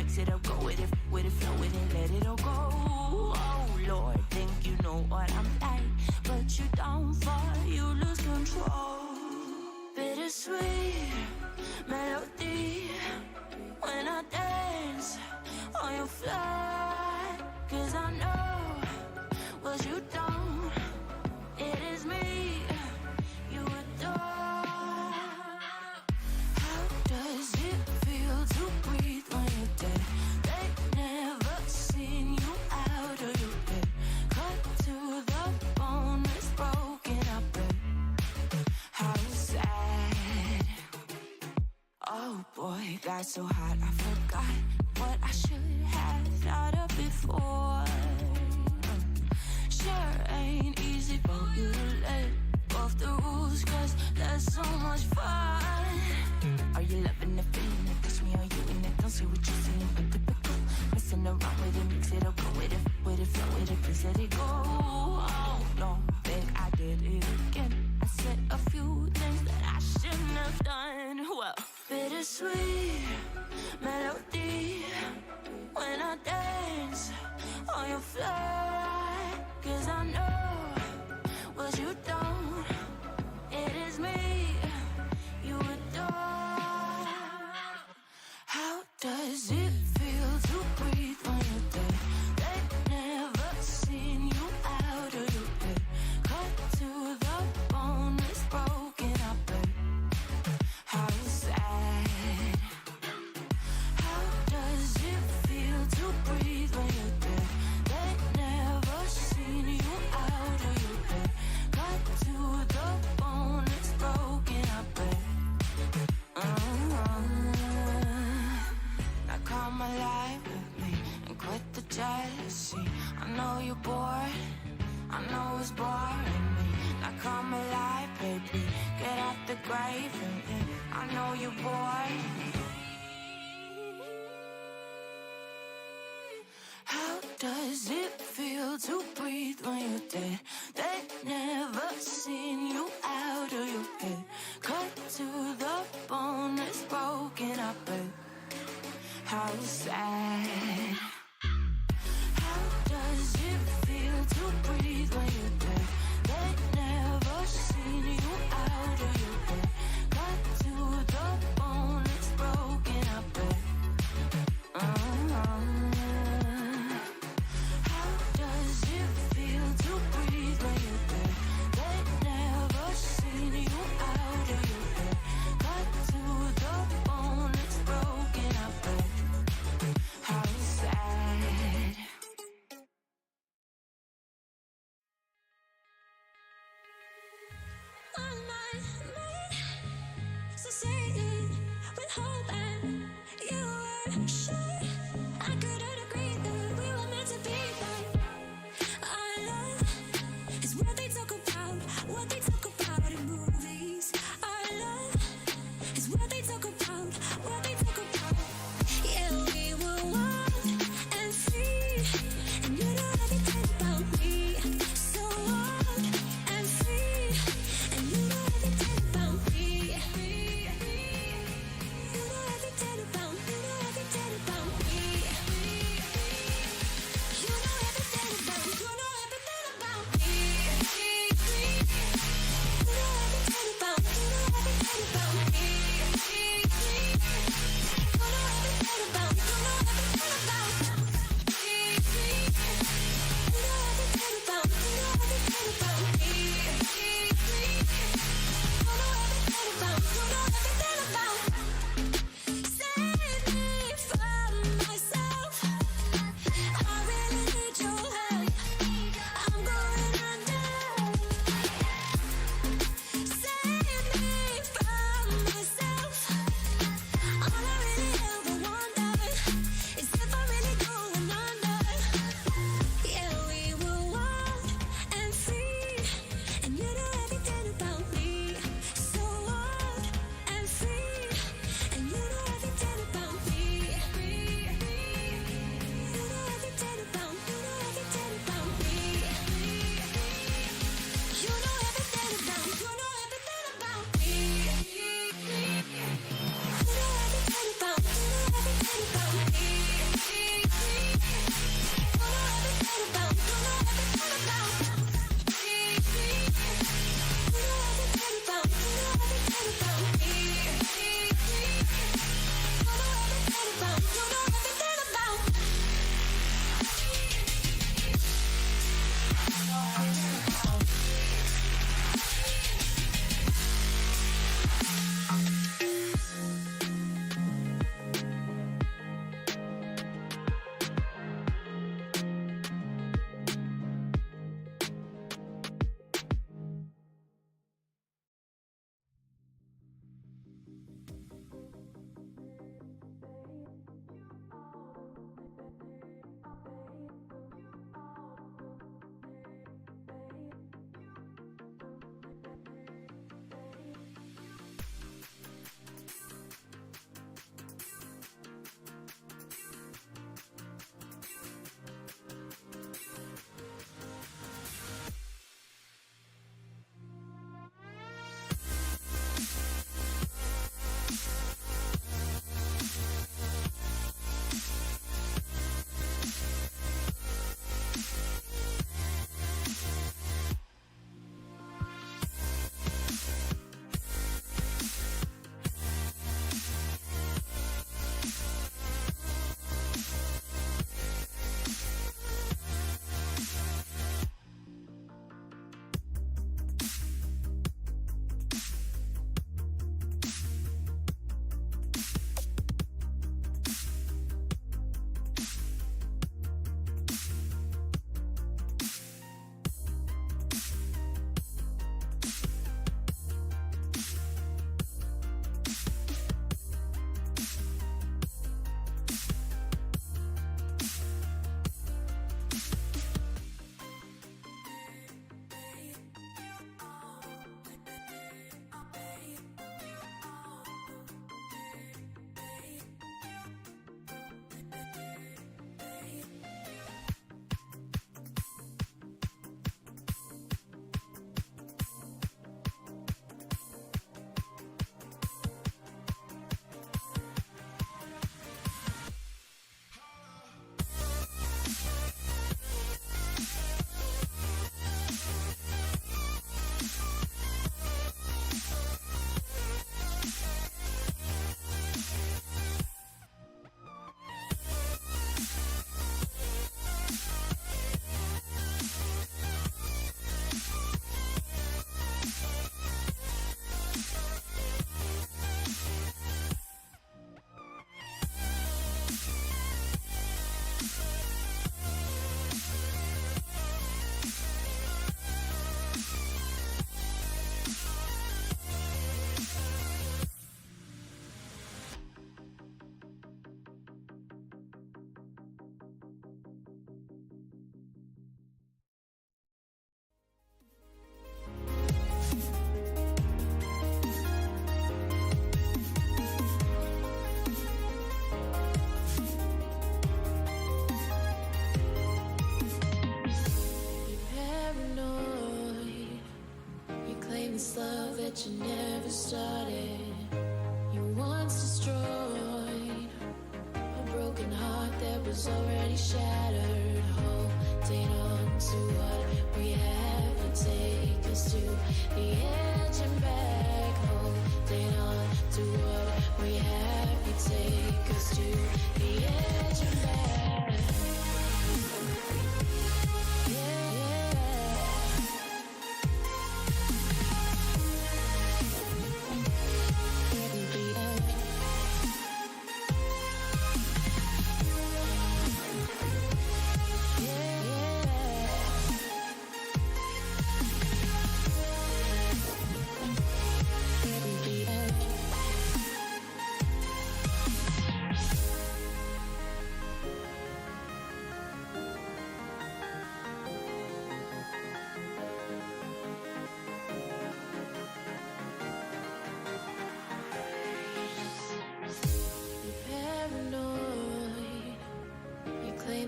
mix it up, go with it, flow with it, let it all go. Oh Lord, think you know what I'm like, but you don't fall, you lose control. Bittersweet melody when I dance on your fly, 'cause I know what you don't, it is me you adore. How does it feel to breathe when you're dead? They never seen you out of your bed. Cut to the bone, it's broken, I bet. How sad. Oh boy, got so hot I forgot what I should have thought of before. Sure ain't easy for you to let off the rules, 'cause there's so much fun. Are you loving the feeling? It touch me, are you in it? Don't see what you're seeing, but typical. Messing around with it, mix it up, go with it, flow with it, please let it go. Oh no, think I did it again. I said a few things that I shouldn't have done. Well, bittersweet melody when I dance on your fly, 'cause I know what you don't, it is me you adore. How does it feel to breathe when you're dead? They never seen you out of your bed. Cut to the bone, it's broken, I bet. How sad. How does it feel to breathe when you're dead? They never seen you out of your bed. Cut to the bone, it's broken, I bet. Now come alive with me and quit the jealousy. I know you're bored, I know it's boring me. Now come alive, baby, get out the grave and I know you're bored. How does it feel to breathe when you're dead? They never seen you out of your bed. Cut to the bone, it's broken, I bet. How sad. How does it feel to breathe when you're dead? They never seen you out of your bed. Cut to the bone, it's broken, I bet. How does it feel to breathe when you're dead? They never seen you out of your bed. Cut to the bone, it's broken, I bet. How sad. On my mind, succeeded with hope and you were sure I couldn't agree that we were meant to be, but our love is what they talk about in movies. Our love is what they talk about, Yeah, we were wild and free, and you know everything about me. So wild and free, and you know everything about me. You know everything about was already shattered. Holding on to what we have and take us to the edge and back. Holding on to what we have and take us to the edge and back.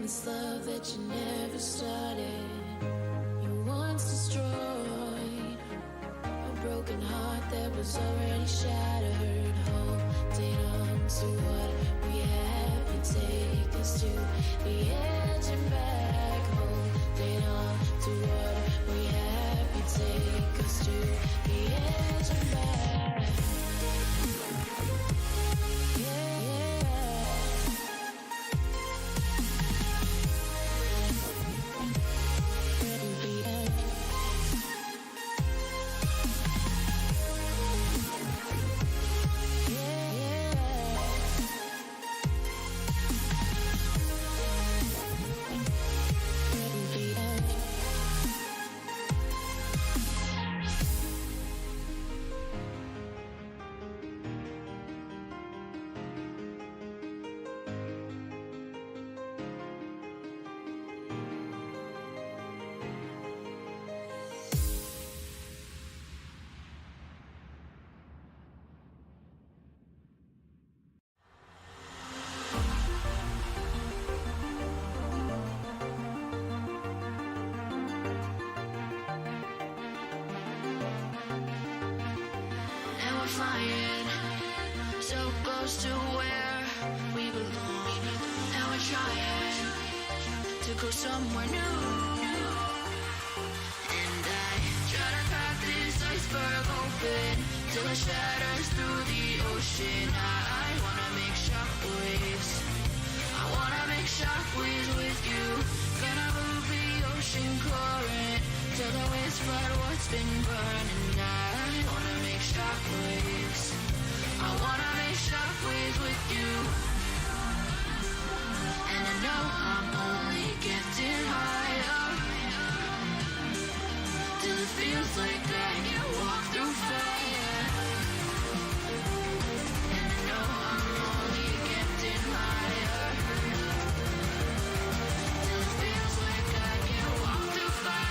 This love that you never started, you once destroyed a broken heart that was already shattered. Holding on to what we have and take us to the edge and back. Holding on to what we have and take us to the edge and back. Flying so close to where we belong, and we're trying to go somewhere new. And I try to crack this iceberg open till it shatters through the ocean. I wanna make shockwaves. I wanna make shockwaves with you. Gonna move the ocean current till the waves flood what's been burning. I wanna make shockwaves. I wanna make shockwaves with you. And I know I'm only getting higher till it feels like I can walk through fire. And I know I'm only getting higher till it feels like I can walk through fire.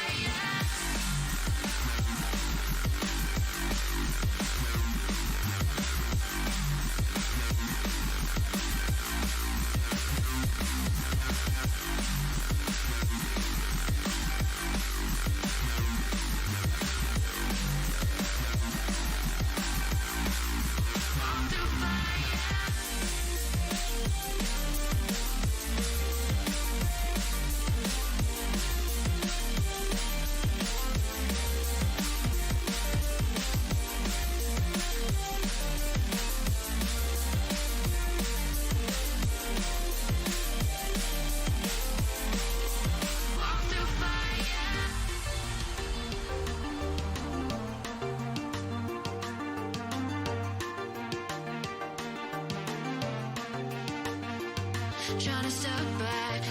Trying to step back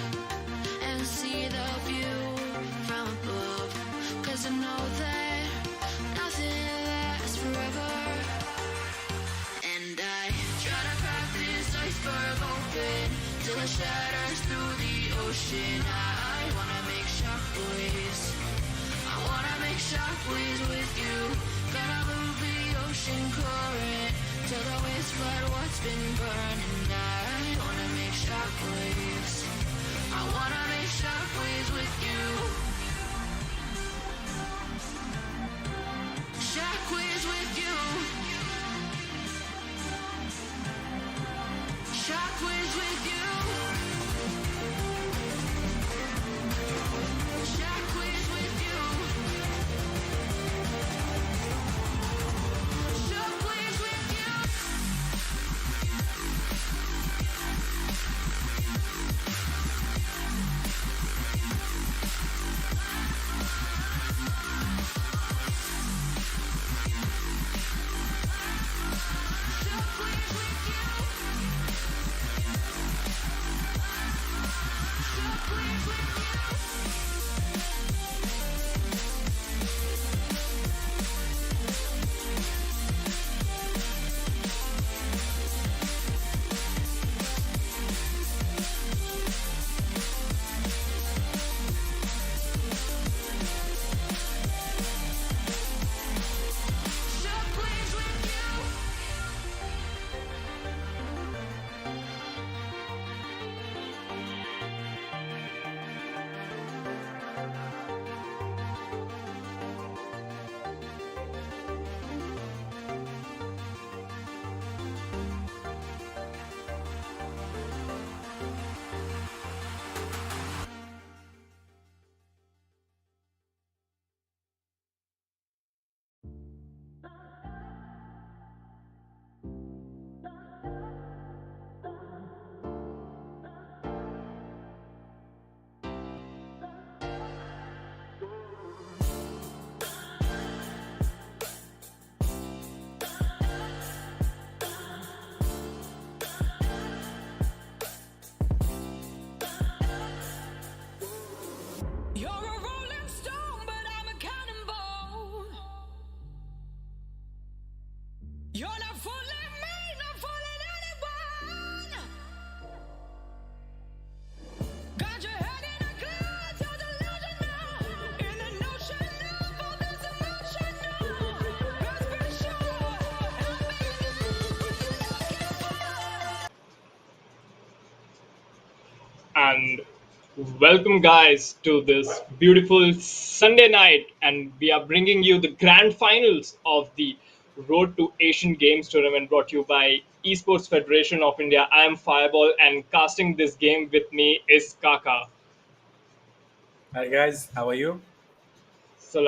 and see the view from above, 'cause I know that nothing lasts forever. And I try to crack this iceberg open till it shatters through the ocean. I wanna make shockwaves. I wanna make shockwaves with you. Gonna move the ocean current till the waves flood what's been burning. I wanna make shockwaves. I wanna make shockwaves with you. Shockwaves with you. Shockwaves with you. And welcome, guys, to this beautiful Sunday night. And we are bringing you the grand finals of the Road to Asian Games tournament brought to you by Esports Federation of India. I am Fireball, and casting this game with me is Kaka. Hi guys, how are you? So,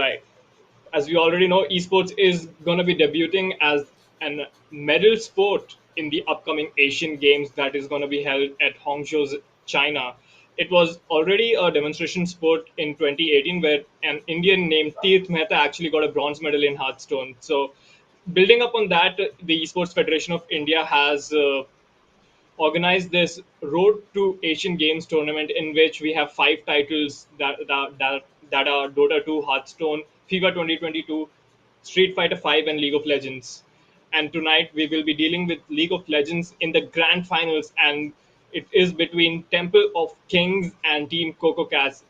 as we already know, esports is going to be debuting as an medal sport in the upcoming Asian Games that is going to be held at Hangzhou, China. It was already a demonstration sport in 2018 where an Indian named Tirth Mehta actually got a bronze medal in Hearthstone. So, building up on that, the Esports Federation of India has organized this Road to Asian Games tournament in which we have five titles that are Dota 2, Hearthstone, FIFA 2022, Street Fighter 5, and League of Legends. And tonight we will be dealing with League of Legends in the grand finals, and it is between Temple of Kings and Team Coco Cats.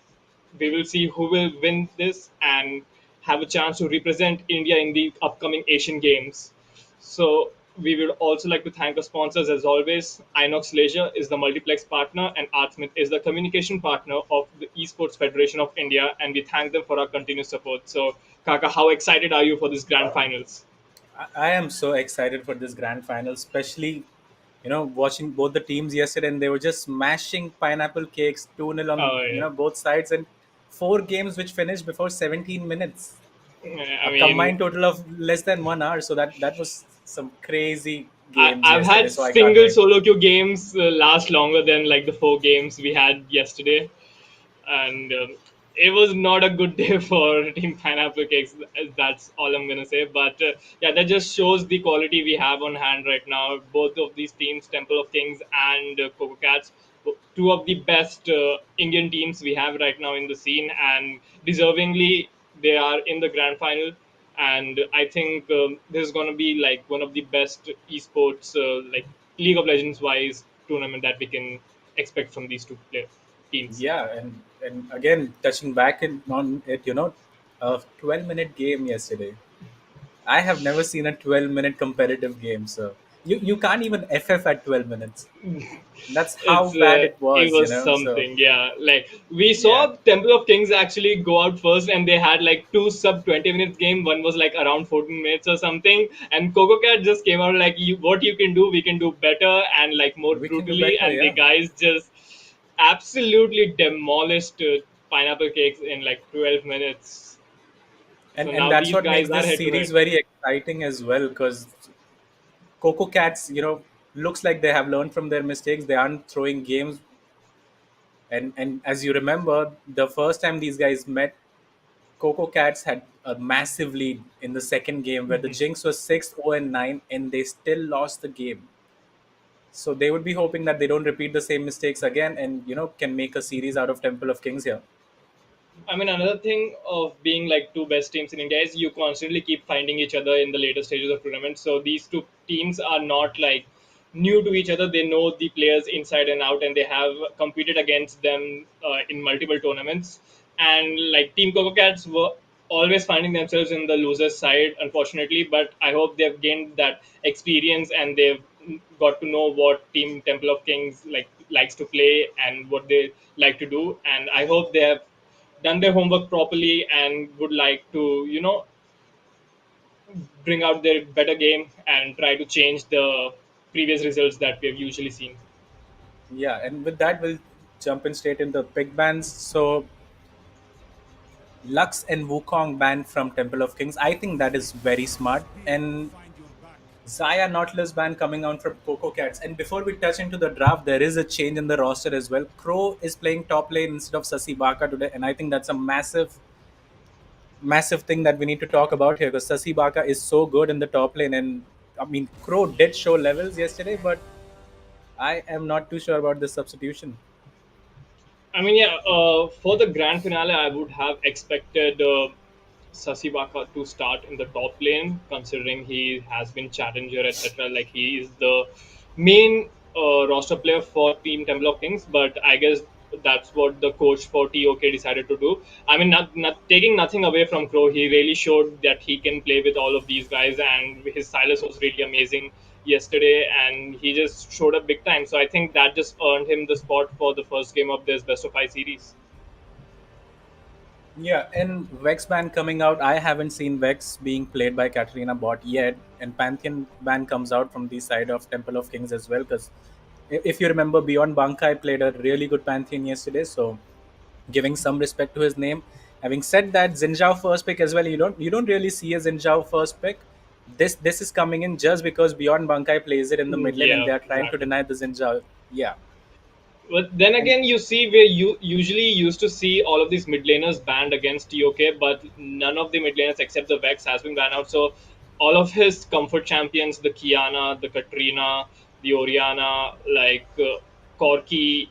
We will see who will win this and have a chance to represent India in the upcoming Asian Games. So we would also like to thank our sponsors as always. Inox Leisure is the multiplex partner and Artsmith is the communication partner of the Esports Federation of India, and we thank them for our continued support. So Kaka, how excited are you for this grand finals? I am so excited for this grand final, especially watching both the teams yesterday, and they were just smashing pineapple cakes 2-0 on Oh yeah. both sides, and four games which finished before 17 minutes, I a mean, combined total of less than 1 hour. So that was some crazy games I've yesterday. had So I can't single wait. solo queue games last longer than like the four games we had yesterday, and it was not a good day for Team Pineapple Cakes. That's all I'm gonna say. But yeah, that just shows the quality we have on hand right now. Both of these teams, Temple of Kings and Coco Cats, two of the best Indian teams we have right now in the scene, and deservingly they are in the grand final. And I think this is gonna be like one of the best esports, like League of Legends wise, tournament that we can expect from these two teams. Yeah, and again touching back on it, a 12-minute game yesterday. I have never seen a 12-minute competitive game, so you can't even FF at 12 minutes. That's how bad it It was, was So something, yeah. Like we yeah, saw Temple of Kings actually go out first, and they had like two sub 20 minutes game. One was like around 14 minutes or something, and Coco Cat just came out like, what you can do, we can do better and like more we can do brutally." better. And the Yeah, guys just absolutely demolished Pineapple Cakes in like 12 minutes. So and now that's these what guys makes are this head to series head. very exciting as well. Because Coco Cats, looks like they have learned from their mistakes. They aren't throwing games, and as you remember, the first time these guys met, Coco Cats had a massive lead in the second game where the Jinx was 6-0-9, and they still lost the game. So they would be hoping that they don't repeat the same mistakes again, and can make a series out of Temple of Kings here. I mean, another thing of being like two best teams in India is you constantly keep finding each other in the later stages of tournaments. So these two teams are not like new to each other. They know the players inside and out, and they have competed against them in multiple tournaments. And like Team Coco Cats were always finding themselves in the losers side, unfortunately. But I hope they've gained that experience and they've got to know what Team Temple of Kings likes to play and what they like to do. And I hope they have done their homework properly and would like to bring out their better game and try to change the previous results that we have usually seen. Yeah, and with that, we'll jump in straight into pick bans. So Lux and Wukong banned from Temple of Kings. I think that is very smart. And Zaya Nautilus ban coming out from Coco Cats. And before we touch into the draft, there is a change in the roster as well. Crow is playing top lane instead of Sasi Baka today, and I think that's a massive thing that we need to talk about here because Sasi Baka is so good in the top lane. And I mean, Crow did show levels yesterday, but I am not too sure about this substitution. I mean, yeah, for the grand finale, I would have expected Sasibaka to start in the top lane, considering he has been challenger, etc. Like he is the main roster player for Team Temple of Kings. But I guess that's what the coach for TOK decided to do. I mean, not taking nothing away from Crow, he really showed that he can play with all of these guys, and his Silas was really amazing yesterday, and he just showed up big time. So I think that just earned him the spot for the first game of this best of five series. Yeah, and Vex ban coming out. I haven't seen Vex being played by Katarina Bot yet, and Pantheon ban comes out from the side of Temple of Kings as well. Because if you remember, Beyond Bankai played a really good Pantheon yesterday, so giving some respect to his name. Having said that, Zinjao first pick as well. You don't really see a Zinjao first pick. This is coming in just because Beyond Bankai plays it in the mid lane, and Yeah, they are trying to exactly. deny the Zinjao. Yeah, But then and again, you see where you usually used to see all of these mid laners banned against TOK, but none of the mid laners except the Vex has been banned out. So all of his comfort champions, the Kiana, the Katrina, the Oriana, like Corki,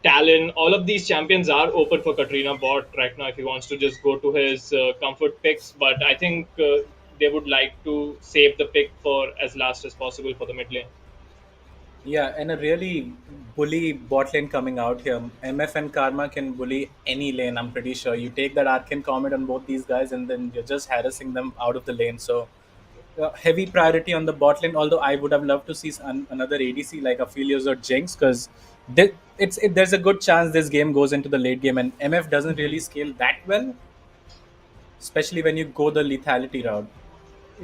Talon, all of these champions are open for Katrina bot right now if he wants to just go to his comfort picks. But I think they would like to save the pick for as last as possible for the mid lane. yeah, and a really bully bot lane coming out here. MF and Karma can bully any lane. I'm pretty sure. You take that Arcane Comet on both these guys, and then you're just harassing them out of the lane. So heavy priority on the bot lane. Although I would have loved to see another ADC like Aphelios or Jinx, because there's a good chance this game goes into the late game, and MF doesn't really scale that well, especially when you go the lethality route.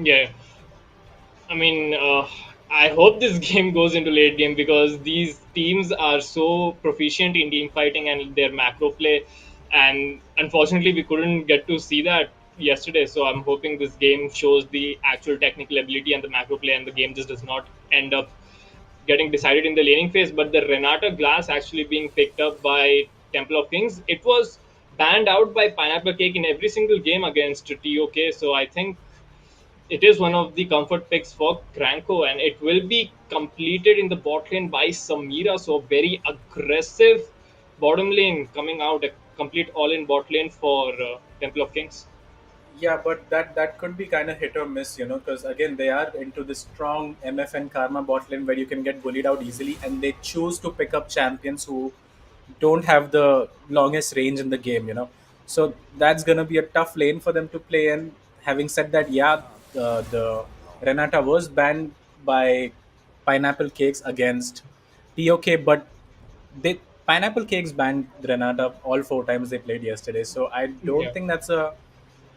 Yeah, I mean, I hope this game goes into late game because these teams are so proficient in team fighting and their macro play, and unfortunately, we couldn't get to see that yesterday. So I'm hoping this game shows the actual technical ability and the macro play, and the game just does not end up getting decided in the laning phase. But the Renata Glass actually being picked up by Temple of Kings, it was banned out by Pineapple Cake in every single game against TOK. So I think it is one of the comfort picks for Cranko, and it will be completed in the bot lane by Samira. So very aggressive bottom lane coming out, a complete all-in bot lane for Temple of Kings. Yeah, but that could be kind of hit or miss, because again they are into this strong MF and Karma bot lane where you can get bullied out easily, and they choose to pick up champions who don't have the longest range in the game. So that's gonna be a tough lane for them to play. And having said that, yeah, the Renata was banned by Pineapple Cakes against TOK, but they Pineapple Cakes banned Renata all four times they played yesterday. So I don't Yeah. think that's a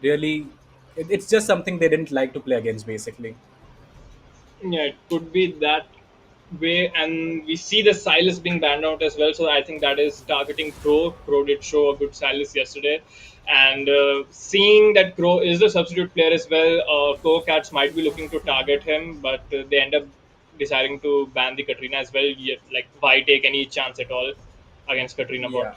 really it's just something they didn't like to play against basically. Yeah, it could be that way, and we see the Silas being banned out as well. So I think that is targeting Crow. Crow did show a good Silas yesterday, and seeing that Crow is the substitute player as well, Coco Cats might be looking to target him, but they end up deciding to ban the Katrina as well. Yet, like, why take any chance at all against Katrina bot?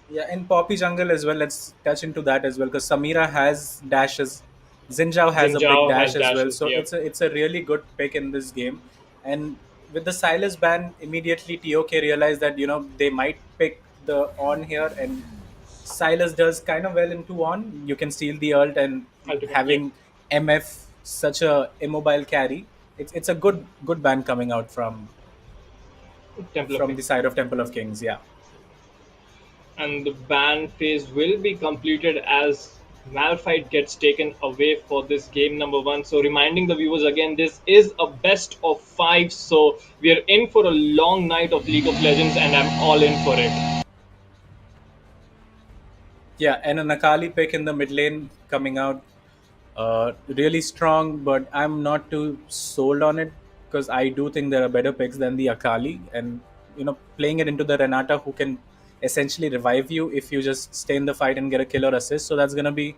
Yeah, yeah, in Poppy Jungle as well, let's touch into that as well, because Samira has dashes, Zinjao has a big Zinjao dash has as well, dashes. so Yeah, it's a really good pick in this game. And with the Silas ban, immediately TOK realized that they might pick the on here, and Silas does kind of well into on. You can steal the ult, and ultimate. Yeah, having MF such a immobile carry, it's a good ban coming out Temple of from the Kings. side of Temple of Kings. Yeah. And the ban phase will be completed as Malphite gets taken away for this game number one. So, reminding the viewers again, this is a best of five. So, we are in for a long night of League of Legends, and I'm all in for it. Yeah, and an Akali pick in the mid lane coming out, really strong, but I'm not too sold on it because I do think there are better picks than the Akali, and playing it into the Renata who can essentially revive you if you just stay in the fight and get a kill or assist. So that's gonna be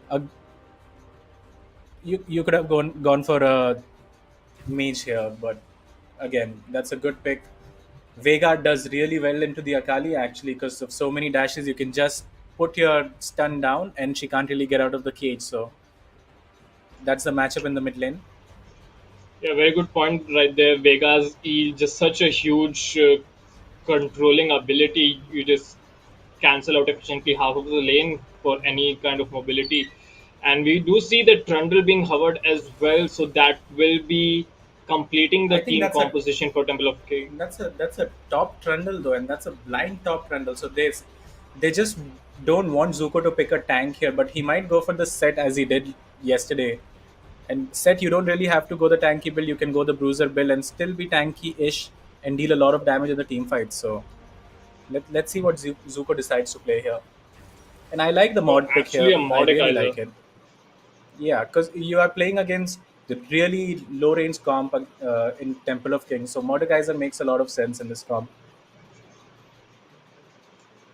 a you could have gone for a mage here, but again, that's a good pick. Vega does really well into the Akali actually because of so many dashes. You can just put your stun down and she can't really get out of the cage. So that's the matchup in the mid lane. Yeah, very good point right there. Vegas is just such a huge controlling ability. You just cancel out efficiently half of the lane for any kind of mobility. And we do see the Trundle being hovered as well, so that will be completing the I think team composition for Temple of King. that's a top trundle though, and that's a blind top trundle. So they just don't want Zuko to pick a tank here, but he might go for the set as he did yesterday, And set, you don't really have to go the tanky build. You can go the bruiser build and still be tanky-ish and deal a lot of damage in the team fight. So let's see what Zuko decides to play here. And I like the Oh, mod pick actually here. a I really Mordekaiser. like it. Yeah, because you are playing against the really low range comp in Temple of Kings. So Mordekaiser makes a lot of sense in this comp.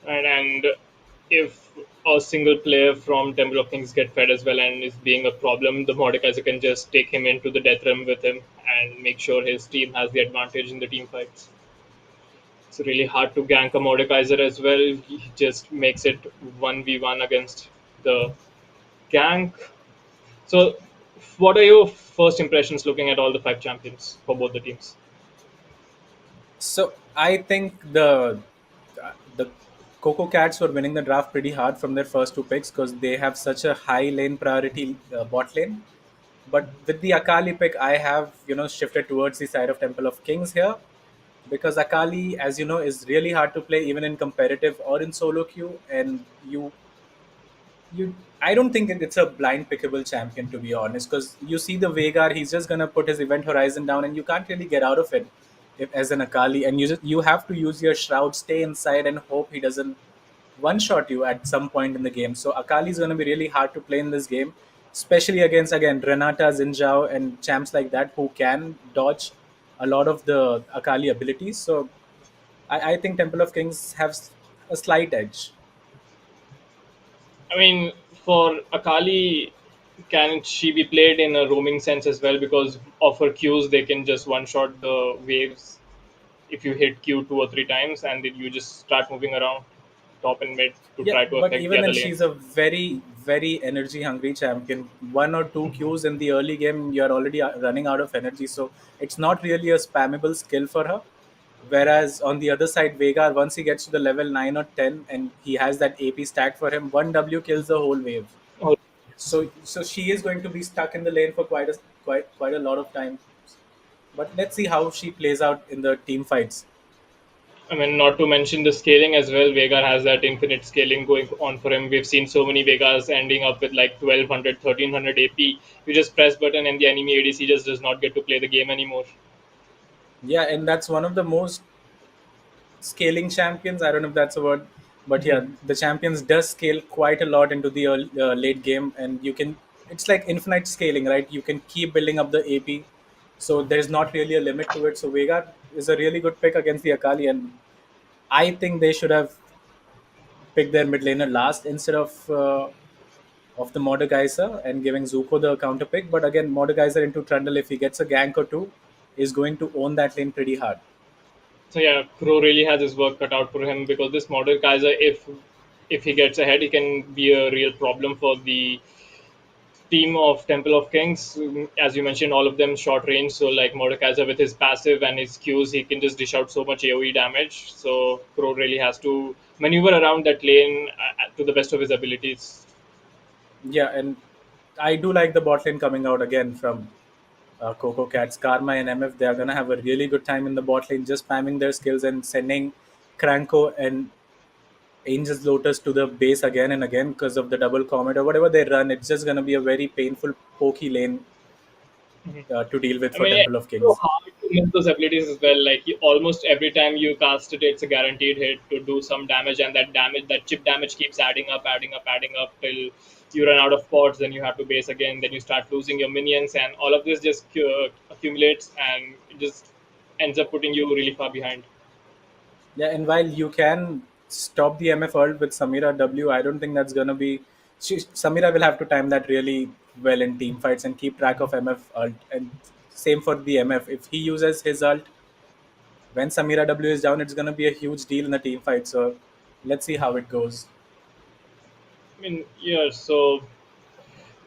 And if a single player from Temple of Kings get fed as well and is being a problem, the Mordekaiser can just take him into the death realm with him and make sure his team has the advantage in the team fights. It's really hard to gank a Mordekaiser as well. He just makes it 1v1 against the gank. So, what are your first impressions looking at all the five champions for both the teams? So I think the Coco Cats were winning the draft pretty hard from their first two picks because they have such a high lane priority bot lane. But with the Akali pick, I have shifted towards the side of Temple of Kings here because Akali, as you know, is really hard to play even in competitive or in solo queue, and you I don't think it's a blind pickable champion, to be honest, because you see the Veigar, he's just gonna put his event horizon down and you can't really get out of it if, as an Akali, and you have to use your shroud, stay inside and hope he doesn't one shot you at some point in the game. So Akali is gonna be really hard to play in this game, especially against again Renata, Zinjao and champs like that who can dodge a lot of the Akali abilities. So I think Temple of Kings have a slight edge. I mean, for Akali, can she be played in a roaming sense as well? Because of her Qs, they can just one shot the waves if you hit Q two or three times, and then you just start moving around top and mid to Yeah, try to but affect the even other then, lane. she's a very, very energy hungry champion. One or two Qs in the early game, you're already running out of energy. So it's not really a spammable skill for her. Whereas on the other side, Veigar, once he gets to the level 9 or 10 and he has that AP stack for him, one W kills the whole wave. Oh, So she is going to be stuck in the lane for quite a lot of time. But let's see how she plays out in the team fights. I mean, not to mention the scaling as well. Veigar has that infinite scaling going on for him. We've seen so many Vegas ending up with like 1200, 1300 AP. You just press button and the enemy ADC just does not get to play the game anymore. Yeah, and that's one of the most scaling champions. I don't know if that's a word, but yeah, the champions does scale quite a lot into the late game, and you can. It's like infinite scaling, right? You can keep building up the AP, so there's not really a limit to it. So Vega is a really good pick against the Akali, and I think they should have picked their mid laner last instead of the Mordekaiser and giving Zuko the counter pick. But again, Mordekaiser into Trundle, if he gets a gank or two, is going to own that lane pretty hard. So yeah, Crow really has his work cut out for him because this model Kaiser, if he gets ahead, he can be a real problem for the team of Temple of Kings. As you mentioned, all of them short range. So like Mordekaiser with his passive and his Qs, he can just dish out so much AoE damage. So Crow really has to maneuver around that lane to the best of his abilities. Yeah, and I do like the bot lane coming out again from Coco Cats, Karma, and MF. They are gonna have a really good time in the bot lane, just spamming their skills and sending Cranko and Angel's Lotus to the base again and again because of the double comet or whatever they run. It's just gonna be a very painful, pokey lane to deal with I for mean, Temple of it's so Kings. hard to miss those abilities as well. Like almost every time you cast it, it's a guaranteed hit to do some damage, and that chip damage keeps adding up, adding up, adding up till you run out of pods. Then you have to base again. Then you start losing your minions, and all of this just accumulates, and it just ends up putting you really far behind. Yeah, and while you can stop the MF ult with Samira W, I don't think that's gonna be. Samira will have to time that really well in team fights and keep track of MF ult. And same for the MF. If he uses his ult when Samira W is down, it's gonna be a huge deal in the team fight. So let's see how it goes. I mean, yeah. So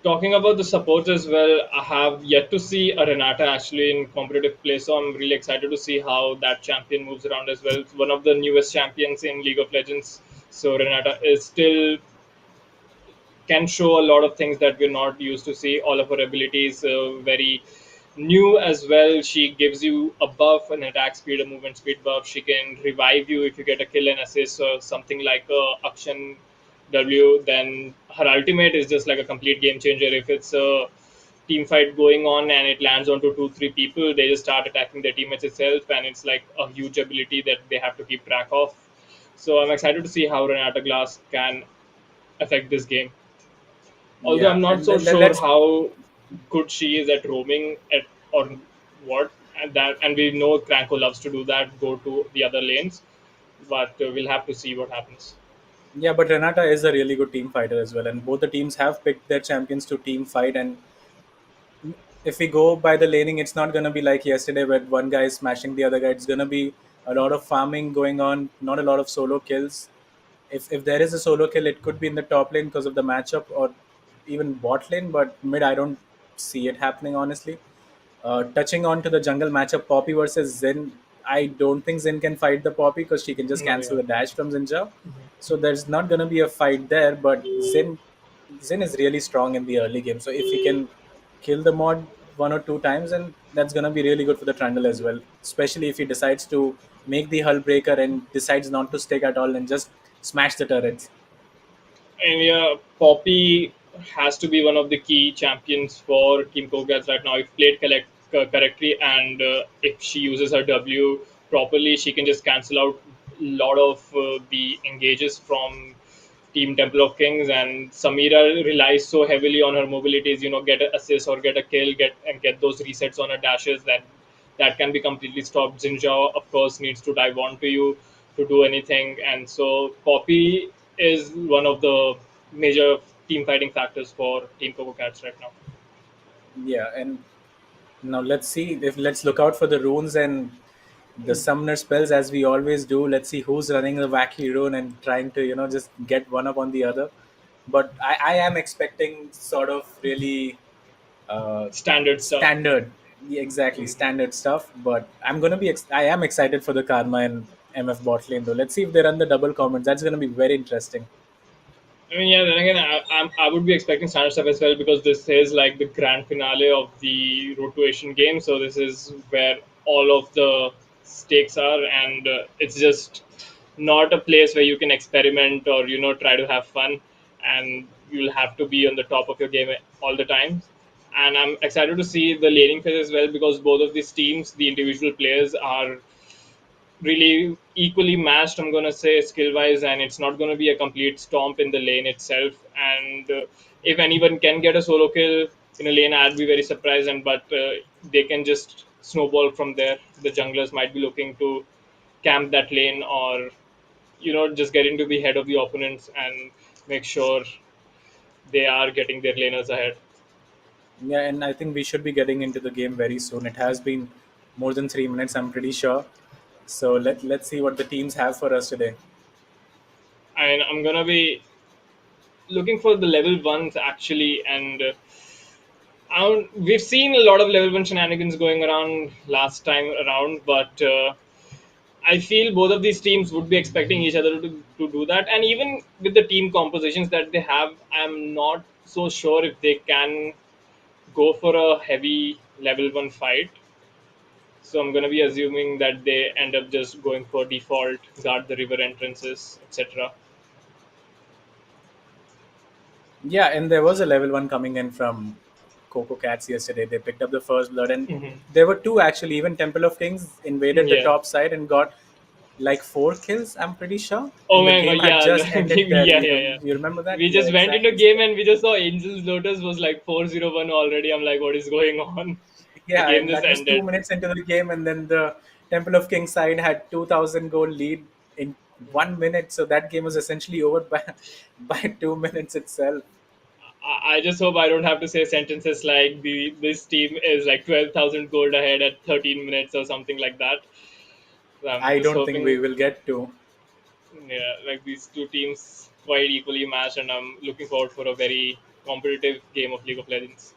talking about the supports as well, I have yet to see a Renata actually in competitive play, so I'm really excited to see how that champion moves around as well. It's one of the newest champions in League of Legends, so Renata is still can show a lot of things that we're not used to see. All of her abilities very new as well. She gives you a buff, an attack speed, a movement speed buff. She can revive you if you get a kill and assist or something like a action W. Then her ultimate is just like a complete game changer. If it's a team fight going on and it lands onto two, three people, they just start attacking their teammates itself, and it's like a huge ability that they have to keep track of. So I'm excited to see how Renata Glass can affect this game. Although I'm Yeah, not and so sure let's how good she is at roaming at or what, and we know Cranko loves to do that, go to the other lanes, but we'll have to see what happens. yeah, but Renata is a really good team fighter as well, and both the teams have picked their champions to team fight. And if we go by the laning, it's not going to be like yesterday where one guy is smashing the other guy. It's going to be a lot of farming going on, not a lot of solo kills. If there is a solo kill, it could be in the top lane because of the matchup, or even bot lane. But mid, I don't see it happening honestly. Touching on to the jungle matchup, Poppy versus Zen. I don't think Zen can fight the Poppy because she can just No, cancel yeah. the dash from Zinja. So there's not gonna be a fight there. But Zen is really strong in the early game. So if he can kill the mod one or two times, and that's gonna be really good for the Trundle as well. Especially if he decides to make the hull breaker and decides not to stick at all and just smash the turrets. And yeah, Poppy has to be one of the key champions for Team Kogats right now. If played correctly, and if she uses her W properly, she can just cancel out a lot of the engages from Team Temple of Kings. And Samira relies so heavily on her mobilities, get an assist or get a kill, get those resets on her dashes that can be completely stopped. Jinja, of course, needs to dive onto you to do anything, and so Poppy is one of the major team fighting factors for Team Coco Cats right now. Yeah, and now let's see if let's look out for the runes and the summoner spells as we always do. Let's see who's running the wacky rune and trying to just get one up on the other. But I am expecting sort of really Standard stuff. standard, yeah, exactly standard stuff. But I am excited for the Karma and MF bot lane though. Let's see if they run the double comments. That's gonna be very interesting. I mean, yeah. Then again, I would be expecting standard stuff as well because this is like the grand finale of the Road to Asian Games. So this is where all of the stakes are, and it's just not a place where you can experiment or try to have fun, and you'll have to be on the top of your game all the time. And I'm excited to see the laning phase as well because both of these teams, the individual players, are really equally matched, I'm going to say, skill wise, and it's not going to be a complete stomp in the lane itself. And if anyone can get a solo kill in a lane, I'd be very surprised. And but they can just snowball from there. The junglers might be looking to camp that lane, or just get into the head of the opponents and make sure they are getting their laners ahead. Yeah, and I think we should be getting into the game very soon. It has been more than 3 minutes, I'm pretty sure. So let's see what the teams have for us today. And I'm going to be looking for the level ones actually. And we've seen a lot of level one shenanigans going around last time around, but I feel both of these teams would be expecting each other to do that. And even with the team compositions that they have, I'm not so sure if they can go for a heavy level one fight. So I'm going to be assuming that they end up just going for default, guard the river entrances, etc. Yeah, and there was a level one coming in from Coco Cats yesterday. They picked up the first blood, and there were two actually. Even Temple of Kings invaded the Yeah. top side and got like 4 kills, I'm pretty sure. Oh And the my god, game had yeah, just ended there. yeah, yeah, yeah. You remember that? We Yeah, just went into exactly. game and we just saw Angel's Lotus was like 401 already. I'm like, what is going on? The Yeah, game and just that was ended. 2 minutes into the game, and then the Temple of King side had 2,000 goal lead in 1 minute. So that game was essentially over by by 2 minutes itself. I just hope I don't have to say sentences like this team is like 12,000 gold ahead at 13 minutes or something like that. So I'm I just don't think we hoping, will get to. yeah, like these two teams quite equally matched, and I'm looking forward for a very competitive game of League of Legends.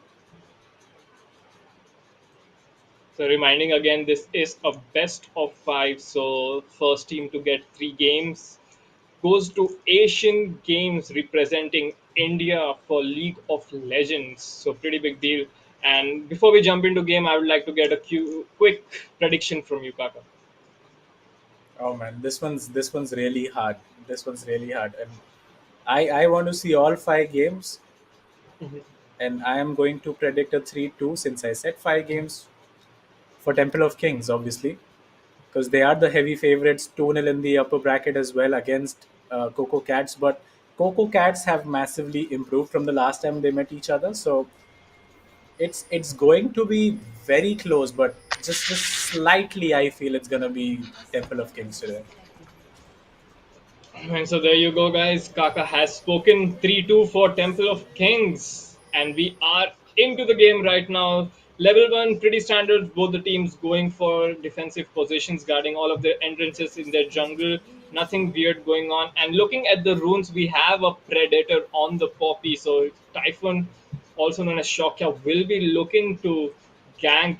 So reminding again, this is a best of five. So first team to get three games goes to Asian Games representing India for League of Legends. So pretty big deal. And before we jump into game, I would like to get a quick prediction from you, Kaka. Oh man, this one's really hard. This one's really hard, and I want to see all 5 games. and I am going to predict a 3-2 since I said 5 games for Temple of Kings, obviously, because they are the heavy favorites, 2-0 in the upper bracket as well against Coco Cats. But Coco Cats have massively improved from the last time they met each other, so it's going to be very close, but just slightly, I feel it's gonna be Temple of Kings today. And so there you go, guys. Kaka has spoken 3-2 for Temple of Kings. And we are into the game right now. Level 1, pretty standard. Both the teams going for defensive positions, guarding all of their entrances in their jungle. Nothing weird going on. And looking at the runes, we have a Predator on the Poppy. So Typhon, also known as Shokya, will be looking to gank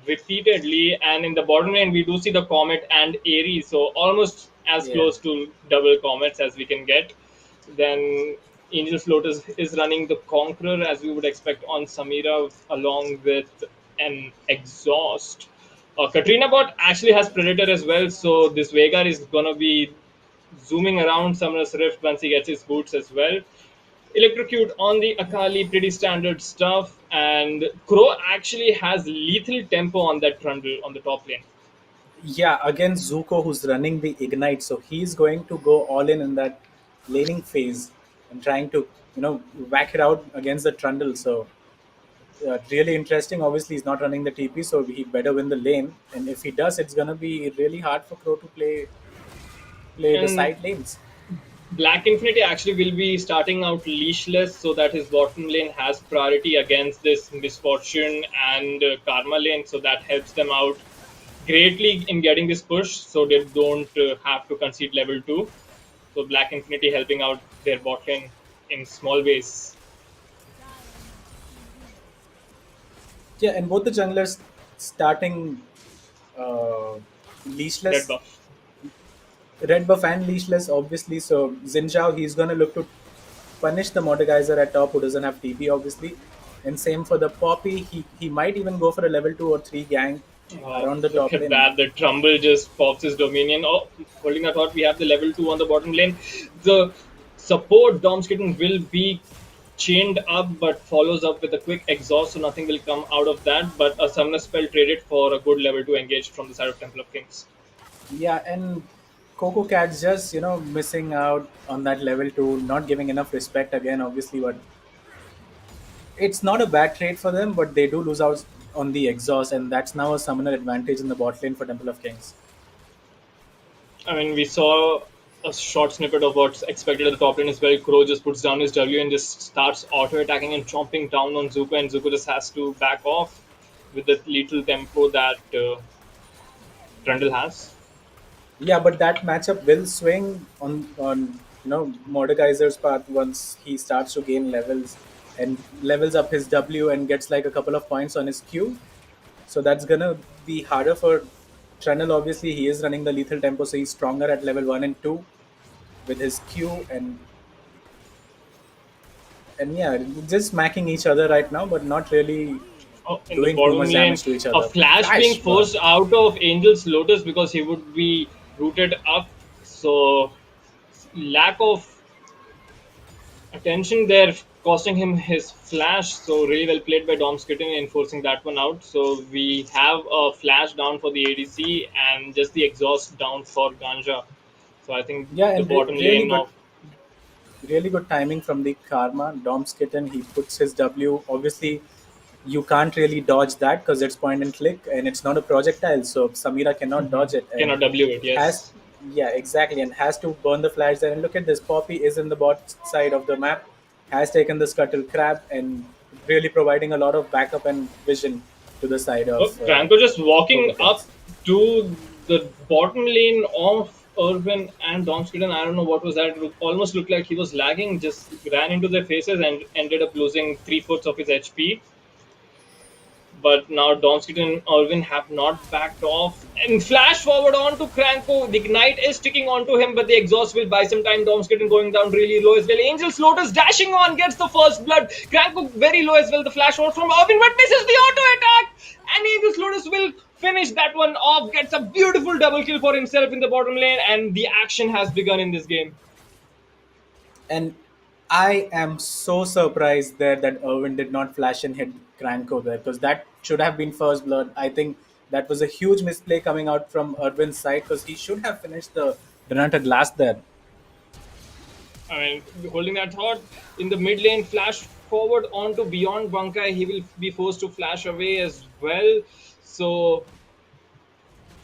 repeatedly. And in the bottom lane, we do see the Comet and Ares, so almost as Yeah. close to double Comets as we can get. Then Angel's Lotus is running the Conqueror as we would expect on Samira, along with an Exhaust. Katrina bot actually has Predator as well, so this Veigar is gonna be zooming around Summoner's Rift once he gets his boots as well. Electrocute on the Akali, pretty standard stuff. And Crow actually has lethal tempo on that trundle on the top lane. Yeah, against Zuko, who's running the Ignite, so he's going to go all in that laning phase and trying to whack it out against the Trundle. So really interesting. Obviously, he's not running the TP, so he better win the lane. And if he does, it's gonna be really hard for Crow to play the And side lanes. Black Infinity actually will be starting out leashless so that his bottom lane has priority against this Misfortune and Karma lane, so that helps them out greatly in getting this push so they don't have to concede level 2. So Black Infinity helping out their bot lane in small ways. Yeah, and both the junglers starting uh, Red leashless, buff. red buff and leashless, obviously. So Xinjiao, he's gonna look to punish the Mordekaiser at top who doesn't have TP, obviously. And same for the Poppy. He might even go for a level 2 or 3 gang around the Look top at lane. that. The Trumble just pops his Dominion. Oh, holding a thought, we have the level 2 on the bottom lane. The support Dom's Kitten will be chained up but follows up with a quick exhaust, so nothing will come out of that. But a summoner spell traded for a good level 2 engaged from the side of Temple of Kings. Yeah, and Coco Cat's just, missing out on that level 2, not giving enough respect again, obviously. But it's not a bad trade for them, but they do lose out on the exhaust, and that's now a summoner advantage in the bot lane for Temple of Kings. I mean, we saw a short snippet of what's expected at the top lane as well. Crow just puts down his W and just starts auto attacking and chomping down on Zuko, and Zuko just has to back off with the lethal tempo that Trundle has. Yeah, but that matchup will swing on Mordekaiser's part once he starts to gain levels and levels up his W and gets like a couple of points on his Q. So that's gonna be harder for Trundle. Obviously, he is running the lethal tempo, so he's stronger at level 1 and 2 with his Q and yeah, just smacking each other right now, but not really Oh, in the doing too bottom much lane, damage to each a other. flash being Flash, wow. forced out of Angel's Lotus because he would be rooted up. So lack of attention there costing him his flash. So really well played by Dom Skitten in forcing that one out. So we have a flash down for the ADC and just the exhaust down for Ganja. So I think Yeah, the and bottom really lane good of really good timing from the Karma. Dom's kitten, he puts his W. Obviously, you can't really dodge that because it's point and click and it's not a projectile. So Samira cannot dodge it and cannot W it. has, Yes. yeah, exactly, and has to burn the flash there. And look at this, Poppy is in the bot side of the map, has taken the Scuttle Crab and really providing a lot of backup and vision to the side Oh, of Franco just Coco walking up Cats. to the bottom lane of Irvin and Domskiden. I don't know what was that. It almost looked like he was lagging, just ran into their faces and ended up losing 3/4 of his HP. But now Domskit and Irvin have not backed off. And flash forward on to Cranko. The Ignite is sticking onto him, but the exhaust will buy some time. Domskit going down really low as well. Angel's Lotus dashing on, gets the first blood. Cranko very low as well. The flash forward from Irvin, but misses the auto attack. And Angel's Lotus will finish that one off. Gets a beautiful double kill for himself in the bottom lane. And the action has begun in this game. And I am so surprised there that Irwin did not flash and hit Cranko there because that should have been first blood. I think that was a huge misplay coming out from Irwin's side because he should have finished the Donata glass there. I mean, holding that thought in the mid lane, flash forward onto beyond Bunkai. He will be forced to flash away as well. So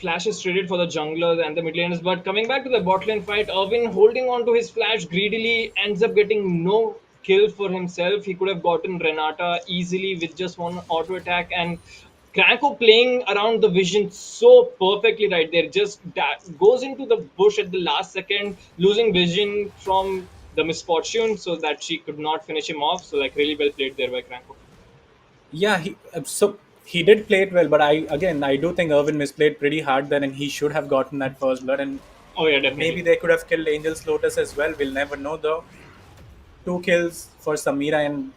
Flash is traded for the junglers and the mid laners. But coming back to the bot lane fight, Irvin holding on to his flash greedily ends up getting no kill for himself. He could have gotten Renata easily with just one auto attack, and Kranko playing around the vision so perfectly right there. Just goes into the bush at the last second, losing vision from the misfortune so that she could not finish him off. So like really well played there by Kranko. Yeah, he did play it well, but I do think Irwin misplayed pretty hard there, and he should have gotten that first blood, and Oh yeah, maybe definitely. they could have killed Angel's Lotus as well. We'll never know though. Two kills for Samira and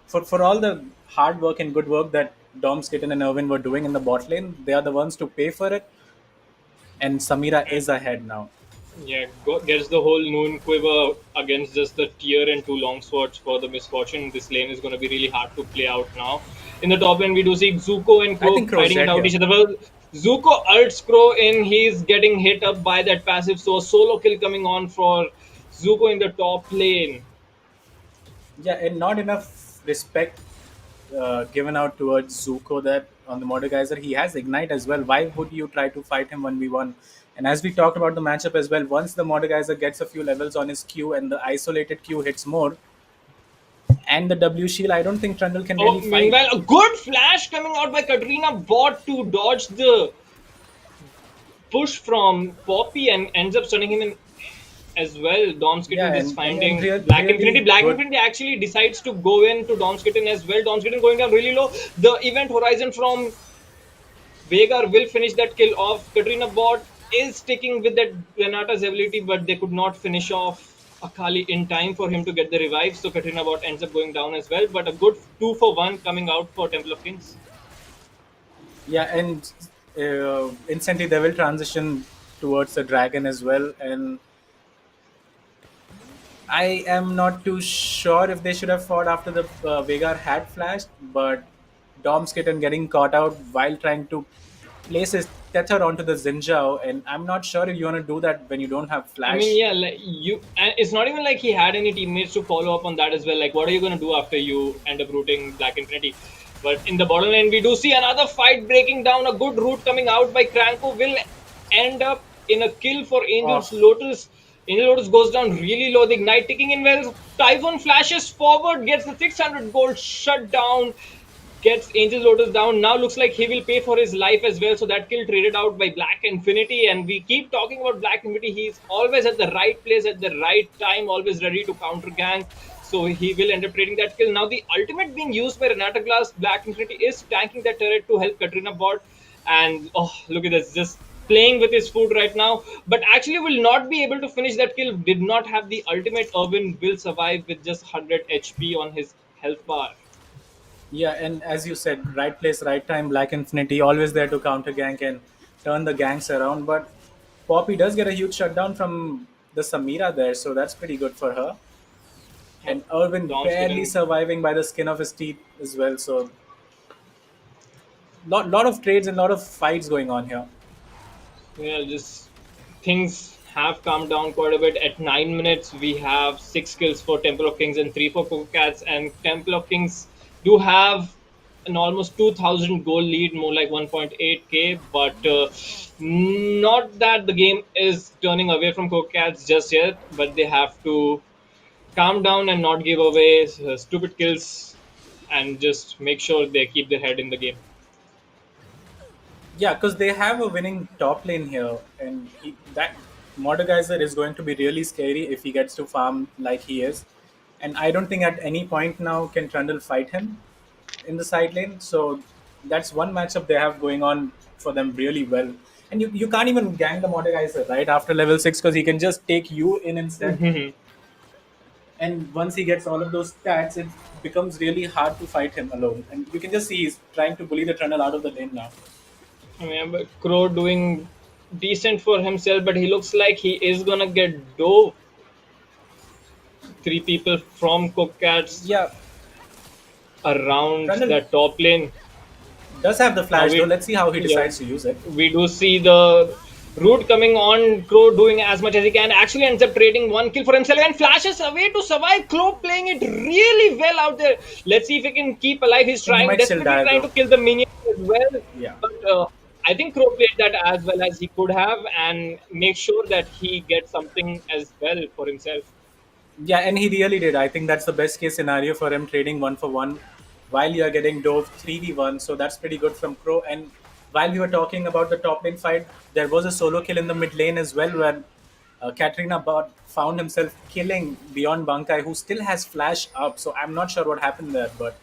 for all the hard work and good work that Dom Skitten and Irwin were doing in the bot lane, they are the ones to pay for it. And Samira is ahead now. Yeah, gets the whole noon quiver against just the tier and two long swords for the misfortune. This lane is going to be really hard to play out now. In the top lane, we do see Zuko and I Crow think Crow's fighting it dead out here. each other. Well, Zuko ults Crow in. He's getting hit up by that passive. So, a solo kill coming on for Zuko in the top lane. Yeah, and not enough respect given out towards Zuko that on the Mordekaiser. He has Ignite as well. Why would you try to fight him 1v1? And as we talked about the matchup as well, once the Mordekaiser gets a few levels on his Q and the isolated Q hits more, and the W shield, I don't think Trundle can Oh, really fight. meanwhile, a good flash coming out by Katrina Bot to dodge the push from Poppy and ends up stunning him in as well. Dom's Yeah, Kitten just and finding Black Infinity. really Black good. Infinity actually decides to go into Dom's Kitten as well. Dom's Kitten going down really low. The event horizon from Veigar will finish that kill off. Katrina Bot is sticking with that Renata's ability, but they could not finish off Akali in time for him to get the revive. So Katrina Bot ends up going down as well. But a good 2 for 1 coming out for Temple of Kings. Yeah, and instantly they will transition towards the dragon as well. And I am not too sure if they should have fought after the Veigar had flashed, but Dom's kitten getting caught out while trying to place his tether onto the Zinjao, and I'm not sure if you want to do that when you don't have I mean, flash. yeah, like you, and it's not even like he had any teammates to follow up on that as well. Like, what are you gonna do after you end up rooting Black Infinity? But in the bottom lane, we do see another fight breaking down. A good route coming out by Cranko will end up in a kill for Oh, Angel's Lotus. Angel Lotus goes down really low. The ignite ticking in well. Typhoon flashes forward, gets the 600 gold shut down, gets Angel Lotus down. Now looks like he will pay for his life as well. So that kill traded out by Black Infinity. And we keep talking about Black Infinity. He's always at the right place at the right time, always ready to counter gang. So he will end up trading that kill. Now the ultimate being used by Renata Glass, Black Infinity is tanking that turret to help Katrina Bot. And oh, look at this, just playing with his food right now. But actually will not be able to finish that kill. Did not have the ultimate. Irvin will survive with just 100 HP on his health bar. yeah, and as you said, right place, right time, Black Infinity, always there to counter gank and turn the ganks around. But Poppy does get a huge shutdown from the Samira there, so that's pretty good for her. Oh, And Irwin Dom's barely getting surviving by the skin of his teeth as well. So lot of trades and lot of fights going on here. yeah, just things have calmed down quite a bit. At 9 minutes, we have 6 kills for Temple of Kings and 3 for Coco Cats, and Temple of Kings do have an almost 2,000 goal lead, more like 1.8k. But not that the game is turning away from Coco Cats just yet, but they have to calm down and not give away stupid kills and just make sure they keep their head in the game. Yeah, because they have a winning top lane here, and that Mordekaiser is going to be really scary if he gets to farm like he is. And I don't think at any point now can Trundle fight him in the side lane. So that's one matchup they have going on for them really well. And you can't even gang the Mordekaiser right after level 6 because he can just take you in instead. And once he gets all of those stats, it becomes really hard to fight him alone. And you can just see he's trying to bully the Trundle out of the lane now. I mean, but Crow doing decent for himself, but he looks like he is gonna get dove three people from Cookcats Yeah, around Trundle that top lane. does have the Now flash though. Let's see how he decides to use it. we do see the root coming on. Crow doing as much as he can. Actually ends up trading one kill for himself and flashes away to survive. Crow playing it really well out there. Let's see if he can keep alive. He's I think he trying might still desperately die trying though. to kill the minion as well. Yeah. But I think Crow played that as well as he could have and make sure that he gets something as well for himself. Yeah, and he really did. I think that's the best case scenario for him trading one for one while you are getting dove 3v1. So that's pretty good from Crow. And while we were talking about the top lane fight, there was a solo kill in the mid lane as well where Katrina Bot found himself killing Beyond Bankai, who still has flash up. So I'm not sure what happened there, but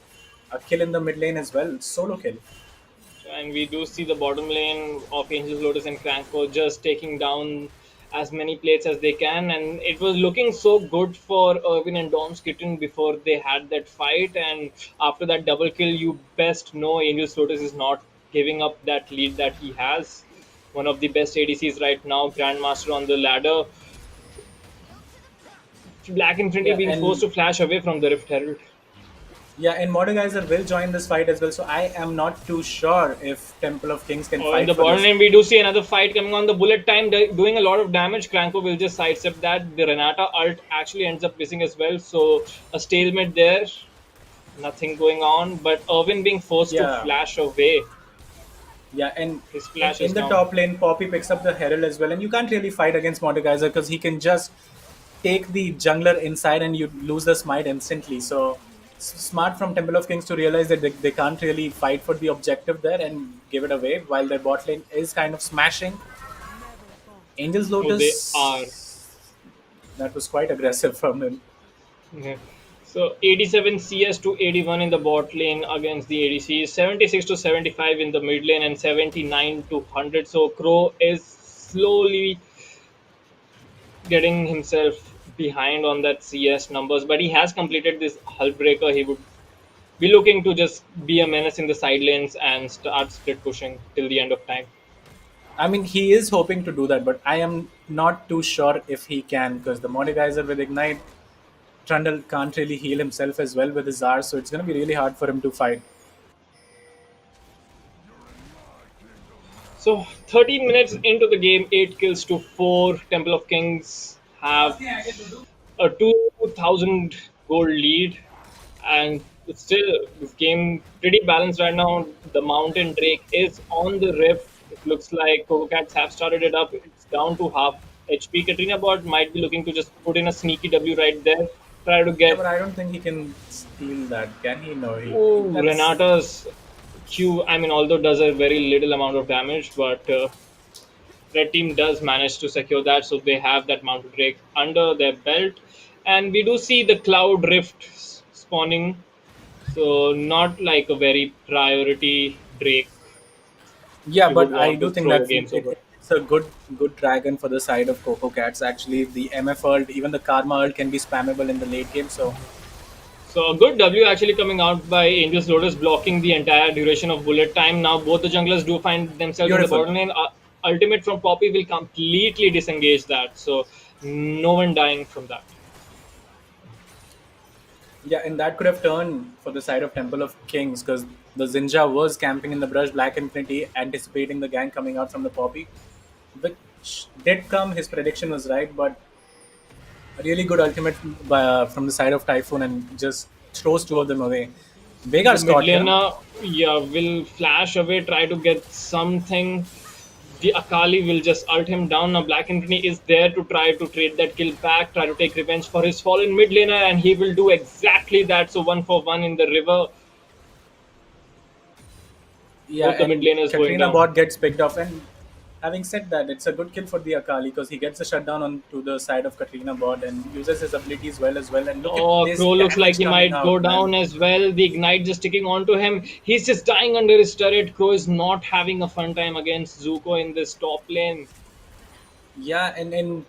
a kill in the mid lane as well. Solo kill. And we do see the bottom lane of Angels, Lotus, and Cranko just taking down as many plates as they can. And it was looking so good for Irvin and Dom's Kitten before they had that fight. And after that double kill, you best know Angels, Lotus is not giving up that lead that he has. One of the best ADCs right now, Grandmaster on the ladder. Black Infinity Yeah, being forced and to flash away from the Rift Herald. yeah, and Mordekaiser will join this fight as well. So I am not too sure if Temple of Kings can In fight the for bottom this. lane, we do see another fight coming on. The bullet time doing a lot of damage. Cranko will just sidestep that. The Renata ult actually ends up missing as well. So a stalemate there. Nothing going on. But Irvin being forced to Yeah, flash away. yeah, and His in, flash is in the down. top lane, Poppy picks up the Herald as well, and you can't really fight against Mordekaiser because he can just take the jungler inside and you lose the smite instantly. So smart from Temple of Kings to realize that they can't really fight for the objective there and give it away while their bot lane is kind of smashing. Angel's Oh, they are. Lotus, that was quite aggressive from him. Yeah. So 87 CS to 81 in the bot lane against the ADC, 76 to 75 in the mid lane, and 79 to 100. So Crow is slowly getting himself behind on that CS numbers, but he has completed this hull breaker. He would be looking to just be a menace in the side lanes and start split pushing till the end of time. I mean, he is hoping to do that, but I am not too sure if he can because the Mordekaiser with Ignite, Trundle can't really heal himself as well with his R, so it's going to be really hard for him to fight. So 13 minutes into the game, 8 kills to 4. Temple of Kings have a 2,000 gold lead, and it's still this game pretty balanced right now. The Mountain Drake is on the rift. It looks like Coco Cats have started it up. It's down to half HP. Katrina Bot might be looking to just put in a sneaky W right there. Try to Yeah, get but I don't think he can steal that, can he? No, that's Renata's Q. I mean, although does a very little amount of damage, but Red team does manage to secure that, so they have that Mountain Drake under their belt. And we do see the Cloud Rift spawning, so not like a very priority Drake yeah, you would but I want do to think throw the that games over. it's a good dragon for the side of Coco Cats. Actually, the MF ult, even the Karma ult can be spammable in the late game. So So a good W actually coming out by Angel's Lotus, blocking the entire duration of bullet time. Now both the junglers do find themselves in the beautiful. bottom lane. Ultimate from Poppy will completely disengage that, so no one dying from that. Yeah, and that could have turned for the side of Temple of Kings because the Zinja was camping in the brush, Black Infinity, anticipating the gang coming out from the Poppy, which did come. His prediction was right, but a really good ultimate from the side of Typhoon and just throws two of them away. The Veigar's mid caught him. laner, yeah, will flash away, try to get something. The Akali will just ult him down. Now Black Infinity is there to try to trade that kill back, try to take revenge for his fallen mid laner, and he will do exactly that. So 1 for 1 in the river. Yeah, Both the mid and laners going Katrina down. bot gets picked off. And having said that, it's a good kill for the Akali because he gets a shutdown on to the side of Katrina bot and uses his abilities well as well. And look at Oh, this Crow looks like damage he coming might go out, man. down as well. The Ignite just sticking onto him. He's just dying under his turret. Crow is not having a fun time against Zuko in this top lane. Yeah, and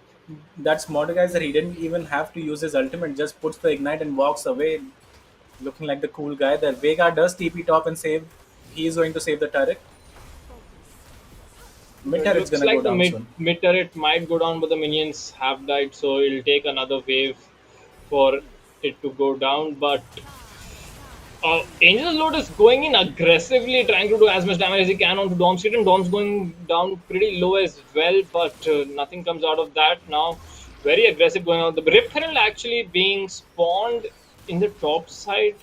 that's Mordekaiser. He didn't even have to use his ultimate; just puts the ignite and walks away, looking like the cool guy. There, Vega does TP top and save. He is going to save the turret. Mid It turret's looks gonna go like the down soon. mid turret might go down, but the minions have died, so it'll take another wave for it to go down. But Angel's Load is going in aggressively, trying to do as much damage as he can onto Dom's kit, and Dom's going down pretty low as well, but nothing comes out of that now. Very aggressive going on. The Rip Herald actually being spawned in the top side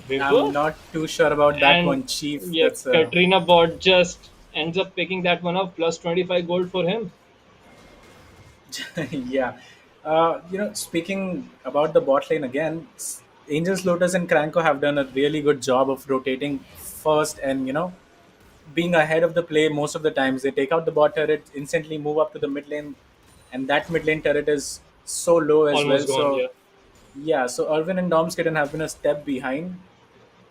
river, I'm not too sure about that and one, Chief. yeah, That's Katrina bot just ends up picking that one up, plus 25 gold for him. yeah. Speaking about the bot lane again, Angels, Lotus, and Cranko have done a really good job of rotating first and being ahead of the play most of the times. They take out the bot turret, instantly move up to the mid lane, and that mid lane turret is so low as well. Almost gone, So yeah. yeah, so Irvin and Dom's Kitten have been a step behind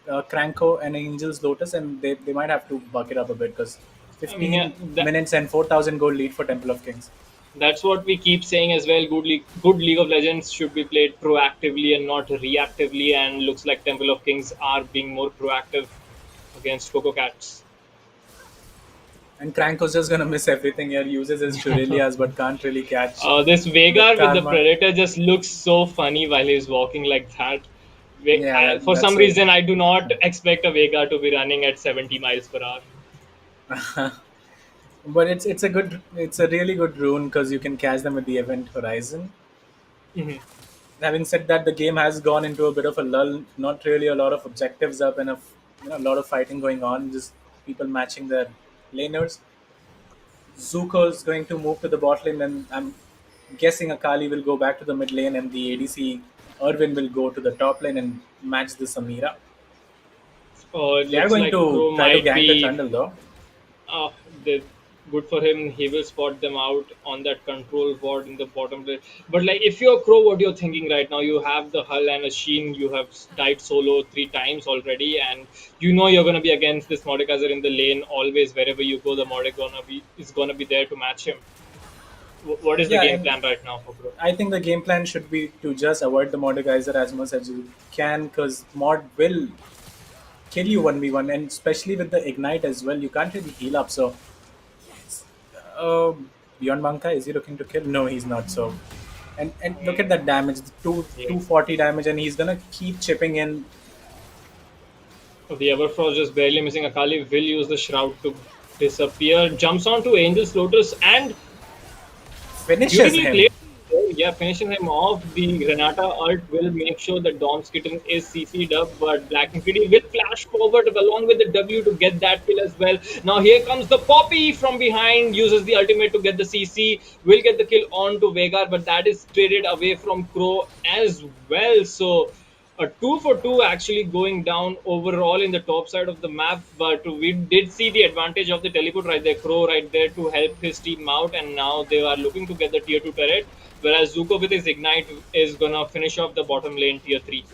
Cranko and Angels Lotus, and they might have to buck it up a bit because I mean, yeah, 15 minutes and 4,000 gold lead for Temple of Kings. that's what we keep saying as well. Good League of Legends should be played proactively and not reactively. And looks like Temple of Kings are being more proactive against Coco Cats. And Cranko's just gonna miss everything here. Uses his Shurelias but can't really catch This the Veigar with the Karma. Predator just looks so funny while he's walking like that. Yeah, For that's some a. reason, I do not expect a Veigar to be running at 70 miles per hour. But it's a really good rune because you can catch them with the event horizon. Mhm. Having said that, the game has gone into a bit of a lull. Not really a lot of objectives up and a lot of fighting going on. Just people matching their laners. Zuko is going to move to the bot lane, and I'm guessing Akali will go back to the mid lane, and the ADC Irwin will go to the top lane and match the Samira. It They are looks going like to Crow try to might gank the be Trundle though. Uh, they, good for him. He will spot them out on that control board in the bottom lane. But like, if you're Crow, what you're thinking right now? You have the Hull and a Sheen. You have died solo 3 times already, and you know you're gonna be against this Mordekaiser in the lane always. Wherever you go, the Mordek gonna be there to match him. What is the Yeah, game and plan right now for Crow? I think the game plan should be to just avoid the Mordekaiser as much as you can because Mod will kill you 1v1, and especially with the Ignite as well, you can't really heal up. So, uh, Beyond Banka, is he looking to kill? No, he's not. So, and look at that damage, Yeah. 240 damage, and he's gonna keep chipping in. The Everfrost just barely missing. Akali will use the Shroud to disappear. Jumps onto Angel's Lotus and Finishes beautifully him. played. Yeah, finishing him off. The Renata ult will make sure that Dom's kitten is CC'd up, but Black Infinity will flash forward along with the W to get that kill as well. Now here comes the Poppy from behind, uses the ultimate to get the CC, will get the kill on to Veigar, but that is traded away from Crow as well. So a 2 for 2 actually going down overall in the top side of the map, but we did see the advantage of the teleport right there, Crow right there to help his team out, and now they are looking to get the tier 2 turret, whereas Zuko with his ignite is gonna finish off the bottom lane tier 3.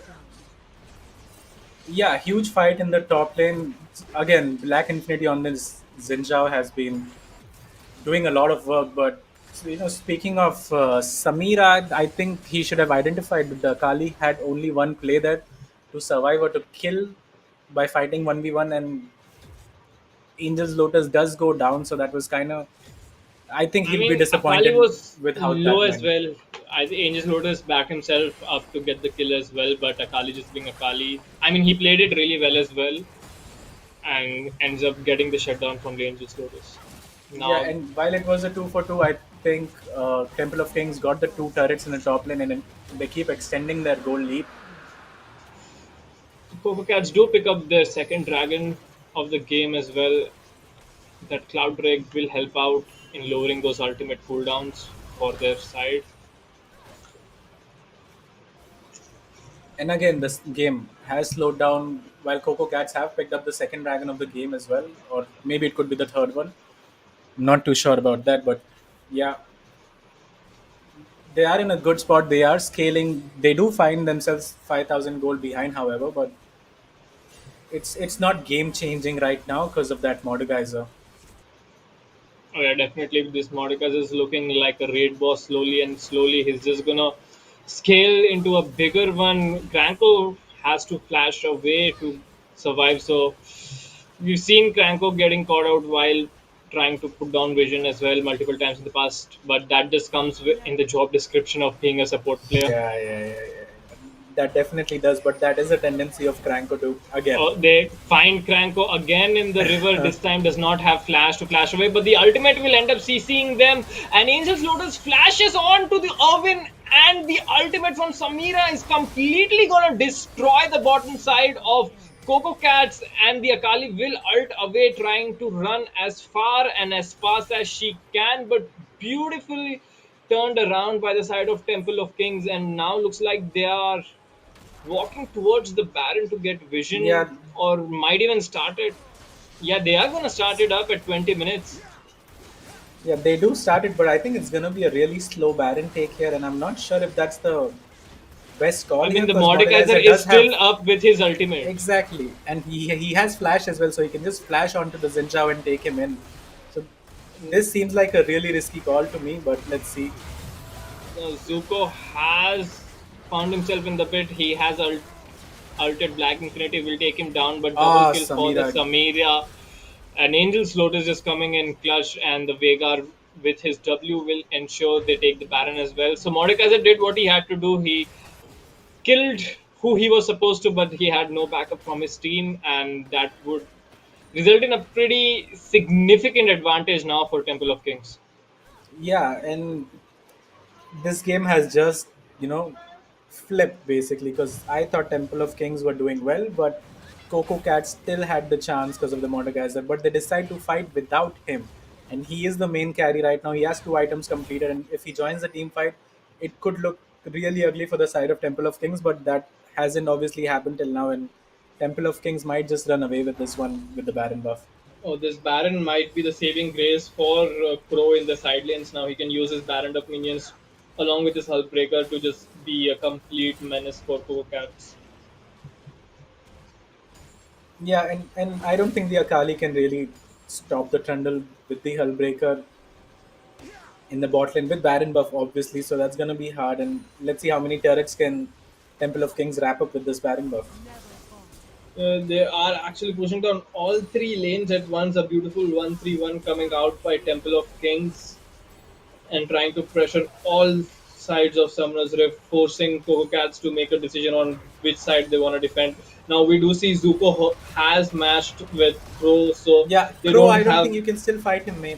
Yeah, huge fight in the top lane. Again, Black Infinity on this Zinjao has been doing a lot of work. But speaking of Samira, I think he should have identified that the Kali had only one play there to survive or to kill by fighting 1v1, and Angel's Lotus does go down. So that was kind of. I think I he'll be mean, Akali disappointed was with how low that as went. well. I think Angel's Lotus backed himself up to get the kill as well, but Akali just being Akali. I mean, he played it really well as well, and ends up getting the shutdown from the Angel's Lotus. Yeah, Now, and while it was a 2 for 2, I think Temple of Kings got the two turrets in the top lane, and then they keep extending their goal lead. Coco Cats do pick up their second dragon of the game as well. That Cloud Drake will help out in lowering those ultimate cooldowns for their side. And again, this game has slowed down while Coco Cats have picked up the second dragon of the game as well, or maybe it could be the third one. I'm not too sure about that, but yeah, they are in a good spot. They are scaling. They do find themselves 5,000 gold behind, however, but it's not game changing right now because of that Mordekaiser. Oh yeah, definitely this Mordecai is looking like a raid boss slowly and slowly. He's just gonna scale into a bigger one. Cranko has to flash away to survive. So we've seen Cranko getting caught out while trying to put down vision as well multiple times in the past, but that just comes in the job description of being a support player. Yeah. That definitely does, but that is a tendency of Cranko to again. They find Cranko again in the river. This time does not have flash to flash away, but the ultimate will end up CCing them. And Angel's Lotus flashes on to the Irwin, and the ultimate from Samira is completely gonna destroy the bottom side of Coco Cats, and the Akali will ult away, trying to run as far and as fast as she can, but beautifully turned around by the side of Temple of Kings, and now looks like they are walking towards the Baron to get vision, Yeah, or might even start it. Yeah, they are going to start it up at 20 minutes. yeah, they do start it, but I think it's gonna be a really slow Baron take here, and I'm not sure if that's the best call I here mean, the because Mordekaiser Mordekaiser is does have still up with his ultimate. exactly, and he has flash as well, so he can just flash onto the Zinjao and take him in. So this seems like a really risky call to me, but let's see. Zuko has found himself in the pit. He has ulted Black Infinity, will take him down, but double Ah, kill for the Samira. Samira. An Angel's Lotus is coming in clutch, and the Veigar with his W will ensure they take the Baron as well. So Mordekaiser did what he had to do. He killed who he was supposed to, but he had no backup from his team, and that would result in a pretty significant advantage now for Temple of Kings. Yeah, and this game has just flipped basically because I thought Temple of Kings were doing well, but Coco Cat still had the chance because of the Mordekaiser, but they decide to fight without him, and he is the main carry right now. He has 2 items completed, and if he joins the team fight, it could look really ugly for the side of Temple of Kings, but that hasn't obviously happened till now, and Temple of Kings might just run away with this one with the Baron buff. Oh, this Baron might be the saving grace for Crow in the side lanes. Now he can use his Baron up minions along with his Hullbreaker to just be a complete menace for Coco Cats. Yeah, and I don't think the Akali can really stop the Trundle with the Hullbreaker in the bot lane with Baron buff, obviously. So that's gonna be hard. And let's see how many turrets can Temple of Kings wrap up with this Baron buff. They are actually pushing down all three lanes at once. A beautiful 1-3-1 coming out by Temple of Kings and trying to pressure all sides of Summoner's Rift, forcing Coco Cats to make a decision on which side they want to defend. Now we do see Zuko has matched with Crow, so Yeah, they Crow, don't I don't have. think you can still fight him, mate.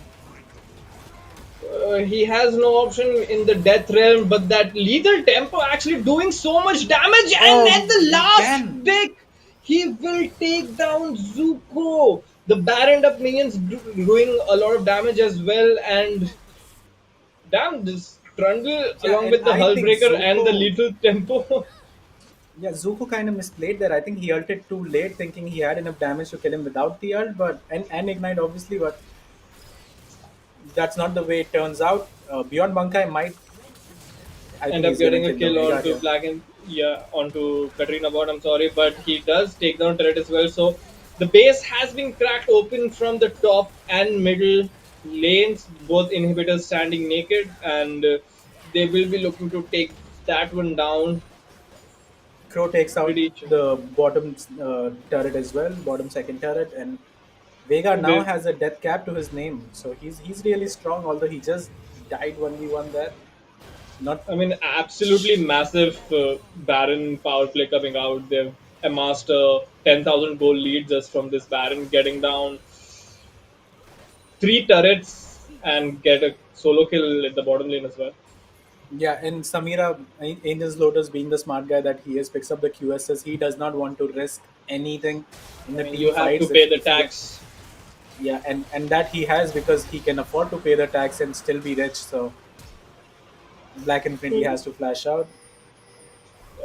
He has no option in the death realm, but that lethal tempo actually doing so much damage, and Oh, at the he last can. pick, he will take down Zuko. The Baron up minions doing a lot of damage as well, and damn, this Trundle Yeah, along and with the I think Hullbreaker and the Zuko, lethal tempo. yeah, Zuko kind of misplayed there. I think he ulted too late, thinking he had enough damage to kill him without the ult, but and ignite obviously, but that's not the way it turns out. Beyond Bankai might, I think End up he's gonna getting a kill the kill Veigar onto here. Black and yeah onto Katrina bot. I'm sorry, but he does take down turret as well. So the base has been cracked open from the top and middle lanes, both inhibitors standing naked, and they will be looking to take that one down Crow takes out pretty. the bottom turret as well, bottom second turret, and Vega now They, has a death cap to his name, so he's really strong. Although he just died 1v1 there, not I mean, absolutely massive Baron power play coming out. They've amassed a 10,000 goal lead just from this Baron getting down three turrets and get a solo kill at the bottom lane as well. yeah. And Samira Angel's Lotus, being the smart guy that he is, picks up the QSS. He does not want to risk anything in I the mean, team you have to fights pay the if he gets tax. yeah, and that he has because he can afford to pay the tax and still be rich. So Black Infinity has to flash out.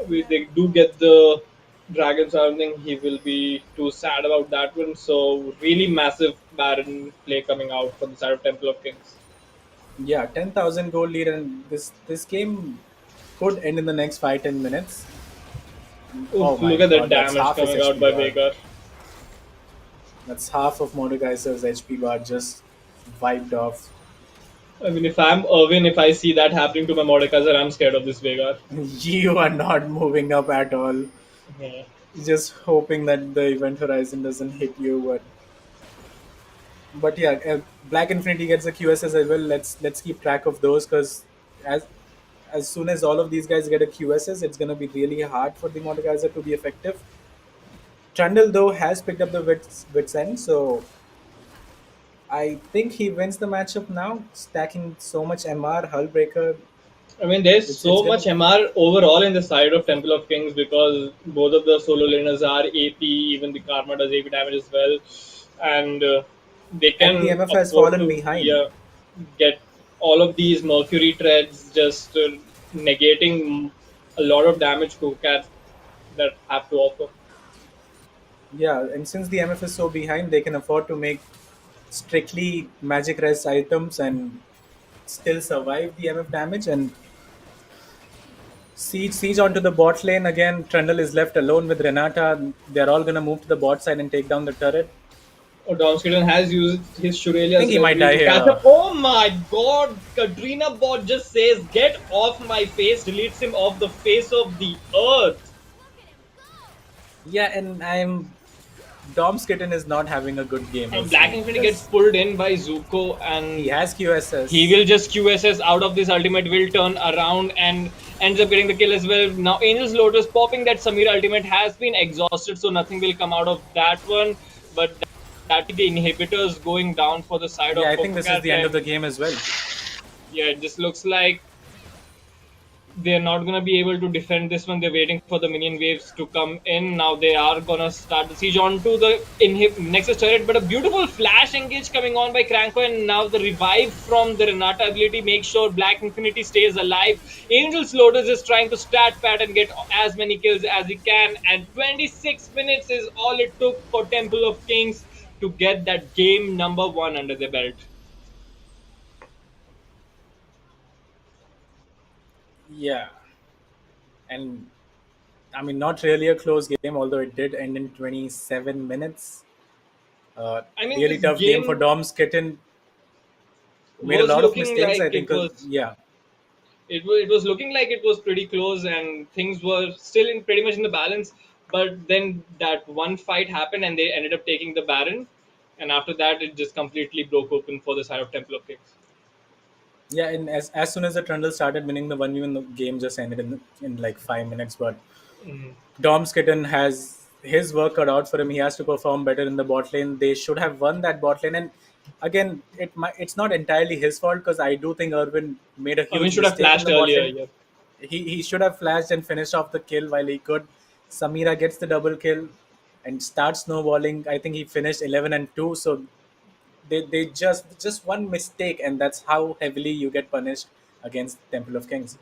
They do get the dragon something. He will be too sad about that one. So really massive Baron play coming out from the side of Temple of Kings. Yeah, 10,000 goal lead, and this game could end in the next 5-10 minutes. Oh Oof, my look at that god, that's damage half his coming out HP by bar. Veigar. That's half of Mordekaiser's HP bar just wiped off. I mean, if I'm Irwin, if I see that happening to my Mordekaiser, I'm scared of this Veigar. You are not moving up at all. Yeah. Just hoping that the event horizon doesn't hit you, but But yeah, Black Infinity gets a QSS as well. Let's keep track of those, because as as soon as all of these guys get a QSS, it's going to be really hard for the Mordekaiser to be effective. Trundle though has picked up the wits end, so I think he wins the matchup now, stacking so much MR Hullbreaker. I mean, there's It's so gonna much MR overall in the side of Temple of Kings because both of the solo laners are AP, even the Karma does AP damage as well, and they and the can MF has afford fallen to, behind. yeah, get all of these Mercury threads just negating a lot of damage to cats that have to offer. Yeah, and since the MF is so behind, they can afford to make strictly magic res items and still survive the MF damage. And siege onto the bot lane again. Trundle is left alone with Renata. They're all gonna move to the bot side and take down the turret. Oh, Domskidon has used his I think Shurelia's he might reverie die to catch here. up. Oh my god! Katrina bot just says, "Get off my face," deletes him off the face of the earth. Yeah, and I'm Dom's kitten is not having a good game, And is Black he? Infinity gets Because pulled in by Zuko, he and has he QSS. will just QSS out of this ultimate, will turn around and ends up getting the kill as well. Now, Angel's Lotus popping that Samira ultimate has been exhausted, so nothing will come out of that one. But that the inhibitors going down for the side Yeah, of I think Coco this is Cat, the end of and the game as well. yeah, it just looks like they're not going to be able to defend this one. They're waiting for the minion waves to come in. Now they are going to start the siege onto the Nexus turret, but a beautiful flash engage coming on by Cranko, and now the revive from the Renata ability makes sure Black Infinity stays alive. Angel's Lotus is trying to stat pat and get as many kills as he can, and 26 minutes is all it took for Temple of Kings to get that game number one under their belt. Yeah, and I mean, not really a close game, although it did end in 27 minutes. I mean, Really this tough game for game Dom's kitten. Made a was lot of looking mistakes, like I think. it was Yeah, it was looking like it was pretty close and things were still in pretty much in the balance, but then that one fight happened and they ended up taking the Baron, and after that it just completely broke open for the side of Temple of Kings. yeah, and as soon as the Trundle started winning the 1v1, the game just ended in like 5 minutes. But Dom's kitten has his work cut out for him. He has to perform better in the bot lane. They should have won that bot lane. And again, it's not entirely his fault, because I do think Irwin made a I mean, huge should have mistake in flashed the bot earlier. lane. Yeah, He should have flashed and finished off the kill while he could. Samira gets the double kill and starts snowballing. I think he finished 11-2. So they just one mistake, and that's how heavily you get punished against Temple of Kings.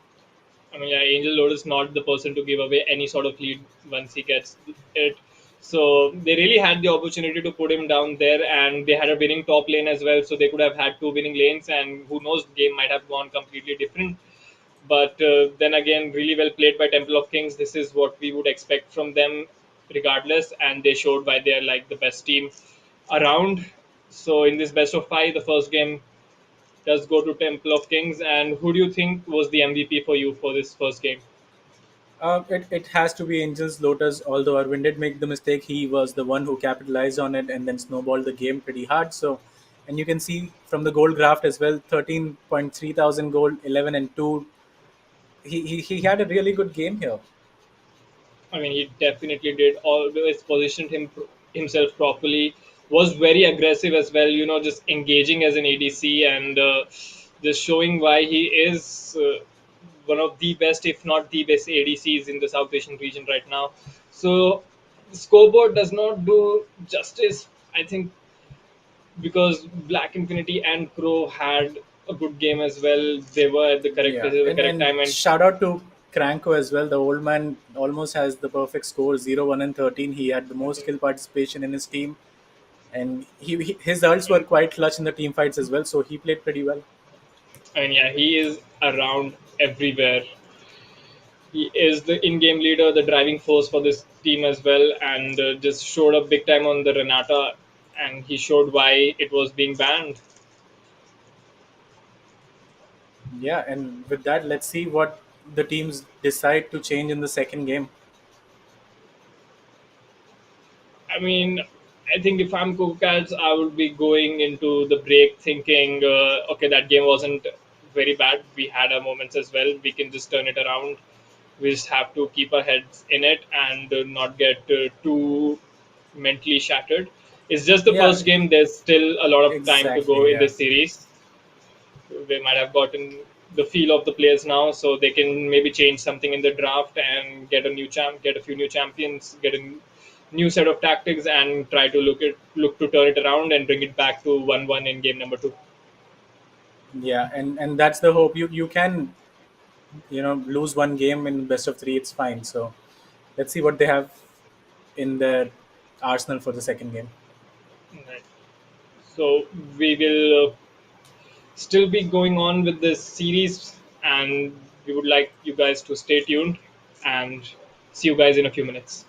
I mean, yeah, Angel Lord is not the person to give away any sort of lead once he gets it. So they really had the opportunity to put him down there, and they had a winning top lane as well. So they could have had two winning lanes, and who knows, the game might have gone completely different. But then again, really well played by Temple of Kings. This is what we would expect from them, regardless, and they showed why they're like the best team around. So in this best of five, the first game does go to Temple of Kings. And who do you think was the MVP for you for this first game? It has to be Angel's Lotus, although Arvind did make the mistake. He was the one who capitalized on it and then snowballed the game pretty hard. So, and you can see from the gold graph as well, 13.3 thousand gold, 11-2. He had a really good game here. I mean, he definitely did. Always positioned himself properly. Was very aggressive as well. You know, just engaging as an ADC and just showing why he is one of the best, if not the best, ADCs in the South Asian region right now. So, the scoreboard does not do justice. I think because Black Infinity and Crow had a good game as well. They were at the correct place Yeah, at the correct and time, and shout out to Cranko as well. The old man almost has the perfect score, 0-1-13. He had the most kill participation in his team, and his ults were quite clutch in the team fights as well. So he played pretty well. I mean, yeah, he is around everywhere. He is the in-game leader, the driving force for this team as well, and just showed up big time on the Renata, and he showed why it was being banned. Yeah, and with that, let's see what the teams decide to change in the second game. I mean, I think if I'm Coco Cats, I would be going into the break thinking, okay, that game wasn't very bad. We had our moments as well. We can just turn it around. We just have to keep our heads in it and not get too mentally shattered. It's just the Yeah, first game. There's still a lot of time to go exactly. in Yeah. this series. They might have gotten the feel of the players now, so they can maybe change something in the draft and get a new get a few new champions, get a new set of tactics, and try to look to turn it around and bring it back to 1-1 in game number two. Yeah, and that's the hope. You can, lose one game in best of three. It's fine. So let's see what they have in their arsenal for the second game. Right. So we will still be going on with this series, and we would like you guys to stay tuned and see you guys in a few minutes.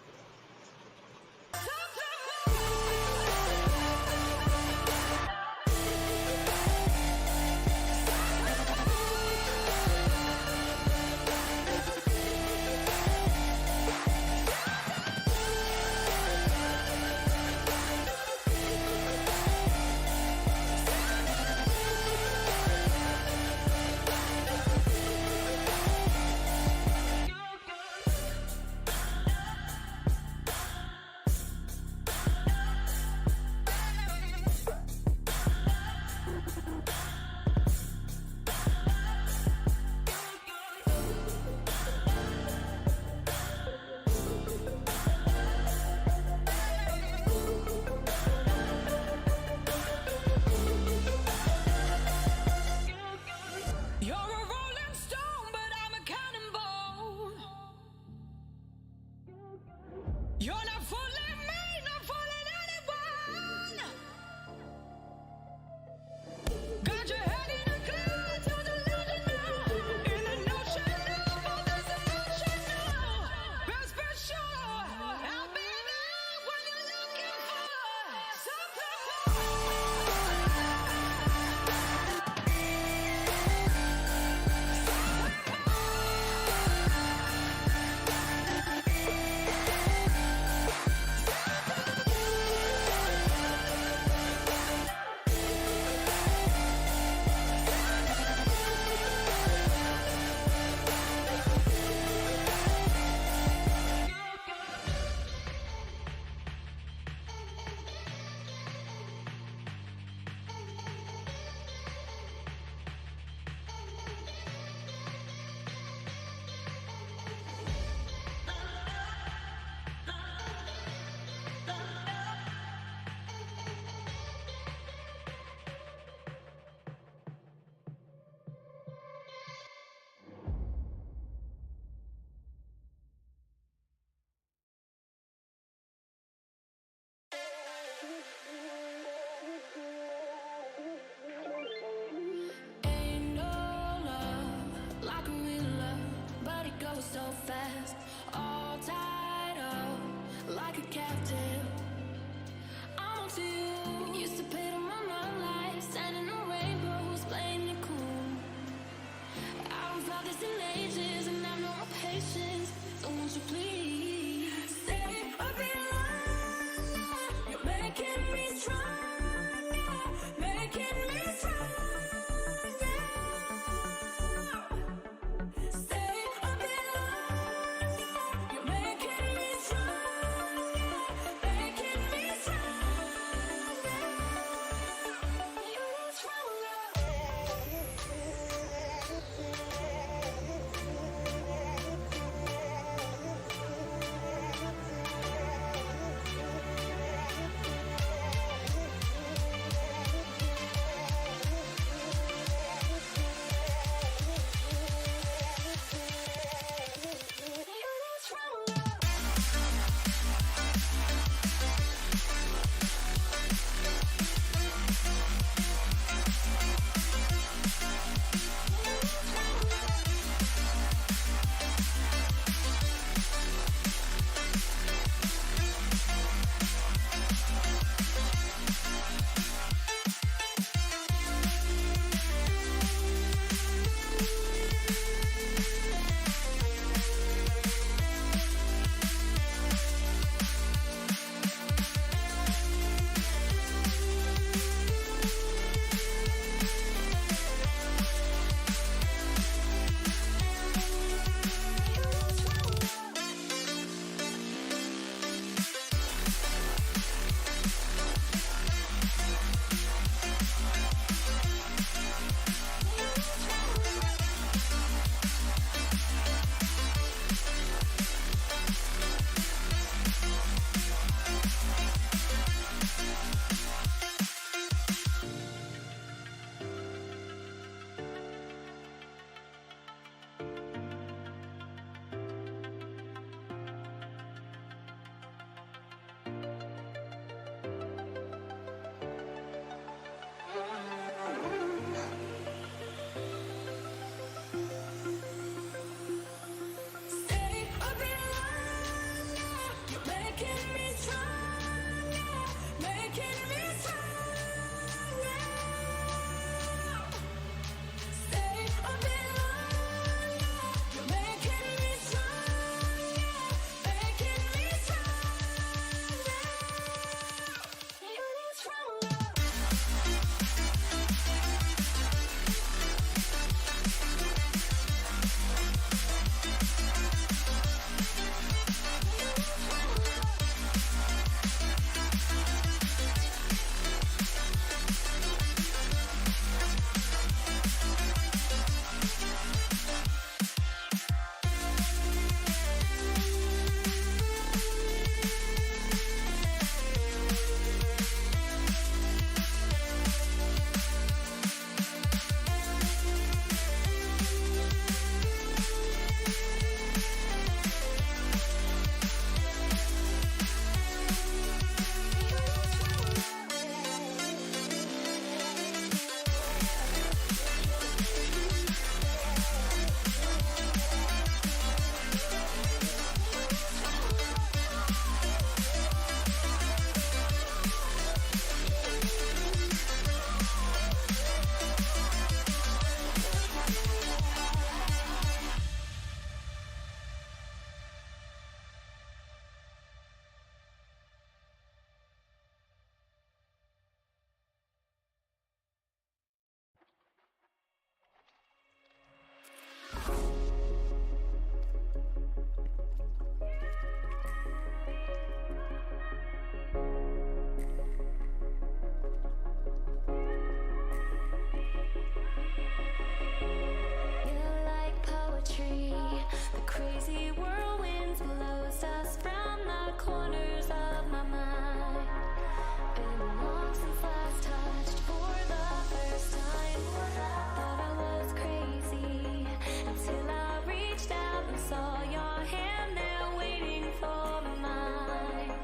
saw your hand there waiting for mine,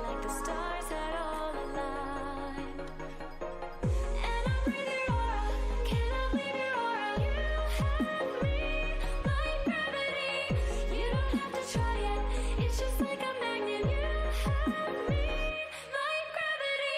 like the stars had all aligned. And I breathe your aura, cannot leave your aura. You have me like gravity. You don't have to try it, it's just like a magnet. You have me like gravity.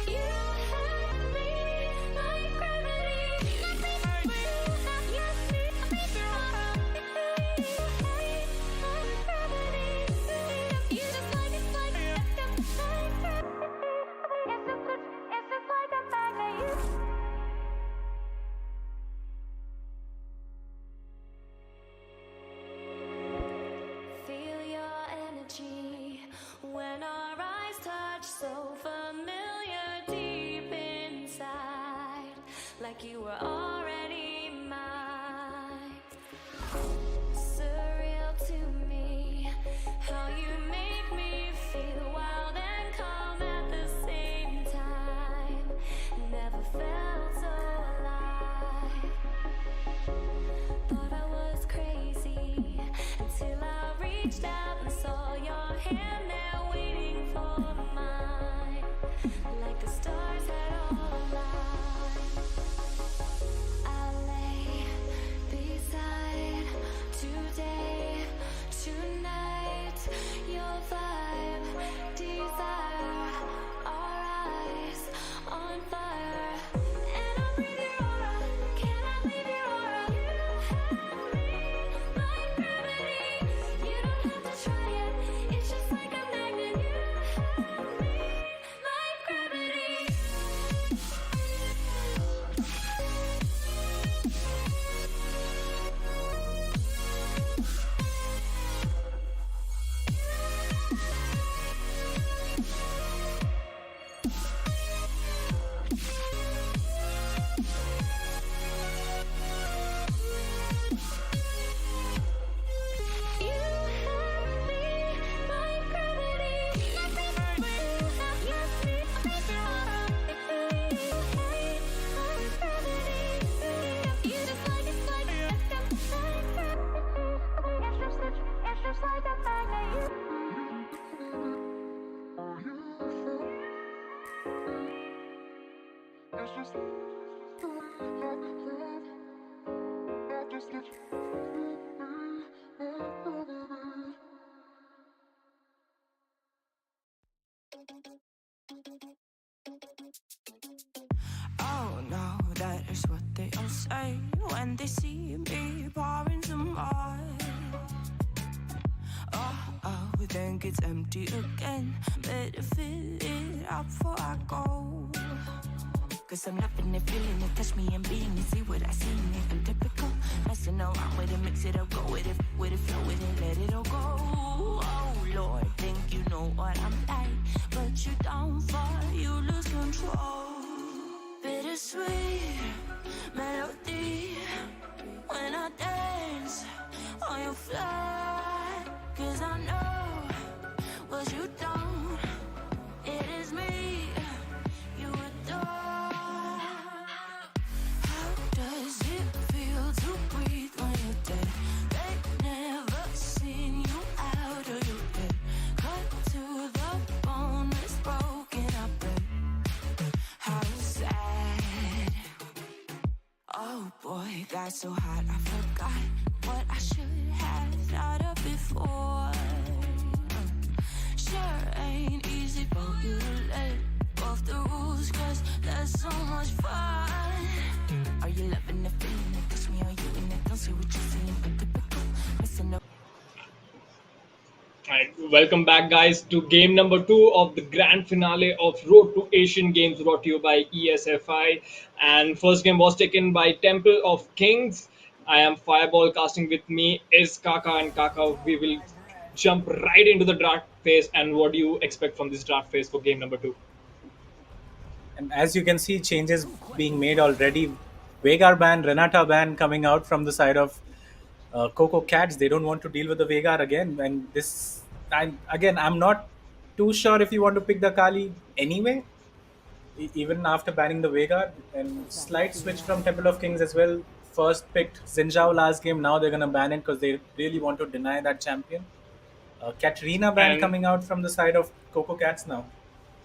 You have me like gravity. You have me like gravity. You just like it's just like a magnet. Feel your energy when our eyes touch, so familiar deep inside, like you were already mine. Surreal to me, how you make me feel wild and calm at the same time. Never felt so alive. Thought I was crazy until I reached out and saw your hand there waiting for mine, like the stars had all aligned. I lay beside today, tonight, your vibe, desire, our eyes on fire. And I breathe your aura, cannot leave your aura. You have me like gravity. You don't have to try it, it's just like a magnet. You have me like gravity. You have me like gravity. You have me like gravity. You just like it's just like a magnet. Oh no, that is what they all say when they see me pouring some more. Oh, then gets empty again. Better fill it up before I go. Cause I'm loving it, feeling it, touch me and being it. See what I see in it, I'm typical. Messing around with it, mix it up, go with it, flow with it, let it all go. Oh Lord, think you know what I'm like, but you don't fall, you lose control. Bittersweet melody when I dance on your fly. Cause I know what you don't, it is me you adore. How does it feel to breathe when you're dead? They never seen you out of your bed. Cut to the bone, it's broken up, babe. How sad. Oh boy, got so hot I forgot what I should have thought of before. Sure ain't easy for you to let off the rules, cause that's so much fun. Are you loving the feeling it? Touch me, are you in it? Don't see what you're seeing, but typical. Messing up. Alright, welcome back, guys, to game number 2 of the grand finale of Road to Asian Games, brought to you by ESFI. And first game was taken by Temple of Kings. I am Fireball. Casting with me is Kaka, and Kaka, we will jump right into the draft phase. And what do you expect from this draft phase for game number 2? And as you can see, changes being made already. Vegar ban, Renata ban coming out from the side of Coco Cats. They don't want to deal with the Vegar again. And this time, again, I'm not too sure if you want to pick the Kali anyway, even after banning the Vegar. And slight switch from Temple of Kings as well. First picked Xinjiao last game. Now they're going to ban it because they really want to deny that champion. Katrina ban And coming out from the side of Coco Cats now.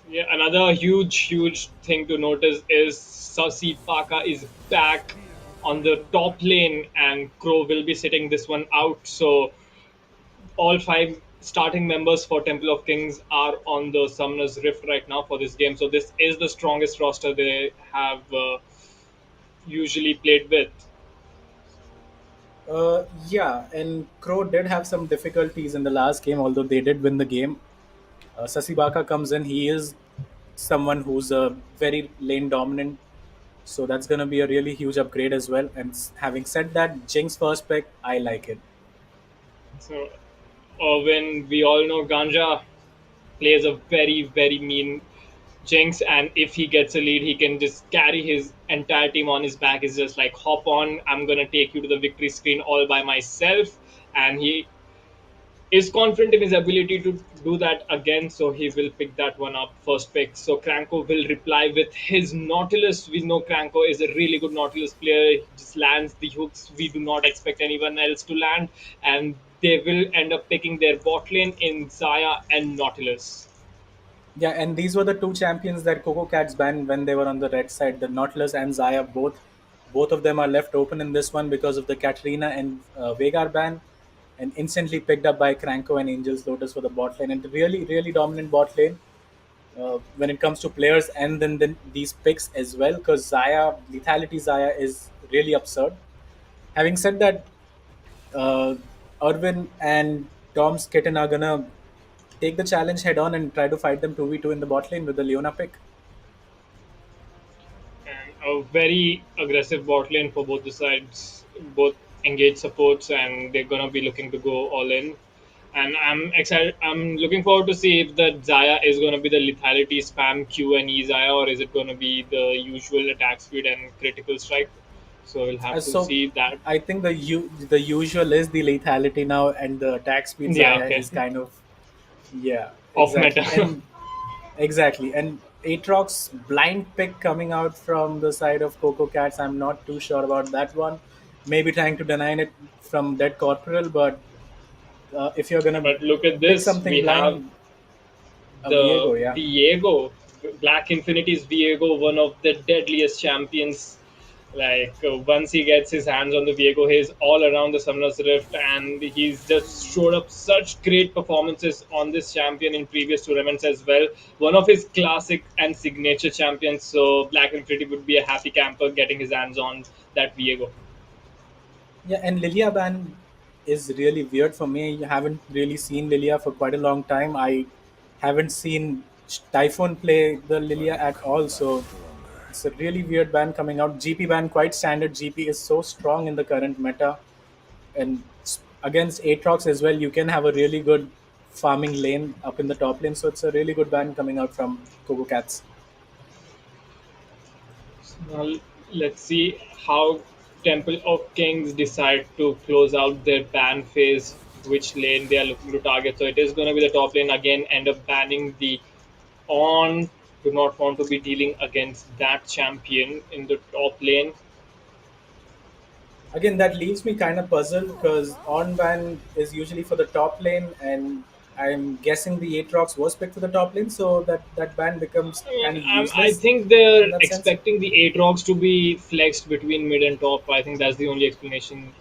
yeah, another huge thing to notice is Sasi Paka is back on the top lane, and Crow will be sitting this one out. So all five starting members for Temple of Kings are on the Summoner's Rift right now for this game. So this is the strongest roster they have usually played with. Yeah, and Crow did have some difficulties in the last game, although they did win the game. Sasibaka comes in. He is someone who's very lane dominant, so that's going to be a really huge upgrade as well. And having said that, Jinx first pick, I like it. So when we all know Ganja plays a very mean Jinx, and if he gets a lead, he can just carry his entire team on his back. It's just like hop on, I'm gonna take you to the victory screen all by myself, and he is confident in his ability to do that again, so he will pick that one up first pick. So Kranko will reply with his Nautilus. We know Kranko is a really good Nautilus player. He just lands the hooks we do not expect anyone else to land, and they will end up picking their bot lane in Zaya and Nautilus. Yeah, and these were the two champions that Coco Cats banned when they were on the red side. The Nautilus and Zaya, both of them are left open in this one because of the Katrina and Vegar ban, and instantly picked up by Kranko and Angels Lotus for the bot lane. And really dominant bot lane when it comes to players, and then these picks as well, because Zaya, lethality Zaya is really absurd. Having said that, uh, Irwin and Tom's Kitten are gonna take the challenge head on and try to fight them 2v2 in the bot lane with the Leona pick. And a very aggressive bot lane for both the sides, both engaged supports, and they're gonna be looking to go all in. And I'm excited. I'm looking forward to see if the Zaya is gonna be the lethality spam Q and E Zaya, or is it gonna be the usual attack speed and critical strike. So we'll have to So see that. I think the usual is the lethality now, and the attack speed Yeah. Zaya Okay. is kind of, yeah, Off meta. exactly. And exactly. And Aatrox's blind pick coming out from the side of Coco Cats, I'm not too sure about that one. Maybe trying to deny it from Dead Corporal, but if you're gonna But look at pick this. something We have blind, a the Viego, yeah. Viego, Black Infinity's Viego, one of the deadliest champions. Like once he gets his hands on the Viego, he's all around the Summoner's Rift, and he's just showed up such great performances on this champion in previous tournaments as well. One of his classic and signature champions. So Black Infinity would be a happy camper getting his hands on that Viego. Yeah, and Lilia ban is really weird for me. I haven't really seen Lilia for quite a long time. I haven't seen Typhoon play the Lilia at all, so it's a really weird ban coming out. GP ban quite standard. GP is so strong in the current meta, and against Aatrox as well, you can have a really good farming lane up in the top lane. So it's a really good ban coming out from Coco Cats. Now, let's see how Temple of Kings decide to close out their ban phase, which lane they are looking to target. So it is going to be the top lane again, end up banning the on. Do not want to be dealing against that champion in the top lane. Again, that leaves me kind of puzzled because on ban is usually for the top lane, and I'm guessing the Aatrox was picked for the top lane, so that ban becomes I mean, kind of I useless think in they're that sense. expecting the Aatrox to be flexed between mid and top. I think that's the only explanation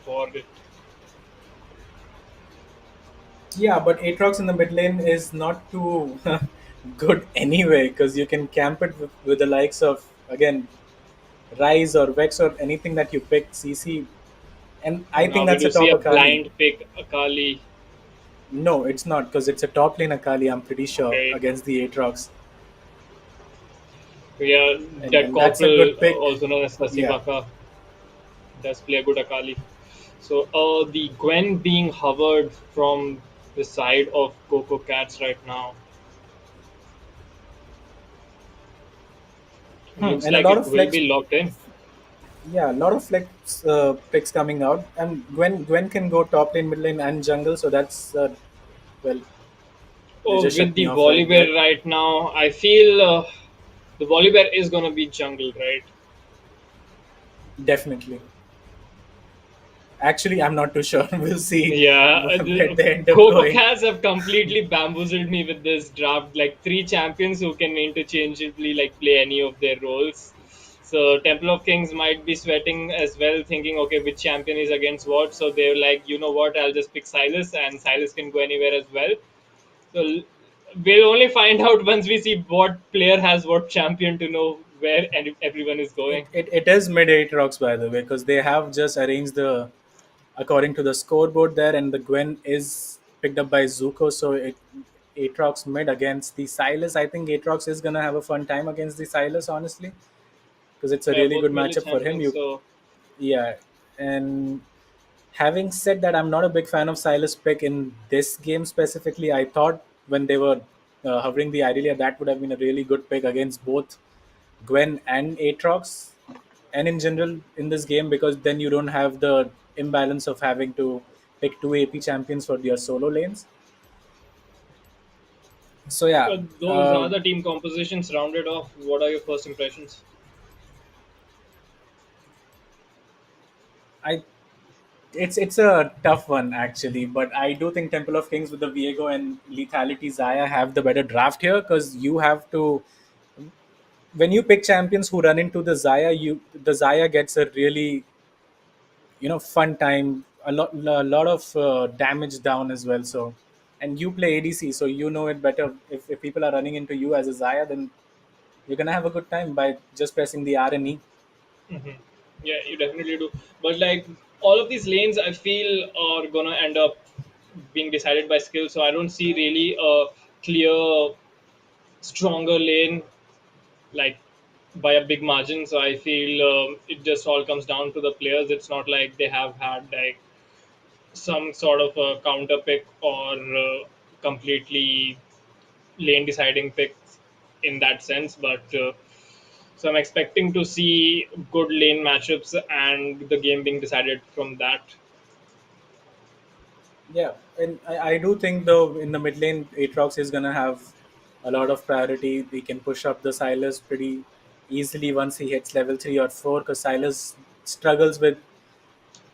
for it. Yeah, but Aatrox in the mid lane is not too good anyway because you can camp it with the likes of, again, Rise or Vex or anything that you pick, CC, and I And now think we that's do a see top a Akali. blind pick Akali. No, it's not because it's a top lane Akali. I'm pretty sure Okay, against the Aatrox, yeah, that and that's a Corporal, good pick. also known as Yeah. Sasibaka, does play a good Akali. So the Gwen being hovered from the side of Coco Cats right now. Looks And a like lot it of will flex, be locked in. yeah, a lot of flex picks coming out. And Gwen can go top lane, mid lane, and jungle. So that's well, they Oh, just with shut me the off right there. Volibear right now, I feel the Volibear is gonna be jungle, right? Definitely. Actually, I'm not too sure. We'll see Yeah, where they end up Coco going. Cats have completely bamboozled me with this draft. Like three champions who can interchangeably like play any of their roles. So Temple of Kings might be sweating as well, thinking, okay, which champion is against what. So they're like, you know what, I'll just pick Silas, and Silas can go anywhere as well. So we'll only find out once we see what player has what champion to know where everyone is going. It is mid 8 rocks, by the way, because they have just arranged the according to the scoreboard there, and the Gwen is picked up by Zuko. So Aatrox mid against the Silas. I think Aatrox is gonna have a fun time against the Silas, honestly, because it's a Yeah, really both good melee matchup for him. champions. You So Yeah, and having said that, I'm not a big fan of Silas pick in this game specifically. I thought when they were hovering the Irelia, that would have been a really good pick against both Gwen and Aatrox, and in general in this game, because then you don't have the imbalance of having to pick two AP champions for your solo lanes. So yeah, those uh, other team compositions rounded off. What are your first impressions? I it's a tough one actually, but I do think Temple of Kings with the Viego and Lethality Zaya have the better draft here, because you have to, when you pick champions who run into the Zaya gets a really fun time, a lot of damage down as well. So, and you play ADC, so you know it better. If people are running into you as a Zaya, then you're gonna have a good time by just pressing the R and E. Hmm. Yeah, you definitely do. But like all of these lanes, I feel are gonna end up being decided by skill. So I don't see really a clear, stronger lane like by a big margin. So I feel it just all comes down to the players. It's not like they have had like some sort of a counter pick or completely lane deciding picks in that sense. But so I'm expecting to see good lane matchups and the game being decided from that. Yeah, and I do think though in the mid lane, Aatrox is gonna have a lot of priority. He can push up the Silas pretty easily once he hits level 3 or 4, because Silas struggles with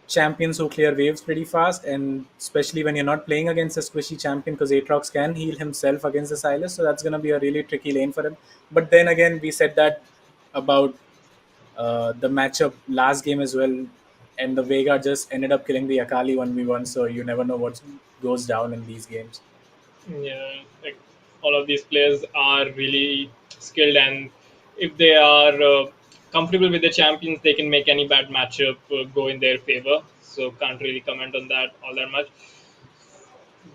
champions who clear waves pretty fast, and especially when you're not playing against a squishy champion, because Aatrox can heal himself against the Silas, so that's going to be a really tricky lane for him. But then again, we said that about the matchup last game as well, and the Vega just ended up killing the Akali 1v1, so you never know what goes down in these games. Yeah, like all of these players are really skilled, and if they are comfortable with the champions, they can make any bad matchup go in their favor. So can't really comment on that all that much.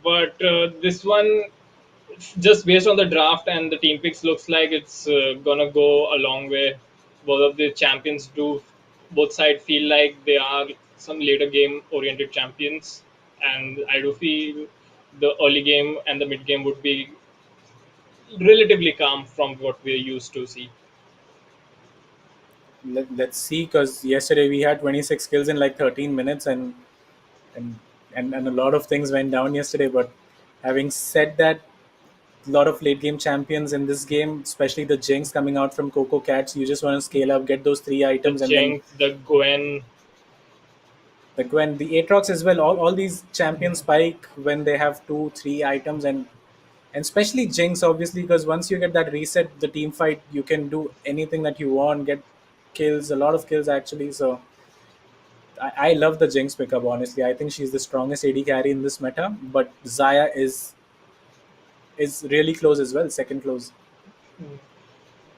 But this one, just based on the draft and the team picks, looks like it's gonna go a long way. Both of the champions do, both sides feel like they are some later game oriented champions, and I do feel the early game and the mid game would be relatively calm from what we're used to see. Let's see, because yesterday we had 26 kills in like 13 minutes, and and a lot of things went down yesterday. But having said that, a lot of late game champions in this game, especially the Jinx coming out from Coco Cats. You just want to scale up, get those three The items, and then Jinx, the Gwen, the Gwen, the Aatrox as well. All these champions spike when they have two, three items, and especially Jinx, obviously, because once you get that reset, the team fight, you can do anything that you want, get kills, a lot of kills actually. So I love the Jinx pickup, honestly. I think she's the strongest AD carry in this meta, but Zaya is really close as well, second close.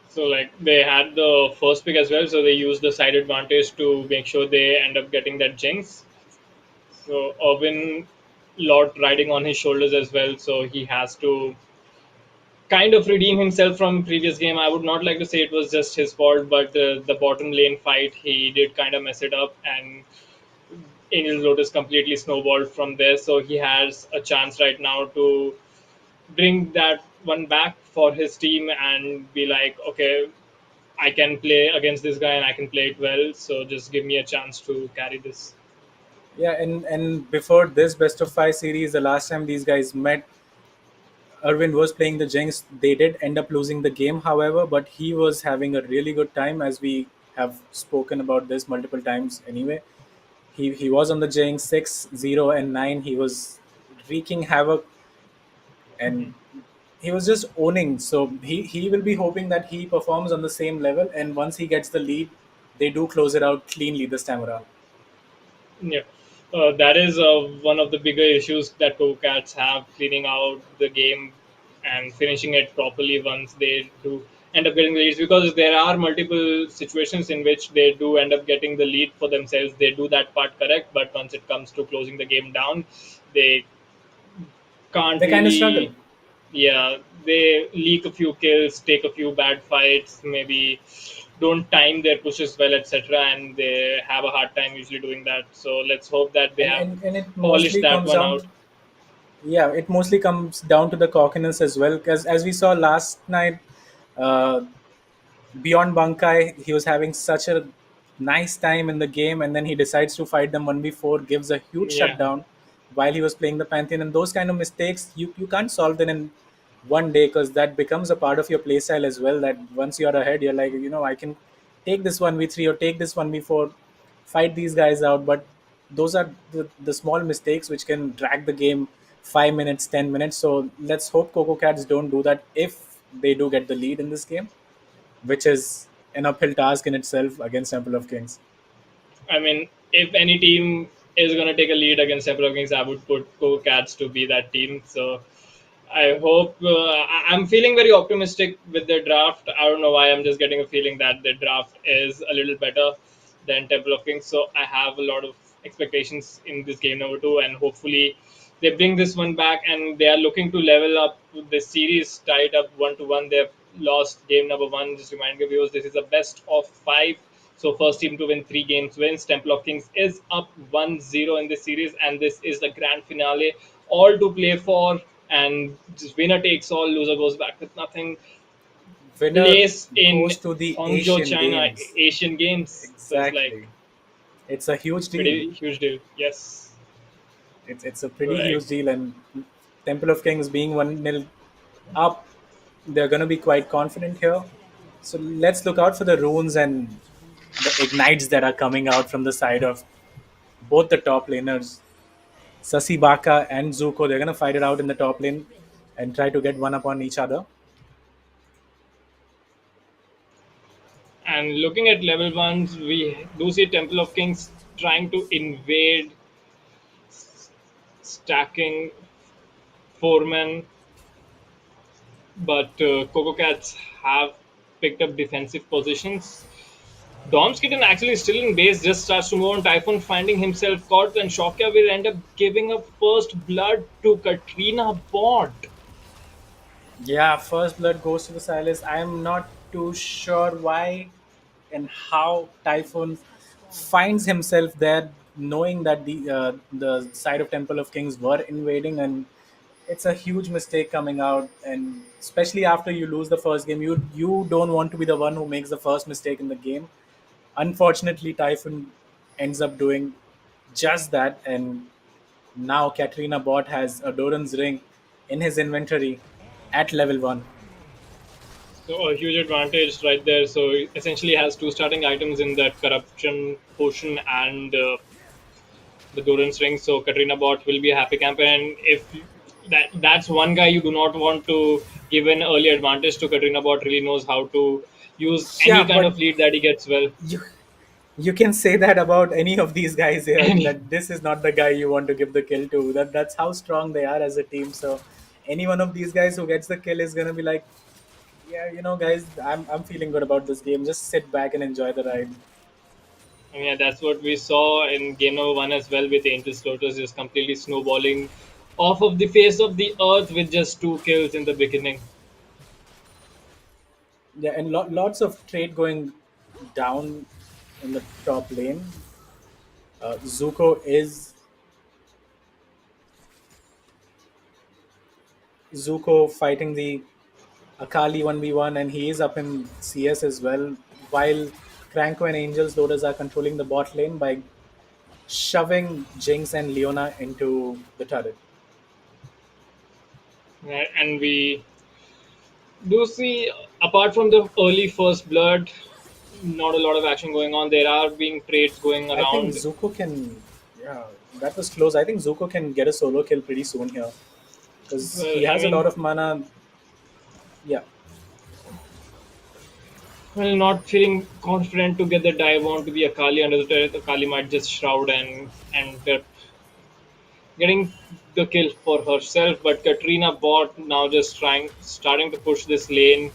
so like they had the first pick as well, so they used the side advantage to make sure they end up getting that Jinx. So Irvin lot riding on his shoulders as well, so he has to kind of redeem himself from previous game. I would not like to say it was just his fault, but the bottom lane fight he did kind of mess it up, and Angel's Lotus completely snowballed from there. So he has a chance right now to bring that one back for his team and be like, okay, I can play against this guy and I can play it well. So just give me a chance to carry this. Yeah, and before this best of five series, the last time these guys met, Irwin was playing the Jinx. They did end up losing the game, however, but he was having a really good time, as we have spoken about this multiple times anyway. He was on the Jinx 6, 0, and 9. He was wreaking havoc, and he was just owning. So he will be hoping that he performs on the same level, and once he gets the lead, they do close it out cleanly this time around. Yeah, that is one of the bigger issues that Coco Cats have, cleaning out the game and finishing it properly once they do end up getting the leads. Because there are multiple situations in which they do end up getting the lead for themselves. They do that part correct, but once it comes to closing the game down, they can't They kind of struggle. really. Yeah, they leak a few kills, take a few bad fights, maybe don't time their pushes well, etc., and they have a hard time usually doing that. So let's hope that they have And it polished mostly that comes one down out. to, yeah, it mostly comes down to the cockiness as well, because as we saw last night, uh, beyond Bankai, he was having such a nice time in the game, and then he decides to fight them 1v4, gives a huge Yeah, shutdown while he was playing the Pantheon. And those kind of mistakes, you can't solve them in one day, because that becomes a part of your playstyle as well. That once you're ahead, you're like, I can take this 1v3 or take this 1v4, fight these guys out. But those are the small mistakes which can drag the game 5 minutes, 10 minutes. So let's hope Coco Cats don't do that if they do get the lead in this game, which is an uphill task in itself against Temple of Kings. I mean, if any team is going to take a lead against Several Kings, I would put Coco Cats to be that team. So I hope I'm feeling very optimistic with the draft. I don't know why. I'm just getting a feeling that the draft is a little better than Temple of Kings. So I have a lot of expectations in this game number two, and hopefully they bring this one back. And they are looking to level up the series, tied up 1-1. They've lost game number one. Just remind the viewers, this is a best of five. So first team to win three games wins. Temple of Kings is up 1-0 in this series, and this is the grand finale. All to play for, and just winner takes all, loser goes back with nothing. Winner Place in goes to the Hangzhou, Asian China, Games. Asian Games. So it's like Exactly. It's a huge deal. pretty huge deal. Yes, It's a pretty right. huge deal, and Temple of Kings being 1-0 up, they're going to be quite confident here. So let's look out for the runes and the ignites that are coming out from the side of both the top laners. Sasibaka and Zuko, they're going to fight it out in the top lane and try to get one up on each other. And looking at level ones, we do see Temple of Kings trying to invade, stacking foremen, but Coco Cats have picked up defensive positions. Dom's kitten actually still in base, just starts to move on. Typhoon finding himself caught, and Shokya will end up giving up first blood to Katrina Bot. Yeah, first blood goes to the Silas. I'm not too sure why and how Typhoon finds himself there, knowing that the side of Temple of Kings were invading, and it's a huge mistake coming out. And especially after you lose the first game, you don't want to be the one who makes the first mistake in the game. Unfortunately, Typhoon ends up doing just that, and now Katrina Bot has a Doran's ring in his inventory at level 1. So a huge advantage right there. So he essentially has two starting items in that corruption potion and the Doran's ring. So Katrina Bot will be a happy camper, and if that's one guy you do not want to give an early advantage to. Katrina Bot really knows how to use any Yeah, kind but of lead that he gets well. you you can say that about any of these guys here, Any that this is not the guy you want to give the kill to. That's how strong they are as a team. So any one of these guys who gets the kill is gonna be like, yeah, guys, I'm feeling good about this game. Just sit back and enjoy the ride. And yeah, that's what we saw in game number one as well, with Angel Lotus just completely snowballing off of the face of the earth with just two kills in the beginning. Yeah, and lots of trade going down in the top lane. Zuko fighting the Akali 1v1, and he is up in CS as well. While Cranko and Angels Loaders are controlling the bot lane by shoving Jinx and Leona into the turret. Right? And we do see, apart from the early first blood, not a lot of action going on. There are being trades going I think around. Zuko can, yeah, that was close. I think Zuko can get a solo kill pretty soon here because Well, he I has a lot mean, of mana. Yeah, well, not feeling confident to get the dive on to the Akali under the turret. Akali might just shroud and end up getting the kill for herself. But Katrina bot now just starting to push this lane.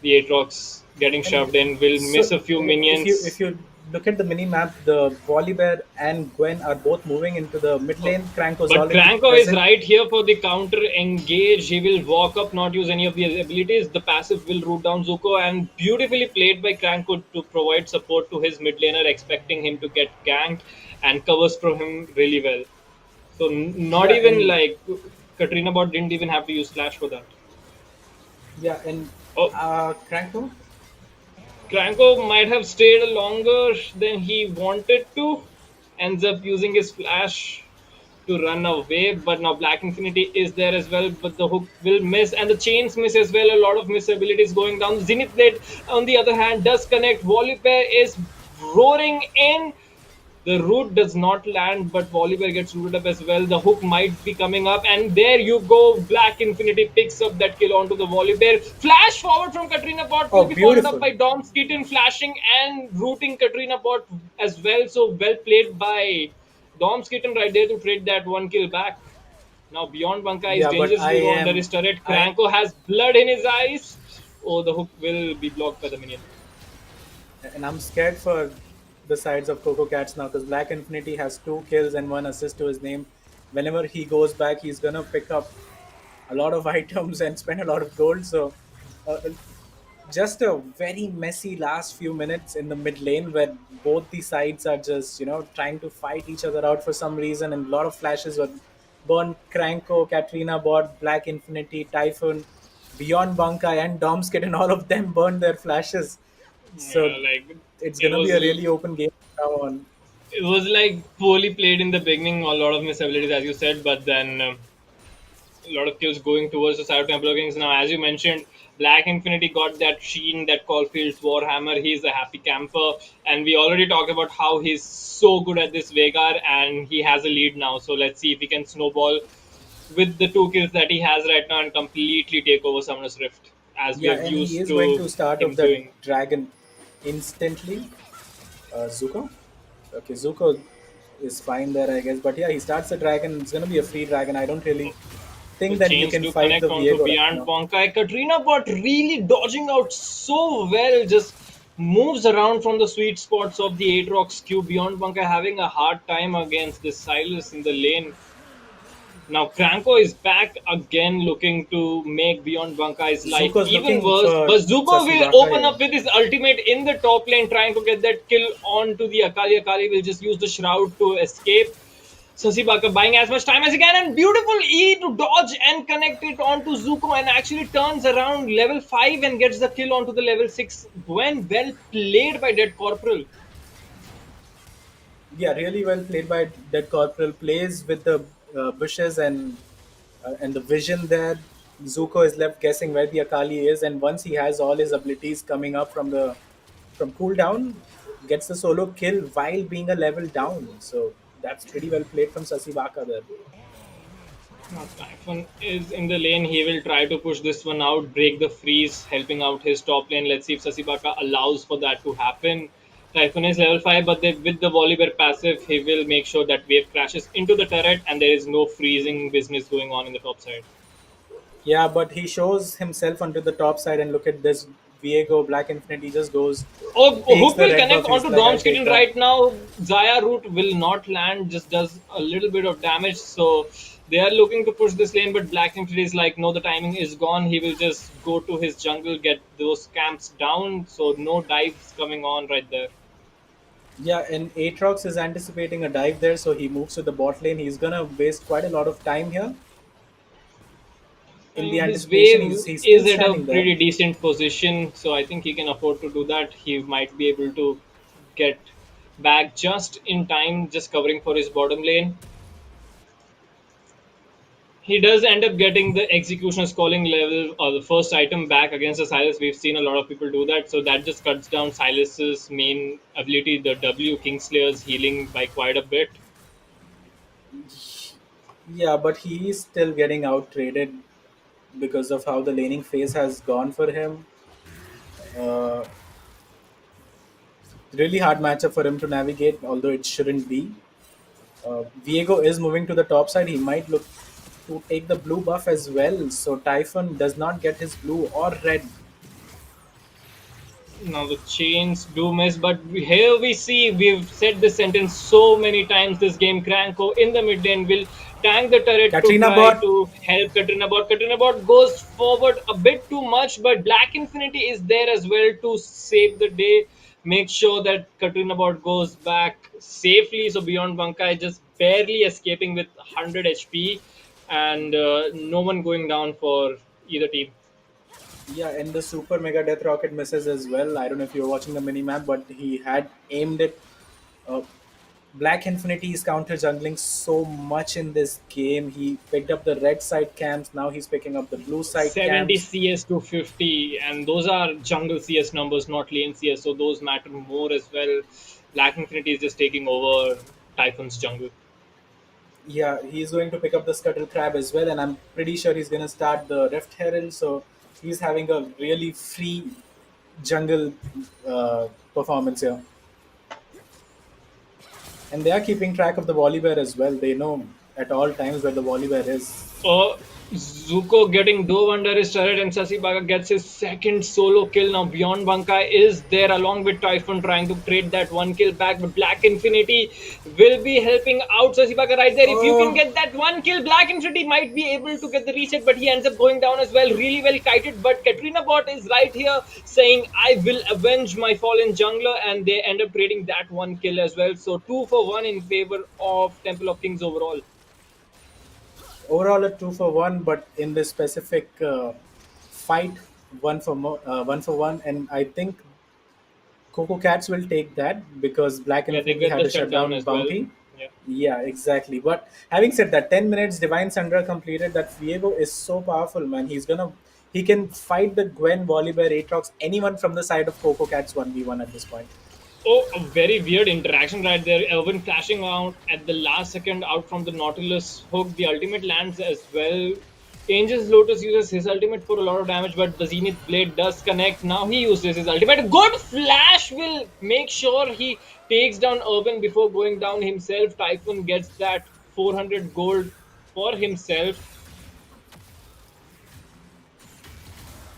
The Aatrox getting and shoved in will so miss a few if minions. you look at the mini map, the Volibear and Gwen are both moving into the mid lane. Kranko's But already Cranko is present. right here for the counter engage. He will walk up, not use any of the abilities. The passive will root down Zuko, and beautifully played by Cranko to provide support to his mid laner, expecting him to get ganked and covers from him really well. So not Yeah, even and like Katrina bot didn't even have to use flash for that. yeah, and Oh, Kranko. Cranko might have stayed longer than he wanted to. Ends up using his flash to run away, but now Black Infinity is there as well, but the hook will miss and the chains miss as well. A lot of miss abilities going down. Zenith Blade, on the other hand, does connect. Volibear is roaring in. The root does not land, but Volibear gets rooted up as well. The hook might be coming up, and there you go. Black Infinity picks up that kill onto the Volibear. Flash forward from Katrina Bot will Oh, be followed up beautiful. by Dom Skitten flashing and rooting Katrina Bot as well. So well played by Dom Skitten right there to trade that one kill back. Now Beyond Bankai is Yeah, but dangerous to go under his turret. I Cranko has blood in his eyes. Oh, the hook will be blocked by the minion. and I'm scared for the sides of Coco Cats now because Black Infinity has 2 kills and 1 assist to his name. Whenever he goes back, he's gonna pick up a lot of items and spend a lot of gold. So, uh, just a very messy last few minutes in the mid lane where both the sides are just trying to fight each other out for some reason, and a lot of flashes were burned. Cranko, Katrina bot, Black Infinity, Typhoon, Beyond Bankai, and Domskit, and all of them burned their flashes. So Yeah, like it's it gonna be was a really open game from now on. it was like poorly played in the beginning, a lot of miss abilities, as you said, but then a lot of kills going towards the side of Temple Kings. Now, as you mentioned, Black Infinity got that sheen, that Caulfield's Warhammer. He's a happy camper, and we already talked about how he's so good at this Veigar, and he has a lead now. So let's see if he can snowball with the 2 kills that he has right now and completely take over Summoner's Rift, as we Yeah, have and he used is going to to start him off the doing. dragon instantly. Zuko? Okay, Zuko is fine there, I guess. But yeah, he starts the dragon. It's going to be a free dragon. I don't really The think that he chains can do fight connect the onto Viego right Beyond now. Bonkai. Katrina Bot really dodging out so well, just moves around from the sweet spots of the Aatrox queue. Beyond Bonkai having a hard time against this Silas in the lane. Now Cranko is back again looking to make Beyond Bankai's life Zuko's even looking worse. for But Zuko will Sasibaka open here. up with his ultimate in the top lane, trying to get that kill onto the Akali. Akali will just use the Shroud to escape. Sasibaka buying as much time as he can, and beautiful E to dodge and connect it onto Zuko, and actually turns around level 5 and gets the kill onto the level 6. Gwen, well played by Dead Corporal. Yeah, really well played by Dead Corporal. Plays with the bushes and the vision there. Zuko is left guessing where the Akali is, and once he has all his abilities coming up from cooldown, gets the solo kill while being a level down. So that's pretty well played from Sasibaka there. Now, Typhon is in the lane. He will try to push this one out, break the freeze, helping out his top lane. Let's see if Sasibaka allows for that to happen. Typhon is level 5, but with the Volibear passive, he will make sure that wave crashes into the turret and there is no freezing business going on in the top side. Yeah, but he shows himself onto the top side, and look at this. Viego Black Infinity just goes, Oh, takes Hook the will red connect buff. He's onto like, I'll Dom's take kitten that. right now. Zaya root will not land, just does a little bit of damage. So they are looking to push this lane, but Black Infinity is like, no, the timing is gone. He will just go to his jungle, get those camps down. So no dives coming on right there. Yeah, and Aatrox is anticipating a dive there, so he moves to the bot lane. He's gonna waste quite a lot of time here. I in the mean, his anticipation, wave he's is still at a standing there. pretty decent position, so I think he can afford to do that. He might be able to get back just in time, just covering for his bottom lane. He does end up getting the executioner's calling level or the first item back against the Silas. We've seen a lot of people do that, so that just cuts down Silas's main ability, the W Kingslayer's healing, by quite a bit. Yeah, but he's still getting out traded because of how the laning phase has gone for him. Uh, really hard matchup for him to navigate, although it shouldn't be. Viego is moving to the top side. He might look to take the blue buff as well. So Typhon does not get his blue or red. Now the chains do miss, but here we see we've said this sentence so many times this game. Cranko in the mid lane will tank the turret to Katrina try bot. to help Katrina Bot. Katrina Bot goes forward a bit too much, but Black Infinity is there as well to save the day. Make sure that Katrina Bot goes back safely. So Beyond Bankai just barely escaping with 100 HP, and no one going down for either team. Yeah, and the super mega death rocket misses as well. I don't know if you're watching the mini map, but he had aimed it. Uh, Black Infinity is counter jungling so much in this game. He picked up the red side camps. Now he's picking up the blue side 70 camps. CS to 50, and those are jungle CS numbers, not lane CS, so those matter more as well. Black Infinity is just taking over Typhon's jungle. Yeah, he's going to pick up the Scuttle Crab as well, and I'm pretty sure he's going to start the Rift Herald. So he's having a really free jungle performance here. And they are keeping track of the Volibear as well. They know at all times where the Volibear is. Zuko getting dove under his turret, and Sasibaga gets his second solo kill. Now Beyond Bankai is there along with Typhon trying to trade that one kill back, but Black Infinity will be helping out Sasibaga right there. If you can Oh, get that one kill, Black Infinity might be able to get the reset, but he ends up going down as well. Really well kited, but Katrina Bot is right here saying, I will avenge my fallen jungler, and they end up trading that one kill as well. So 2 for 1 in favor of Temple of Kings overall. overall a 2 for 1, but in this specific fight, 1 for 1. And I think Coco Cats will take that because Black Yeah, they Infinity get had the a shutdown shutdown as well. bounty. Yeah. Yeah, exactly. But having said that, 10 minutes Divine Sundra completed. That Viego is so powerful, man. He can fight the Gwen, Volibear, Aatrox, anyone from the side of Coco Cats 1v1 at this point. Oh, a very weird interaction right there. Irvin flashing out at the last second out from the Nautilus hook. The ultimate lands as well. Angel's Lotus uses his ultimate for a lot of damage, but the Zenith Blade does connect. Now he uses his ultimate. Good flash will make sure he takes down Irvin before going down himself. Typhoon gets that 400 gold for himself.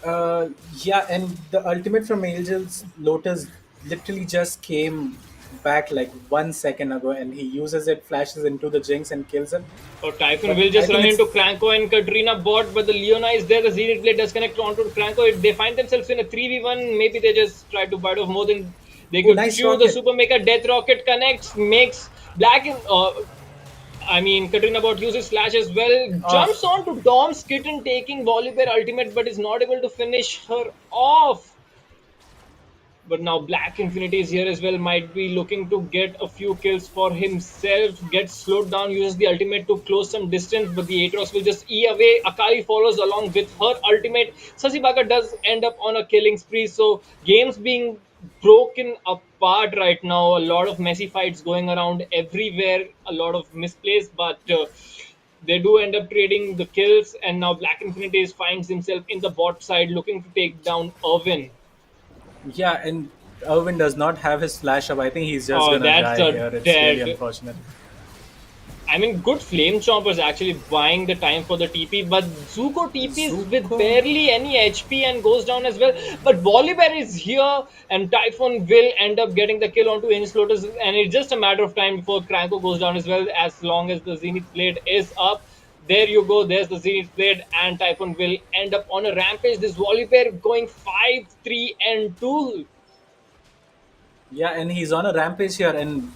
Uh, yeah, and the ultimate from Angel's Lotus literally just came back like 1 second ago, and he uses it, flashes into the Jinx, and kills him. Or Typhoon But will I just think run it's into Cranko and Katrina bot, but the Leona is there. The Zenith Blade does connect onto Cranko. They find themselves in a 3v1. Maybe they just try to bite off more than they oh, could nice chew. The rocket. Super Mega Death Rocket connects, makes Black in. I mean, Katrina bot uses Slash as well. Uh, Jumps on to Dom's Kitten, taking Volibear ultimate, but is not able to finish her off. But now Black Infinity is here as well, might be looking to get a few kills for himself, gets slowed down, uses the ultimate to close some distance, but the Aatrox will just E away. Akali follows along with her ultimate. Sasibaga does end up on a killing spree, so games being broken apart right now. A lot of messy fights going around everywhere, a lot of misplays, but they do end up trading the kills, and now Black Infinity finds himself in the bot side looking to take down Irvin. yeah, and Irwin does not have his flash up. I think he's just Oh, gonna that's die a here. It's really dead. unfortunate. I mean, good Flame Chompers actually buying the time for the TP, but Zuko TPs with Zuko. barely any HP and goes down as well. But Volibear is here, and Typhon will end up getting the kill onto Angel's Lotus, and it's just a matter of time before Cranko goes down as well, as long as the Zenith Blade is up. There you go, there's the Zenith Blade, and Typhon will end up on a rampage. This Volibear going 5, 3, and 2. Yeah, and he's on a rampage here, and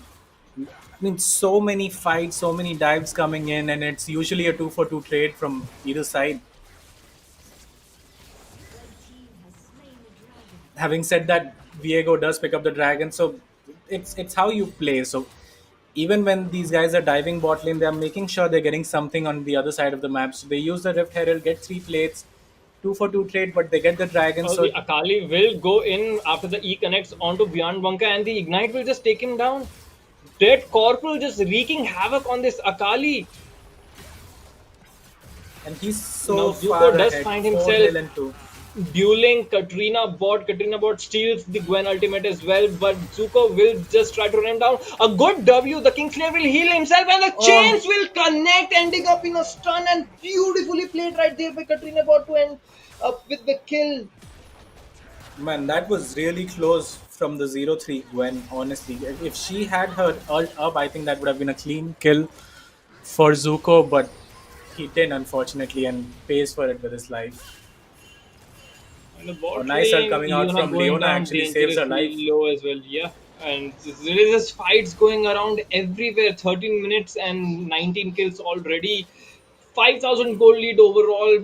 I mean, so many fights, so many dives coming in, and it's usually a 2 for 2 trade from either side. having said that, Viego does pick up the dragon, so it's how you play. So even when these guys are diving bot lane, they're making sure they're getting something on the other side of the map. So they use the Rift Herald, get 3 plates, 2 for 2 trade, but they get the dragon. The So Akali will go in after the E connects onto Beyond Bunker, and the Ignite will just take him down. Dead Corporal just wreaking havoc on this Akali. and he's Now so Zuko far does ahead, find 4 0 himself and 2. dueling Katrina bot. Katrina bot steals the Gwen ultimate as well, but Zuko will just try to run him down. A good W. The Kingslayer will heal himself, and the Oh chains will connect, ending up in a stun, and beautifully played right there by Katrina bot to end up with the kill. man, that was really close from the 0-3 Gwen. Honestly, if she had her ult up, I think that would have been a clean kill for Zuko, but he didn't, unfortunately, and pays for it with his life. And the Oh, bot nice ult lane, coming out Iona from going Leona, down actually saves her life. dangerously low as well. Yeah. And there is just fights going around everywhere. 13 minutes and 19 kills already. 5,000 gold lead overall.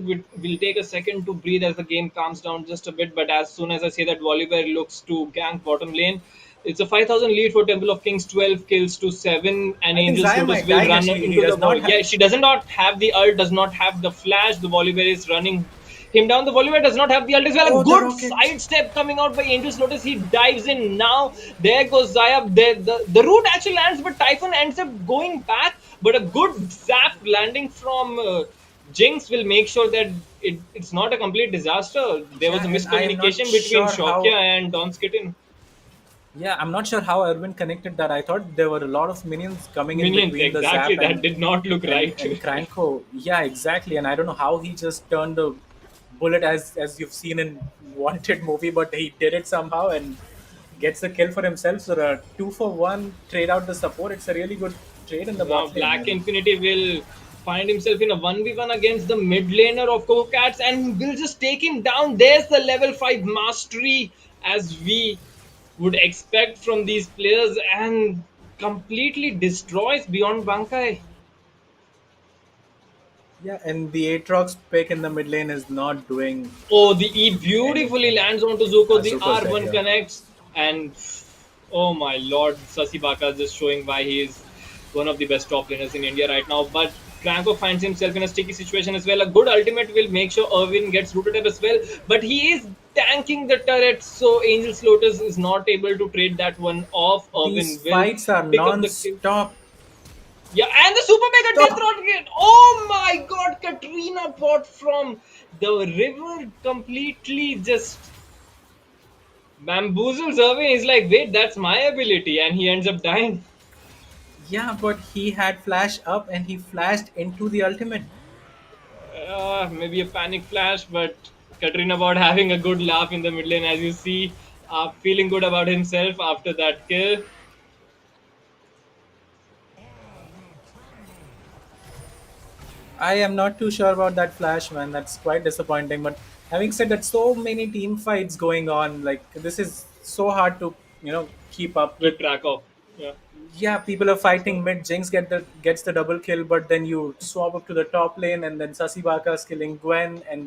Will take a second to breathe as the game calms down just a bit. But as soon as I say that Volibear looks to gank bottom lane, it's a 5,000 lead for Temple of Kings, 12 kills to 7. And I think Angel's Zaya Lotus might will die here. run He into the does not void. have. Yeah, she does not have the ult, does not have the flash. The Volibear is running him down. The Volibear does not have the ult as well. A Oh, the good rocket. sidestep coming out by Angel's Lotus. He dives in now. There goes Zaya. The root actually lands, but Typhon ends up going back. But a good zap landing from Jinx will make sure that it's not a complete disaster. There was Yeah, a and I am not miscommunication between sure Shokya how. and Don Skitten. Yeah, I'm not sure how Erwin connected that. I thought there were a lot of minions coming in Minions, between the exactly. Zap That did not look right. and Cranko. Yeah, exactly. And I don't know how he just turned the bullet as you've seen in Wanted movie, but he did it somehow and gets the kill for himself. So a 2 for 1 trade out the support. It's a really good trade in the Now bot lane. Black And Infinity will find himself in a 1v1 against the mid laner of Coco Cats and will just take him down. There's the level 5 mastery as we would expect from these players and completely destroys Beyond Bankai. yeah, and the Aatrox pick in the mid lane is not doing Oh, the E beautifully anything. lands onto Zuko. The Azuko's dead R1 here. connects, and oh my lord, Sasibaka is just showing why he is one of the best top laners in India right now. But Franco finds himself in a sticky situation as well. A good ultimate will make sure Irwin gets rooted up as well, but he is tanking the turret, so Angel's Lotus is not able to trade that one off. These Irwin will fights are pick up the kill. non-stop. Yeah, and the super mega death rocket. Oh my god, Katrina bot from the river completely just bamboozles away. He's like, wait, that's my ability, and he ends up dying. Yeah, but he had flash up and he flashed into the ultimate. Maybe a panic flash, but Katrina bot having a good laugh in the mid lane, as you see, feeling good about himself after that kill. I am not too sure about that flash, man. That's quite disappointing. But having said that, so many team fights going on. Like this is so hard to keep up with. Keep track of. Yeah. Yeah, people are fighting So mid. Jinx gets the double kill, but then you swap up to the top lane, and then Sasibaka's killing Gwen, and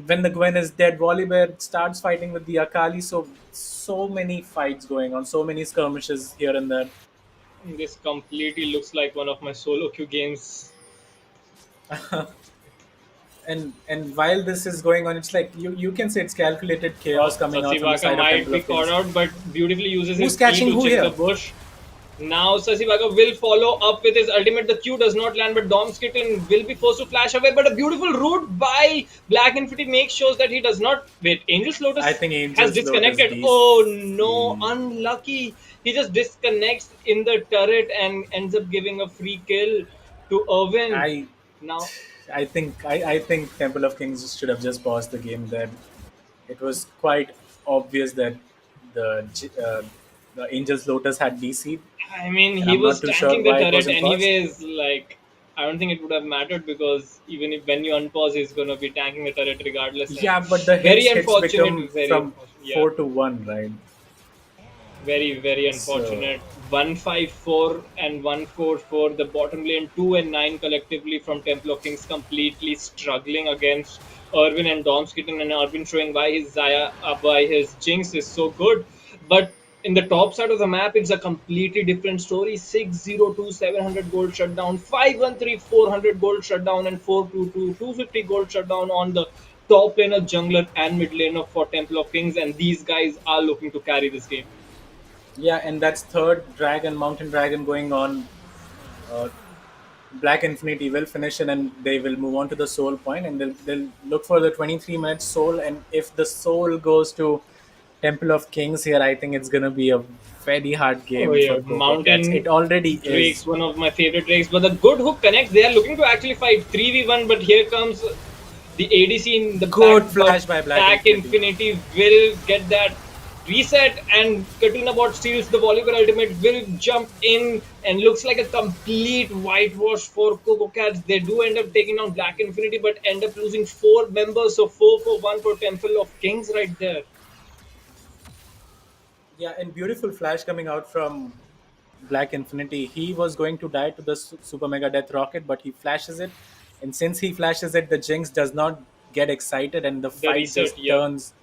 when the Gwen is dead, Volibear starts fighting with the Akali. So many fights going on, so many skirmishes here and there. this completely looks like one of my solo queue games. And while this is going on, it's like you can say it's calculated chaos coming out from the Sasibaka side of might Temple be of Kings. caught out, but beautifully uses Who's his E catching to who check the here? bush. Now Sasibaka will follow up with his ultimate. The Q does not land, but Domskitten will be forced to flash away. But a beautiful route by Black Infinity makes sure that he does not. Wait, Angel's I Lotus think has Angel's Lotus disconnected. Oh no, DC. unlucky. He just disconnects in the turret and ends up giving a free kill to Irwin. I Now, I think Temple of Kings should have just paused the game there. It was quite obvious that the Angel's Lotus had DC, I mean, and he I'm was not too sure tanking the why it turret wasn't paused. anyways. Like, I don't think it would have mattered because even if when you unpause, he's gonna be tanking the turret regardless. And Yeah, but the very hits unfortunate. become Very from unfortunate. Yeah, 4-1, right? very So unfortunate. 154 and 144. The bottom lane 2 and 9 collectively from Temple of Kings completely struggling against Irvin and Domskitten, and Irvin showing why his Zaya, why his Jinx is so good. But in the top side of the map, it's a completely different story. 602 700 gold shutdown, 513 400 gold shutdown, and 422 250 gold shutdown on the top laner, jungler, and mid laner for Temple of Kings. And these guys are looking to carry this game. Yeah, and that's third dragon, Mountain Dragon going on. Uh, Black Infinity will finish it and they will move on to the soul point and they'll look for the 23 minutes soul. And if the soul goes to Temple of Kings here, I think it's going to be a very hard Oh game yeah, for Coco Cats. Mountain It already Drake's is. one of my favorite Drakes, but the good hook connects. They are looking to actually fight 3v1, but here comes the ADC in the back, Good but flash by Black Black Infinity. Infinity will get that reset, and Katrina Bot steals the Volleyball ultimate, will jump in, and looks like a complete whitewash for Coco Cats. They do end up taking down Black Infinity, but end up losing 4 members, so 4 for 1 for Temple of Kings right there. Yeah, and beautiful flash coming out from Black Infinity. He was going to die to the Super Mega Death Rocket, but he flashes it. And since he flashes it, the Jinx does not get excited and the The fight reset, just yeah. turns.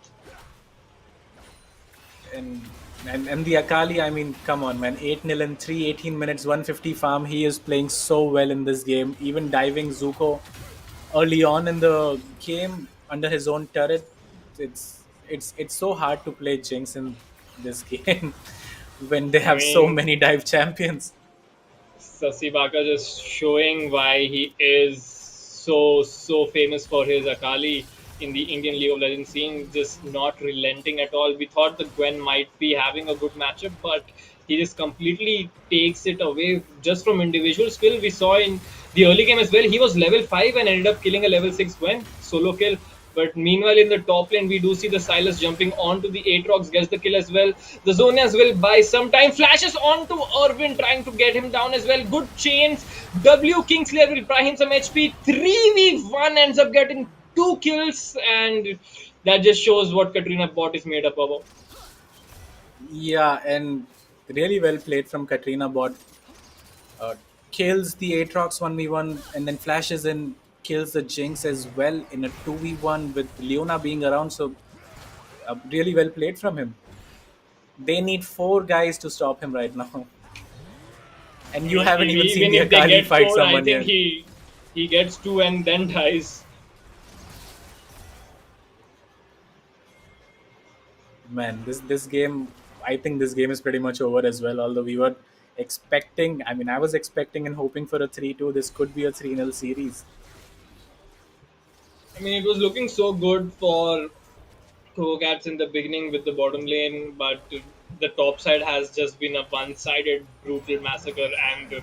And the Akali, I mean, come on, man. 8-0 in 18 minutes, 150 farm. He is playing so well in this game. Even diving Zuko early on in the game under his own turret. It's so hard to play Jinx in this game when they I have so mean, many dive champions. Sasibaka just showing why he is so famous for his Akali in the Indian League of Legends scene, just not relenting at all. We thought that Gwen might be having a good matchup, but he just completely takes it away just from individual skill. We saw in the early game as well, he was level 5 and ended up killing a level 6 Gwen, solo kill. But meanwhile, in the top lane, we do see the Silas jumping onto the Aatrox, gets the kill as well. The Zonias will buy some time, flashes onto Irvin, trying to get him down as well. Good chains. W Kingslayer will buy him some HP. 3v1 ends up getting 2 kills, and that just shows what Katrina Bot is made up of. Yeah, and really well played from Katrina Bot. Uh, Kills the Aatrox 1v1 and then flashes in, kills the Jinx as well in a 2v1 with Leona being around. So really well played from him. They need four guys to stop him right now. And I you mean, haven't even seen even the if they Akali get fight 4, I someone think yet. he gets 2 and then dies. Man, this game, I think this game is pretty much over as well. Although we were expecting, I mean, I was expecting and hoping for a 3-2. This could be a 3-0 series. I mean, it was looking so good for Cats in the beginning with the bottom lane, but the top side has just been a one-sided brutal massacre, and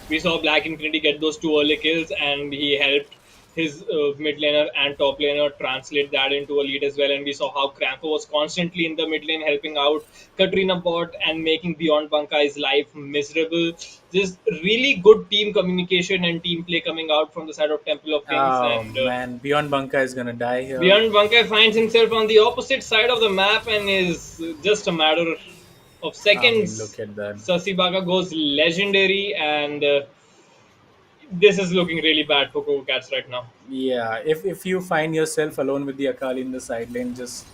we saw Black Infinity get those 2 early kills, and he helped his mid laner and top laner translate that into a lead as well. And we saw how Kranko was constantly in the mid lane helping out Katrina Bot and making Beyond Bankai's life miserable. Just really good team communication and team play coming out from the side of Temple of Kings, Oh and man, Beyond Banka is gonna die here. Beyond Bankai finds himself on the opposite side of the map and is just a matter of I mean, seconds. look at that. Sasibaga goes legendary, and this is looking really bad for Coco Cats right now. Yeah, if you find yourself alone with the Akali in the side lane, just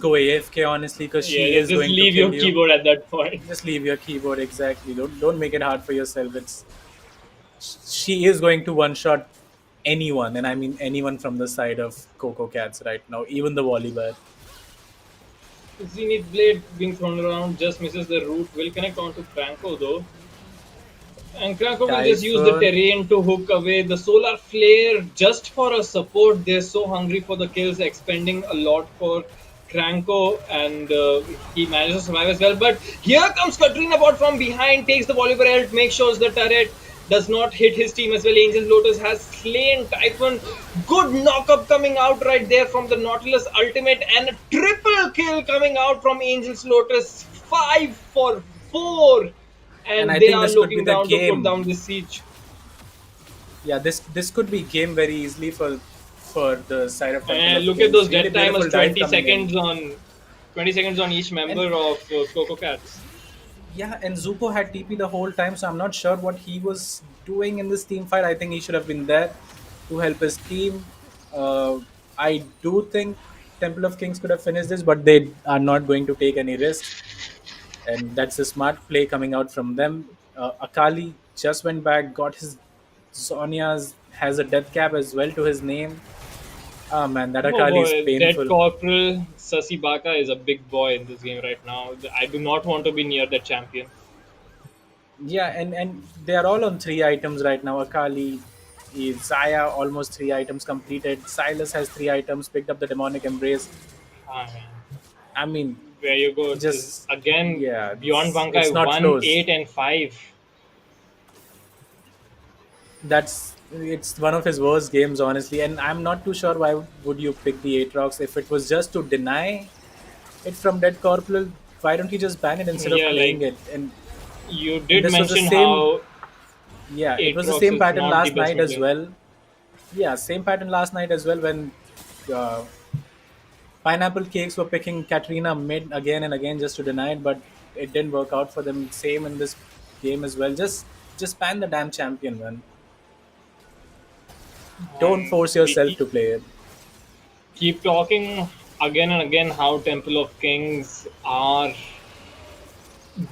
go AFK honestly, because she Yeah, is just going to leave kill your you. keyboard at that point. Just leave your keyboard exactly. Don't make it hard for yourself. It's She is going to one shot anyone, and I mean anyone from the side of Coco Cats right now, even the volleyball. Zenith Blade being thrown around just misses the root. Will connect onto Franco though. And Krakow will just use the Typhoon. terrain to hook away the solar flare just for a support. They're so hungry for the kills, expending a lot for Kranko, and he manages to survive as well. But here comes Katrina Bot from behind, takes the Bolivar ult, makes sure the turret does not hit his team as well. Angel's Lotus has slain Typhon. Good knock-up coming out right there from the Nautilus ultimate, and a triple kill coming out from Angel's Lotus. 5 for 4, And and I they think are this could be looking the down to put game. down this siege. Yeah, this could be game very easily for the side of Temple And of look at Kings. those Really dead timers, beautiful dive 20 coming in. seconds on 20 seconds on each member And of Coco Cats. yeah, and Zuko had TP the whole time, so I'm not sure what he was doing in this team fight. I think he should have been there. to help his team. I do think Temple of Kings could have finished this, but they are not going to take any risks, and that's a smart play coming out from them. Akali just went back, got his Sonia's has a death cap as well to his name. Ah man, that Oh Akali is boy, Dead painful. Corporal Sasibaka is a big boy in this game right now. I do not want to be near the champion. Yeah, and they are all on 3 items right now. Akali, Zaya almost 3 items completed. Silas has 3 items, picked up the demonic embrace. Ah, man. I mean, There you go. This just again yeah, beyond it's Bankai not 1, close. 8, and 5. That's it's one of his worst games, honestly. And I'm not too sure why would you pick the Aatrox if it was just to deny it from Dead Corporal. Why don't you just ban it instead of Yeah, playing like it? you And did this was the mention same. how Yeah, it was the Aatrox same is pattern not the last best night mid as lane. well. Yeah, same pattern last night as well when uh, Pineapple Cakes were picking Katrina mid again and again just to deny it, but it didn't work out for them. Same in this game as well. Just ban the damn champion, man. Don't And force we yourself to play it. keep talking again and again how Temple of Kings are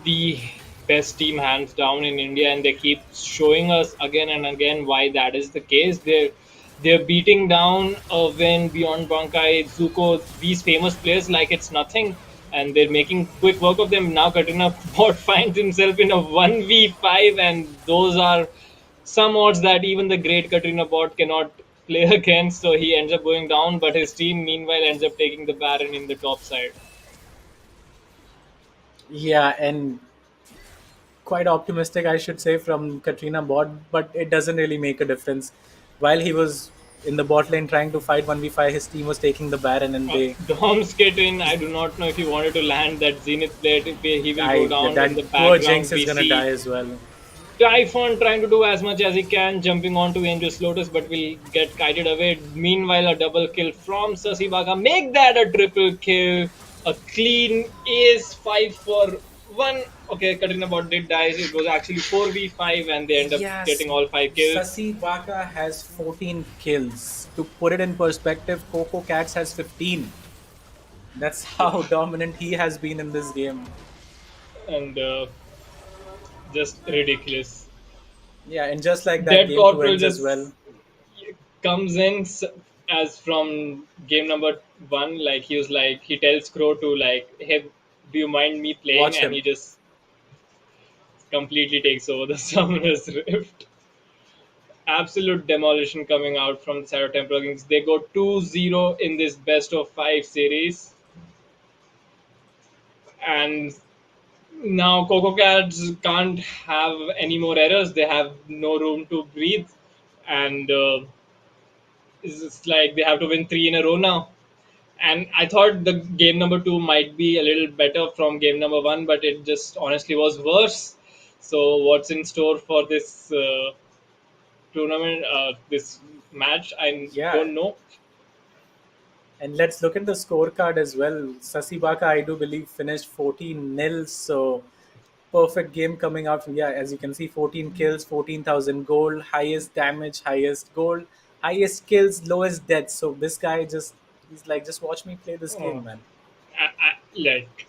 the best team hands down in India, and they keep showing us again and again why that is the case. They're beating down Win, Beyond Bankai, Zuko, these famous players like it's nothing, and they're making quick work of them. Now Katrina Bot finds himself in a 1v5, and those are some odds that even the great Katrina Bot cannot play against, so he ends up going down, but his team meanwhile ends up taking the Baron in the top side. Yeah, and quite optimistic, I should say, from Katrina bot, but it doesn't really make a difference. While he was in the bot lane trying to fight 1v5, his team was taking the Baron, and they, Dom's kit in. I do not know if he wanted to land that Zenith blade. If he will go I down in that the poor background. Jinx is We gonna die see as well. Typhon trying to do as much as he can, jumping onto Angel's Lotus, but will get kited away. Meanwhile, a double kill from Sasibaga. Make that a triple kill. A clean ace 5 for 1. Okay, Katrina Bot did die. It was actually 4v5, and they end up Yes, getting all 5 kills. Sasi Baka has 14 kills. To put it in perspective, Coco Cats has 15. That's how dominant he has been in this game. And just ridiculous. Yeah, and just like that, Dead game two Corporal ends as just well. comes in as from game number 1. Like he was like he tells Crow to like, hey, do you mind me playing, Watch and he him. just completely takes over the Summoner's Rift. Absolute demolition coming out from the Sarah Temple Kings. They go 2-0 in this best of 5 series, and now Coco Cats can't have any more errors. They have no room to breathe, and it's like they have to win 3 in a row now. And I thought the game number 2 might be a little better from game number 1, but it just honestly was worse. So, what's in store for this tournament, this match? I Yeah, don't know. and let's look at the scorecard as well. Sasibaka, I do believe, finished 14 nil. So perfect game coming out. Yeah, as you can see, 14 kills, 14,000 gold, highest damage, highest gold, highest kills, lowest deaths. So this guy he's like, just watch me play this Oh, game, man. like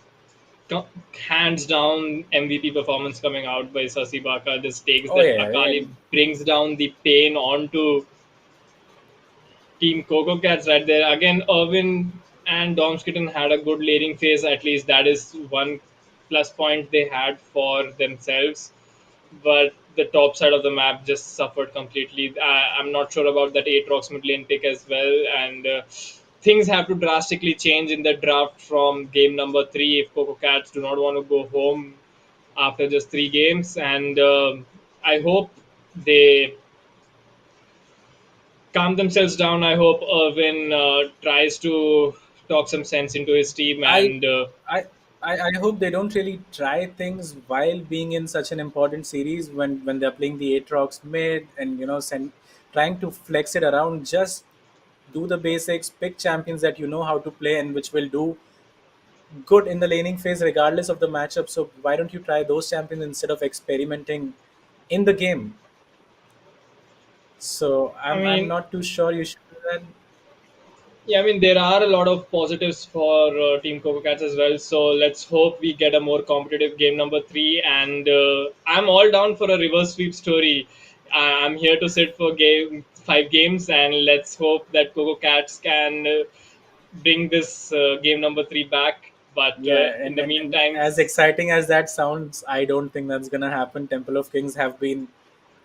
hands down MVP performance coming out by Sasibaka. Just takes Oh that yeah, Akali, and brings down the pain onto Team Coco Cats right there. Again, Irvin and Dom Skitten had a good laning phase. At least that is one plus point they had for themselves. But the top side of the map just suffered completely. I'm not sure about that Aatrox mid lane pick as well. And things have to drastically change in the draft from game number 3 if Coco Cats do not want to go home after just 3 games. And I hope they calm themselves down. I hope Irvin tries to talk some sense into his team, I, and I, I hope they don't really try things while being in such an important series when they're playing the Aatrox mid and trying to flex it around. Just do the basics, pick champions that you know how to play and which will do good in the laning phase regardless of the matchup. So why don't you try those champions instead of experimenting in the game? So I I'm mean, not too sure you should do that. yeah, I mean, there are a lot of positives for Team Coco Cats as well. So let's hope we get a more competitive game number three. And I'm all down for a reverse sweep story. I'm here to sit for game 5 games, and let's hope that Coco Cats can bring this game number three back. But Yeah, in and, the and meantime, as exciting as that sounds, I don't think that's gonna happen. Temple of Kings have been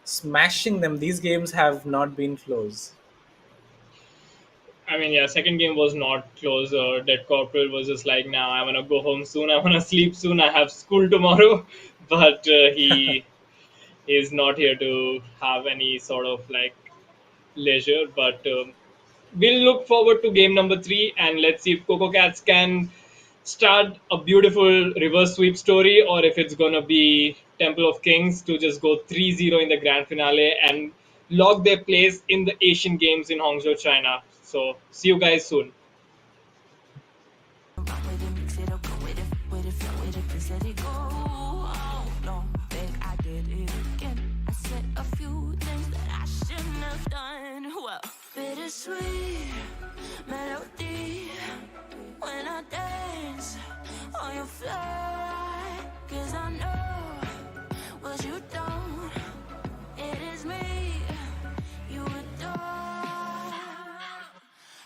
smashing them. These games have not been close. I mean, yeah, second game was not close. Dead Corporal was just like, now I want to go home soon. I want to sleep soon. I have school tomorrow. But he is not here to have any sort of like leisure. But we'll look forward to game number three, and let's see if Coco Cats can start a beautiful reverse sweep story, or if it's gonna be Temple of Kings to just go 3-0 in the grand finale and lock their place in the Asian Games in Hangzhou, China. So see you guys soon. Run with it, mix it up, go with it, flow with it, please let it go. Oh, no, babe, I did it again. I said a few things that I shouldn't have done. Well, bittersweet melody when I dance on your fly. 'Cause I know what you don't. It is me you adore.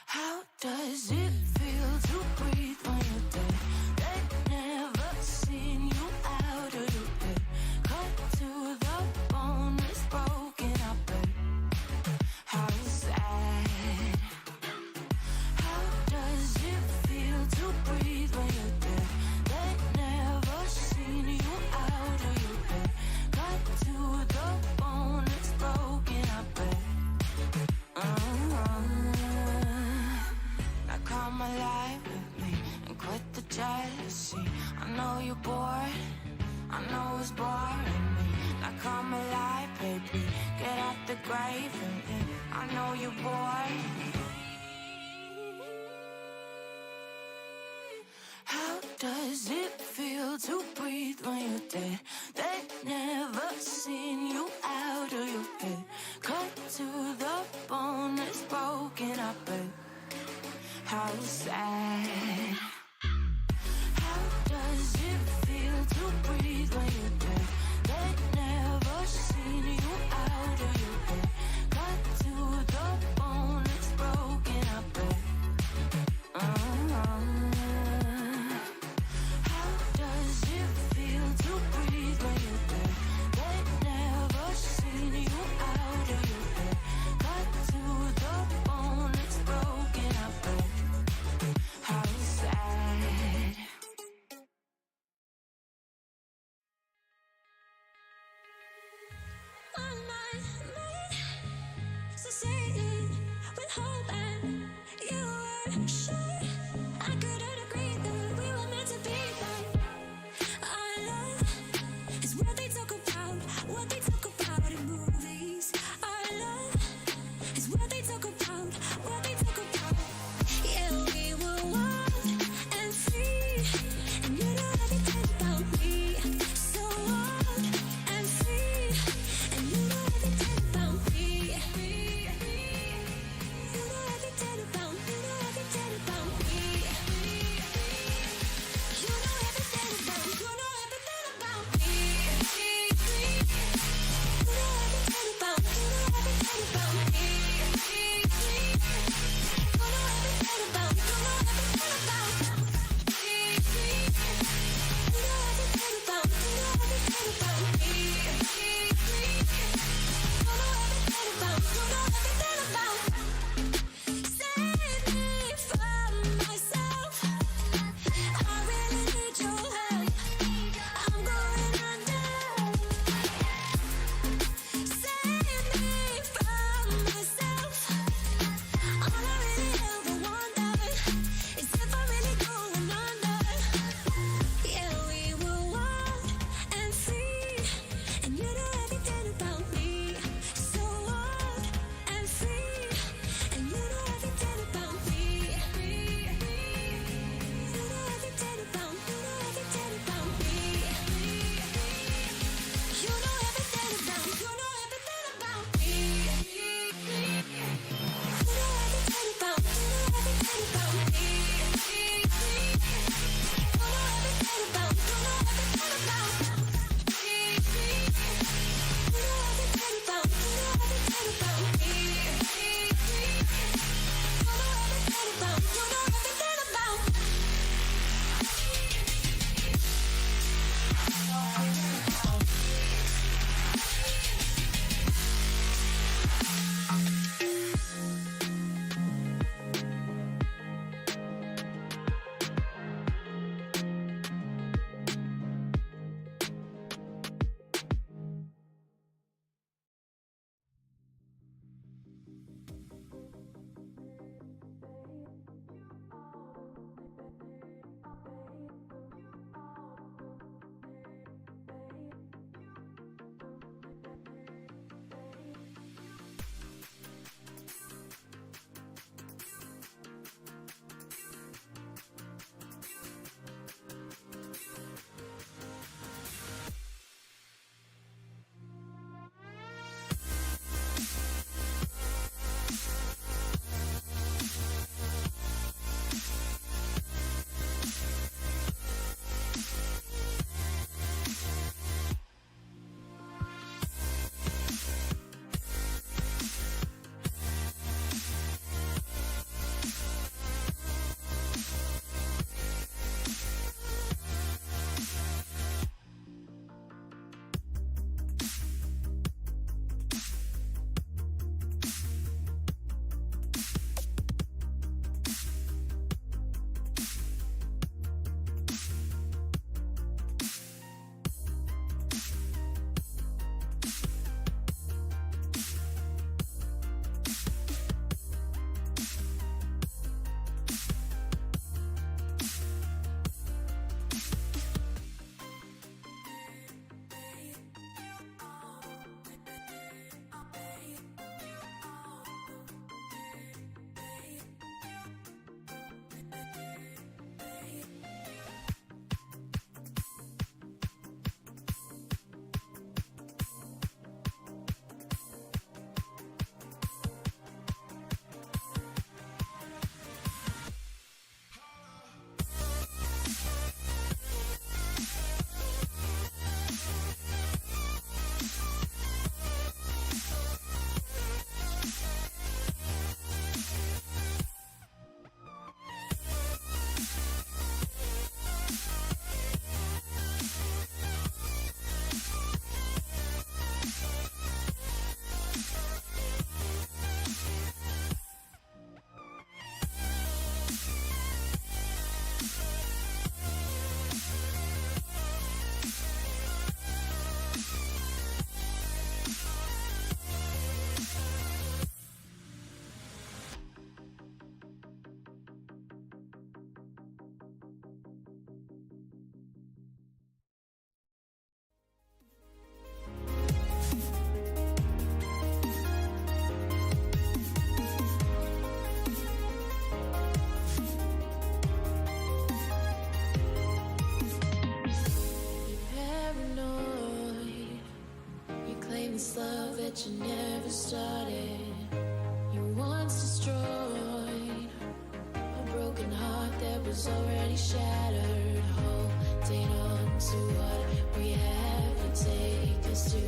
How does it feel to breathe when you're dead? They've never seen you out of your bed. Cut to the bone, it's broken, I bet. How sad. How does it feel to breathe when you're dead? They've never seen you out of your bed. Cut to the bone, it's broken, I bet. Now come alive with me and quit the jealousy. I know you're bored, I know it's boring me. Now come alive, baby, get out the grave with me. I know you're bored. How does it feel to breathe when you're dead? They've never seen you out of your bed. Cut to the bone, it's broken, I bet. How sad. How does it feel to breathe when you're dead? They've never seen you out of your bed. Cut to the bone, it's broken, I bet. How does it feel to breathe that you never started. You once destroyed a broken heart that was already shattered. Holding on to what we have, you take us to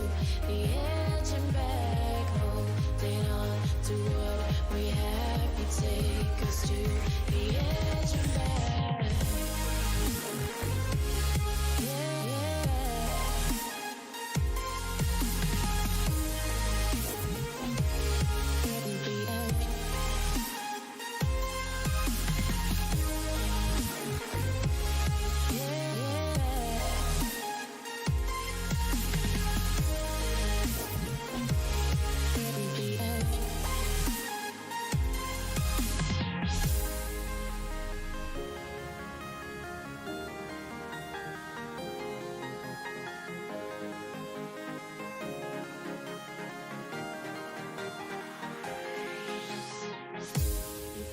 the edge and back. Holding on to what we have, you take us to the edge and back. Yeah, yeah. The edge.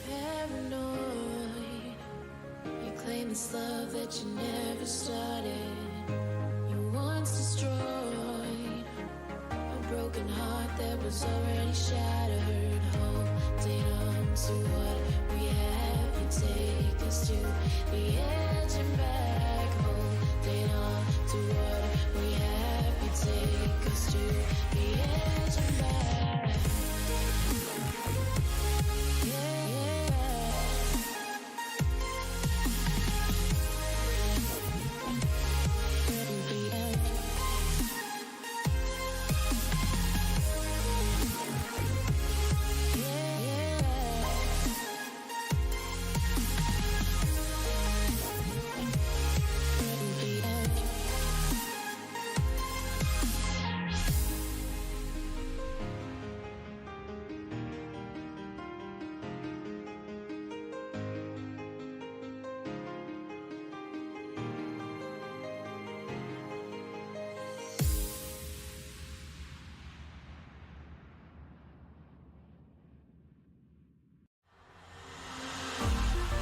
Paranoid, you claim this love that you never started. You once destroyed a broken heart that was already shattered. Holding on to what we have, you take us to the edge and back. Holding on to what we have, you take us to the edge and back. Yeah, yeah. The edge. Yeah, yeah. The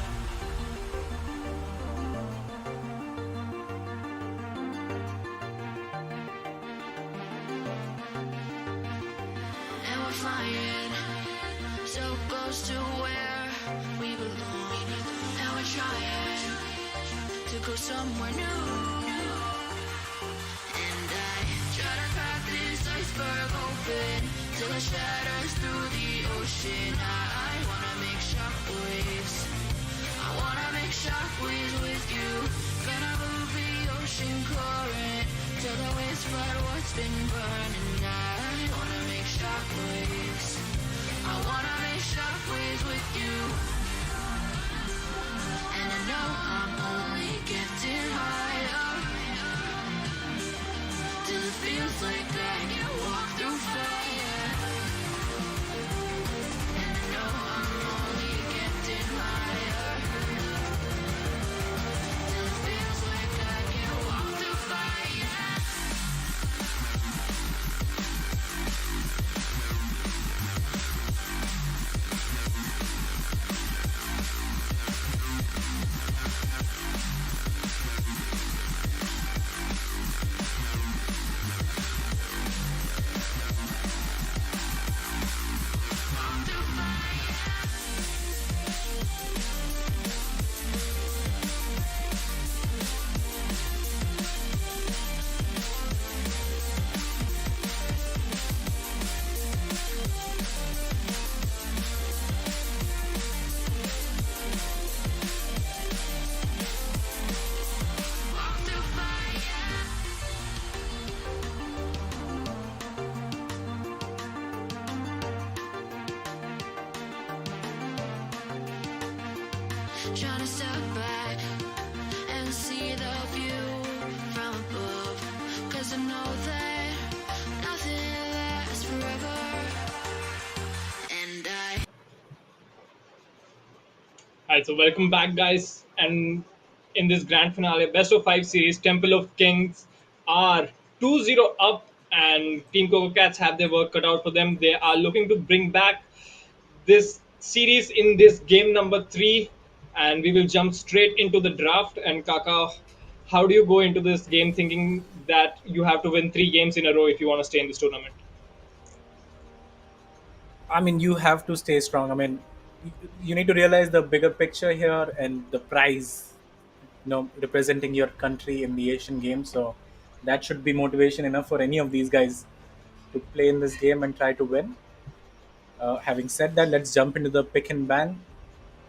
edge. And we're flying so close to where we belong. And we're trying to go somewhere new. And I try to crack this iceberg open till it shatters through the ocean. I wanna make shockwaves. I wanna make shockwaves with you. Gonna move the ocean current till the waves flood what's been burning. I wanna make shockwaves. I wanna make shockwaves with you. And I know I'm only getting higher till it feels like I can walk through fire. And I know I'm only getting higher till it feels like I can walk through fire. Trying to step back and see the view from above. 'Cause I know that nothing lasts forever. And Alright, so welcome back, guys. And in this grand finale, best of 5 series, Temple of Kings are 2-0 up, and Team Coco Cats have their work cut out for them. They are looking to bring back this series in this game number 3, and we will jump straight into the draft. And Kaka, how do you go into this game thinking that you have to win 3 games in a row if you want to stay in this tournament? I mean, you have to stay strong. I mean, you need to realize the bigger picture here and the prize, representing your country in the Asian Games. So that should be motivation enough for any of these guys to play in this game and try to win. Having said that, let's jump into the pick and ban.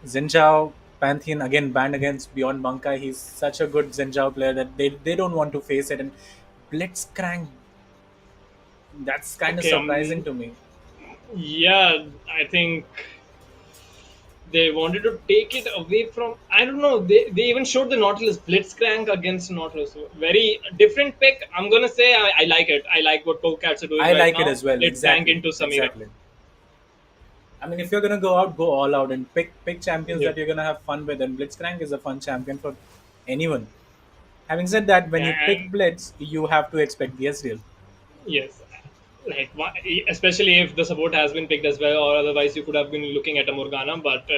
Zinjao Pantheon again banned against Beyond Bankai. He's such a good Zinjao player that they don't want to face it. And Blitzcrank, that's kind of Okay, surprising to me. yeah, I think they wanted to take it away from. I don't know. They even showed the Nautilus Blitzcrank against Nautilus. Very different pick. I'm gonna say I like it. I like what Coco Cats are doing I right like it now. as well. Blitzcrank Exactly. into Samira. Exactly. I mean, if you're gonna go out, go all out and pick champions Yeah, that you're gonna have fun with. And Blitzcrank is a fun champion for anyone. Having said that, when you yeah, pick and Blitz, you have to expect the Ezreal. yes, like especially if the support has been picked as well, or otherwise you could have been looking at a Morgana, but.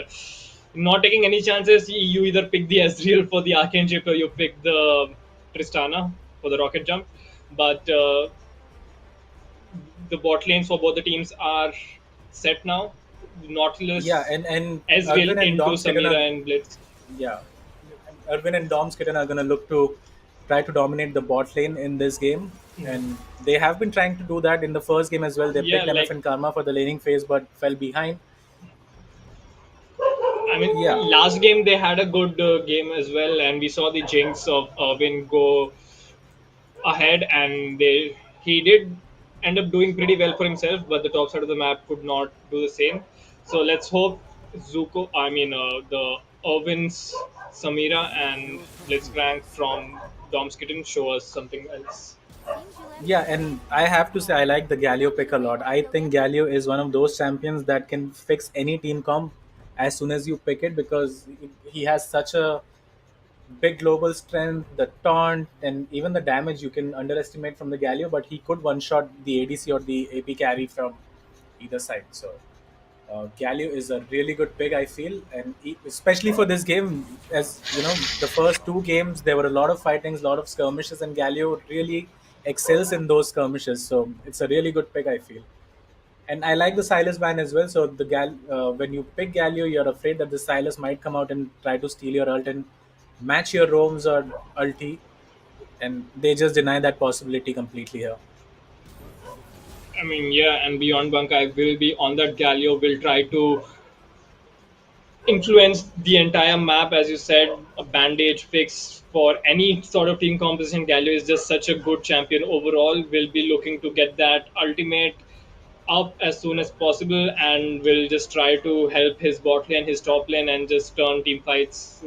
Not taking any chances, you either pick the Ezreal for the Arcane Chip or you pick the Tristana for the Rocket Jump. But the bot lanes for both the teams are set now. Yeah, Nautilus, and Ezreal Irvin and into Dom's Kitten are Samira and Blitz. yeah, Irvin and Dom's Kitten are gonna look to try to dominate the bot lane in this game, and they have been trying to do that in the first game as well. They Yeah, picked MF like and Karma for the laning phase, but fell behind. I mean, Yeah, last game they had a good game as well, and we saw the jinx of Irvin go ahead, and he did end up doing pretty well for himself, but the top side of the map could not do the same. So let's hope the Irvins, Samira, and Blitzcrank from Dom's Kitten show us something else. yeah, and I have to say I like the Galio pick a lot. I think Galio is one of those champions that can fix any team comp as soon as you pick it because he has such a big global strength, the taunt, and even the damage you can underestimate from the Galio, but he could one shot the ADC or the AP carry from either side. So Galio is a really good pick, I feel, and especially for this game, as you know, the first two games there were a lot of fightings, a lot of skirmishes, and Galio really excels in those skirmishes. So it's a really good pick, I feel. And I like the Silas ban as well. So when you pick Galio, you're afraid that the Silas might come out and try to steal your ult and match your roams or ulti, and they just deny that possibility completely here. I mean, yeah, and beyond Bankai will be on that Galio, will try to influence the entire map, as you said. A bandage fix for any sort of team composition. Galio is just such a good champion overall. Will be looking to get that ultimate up as soon as possible, and will just try to help his bot lane, his top lane, and just turn team fights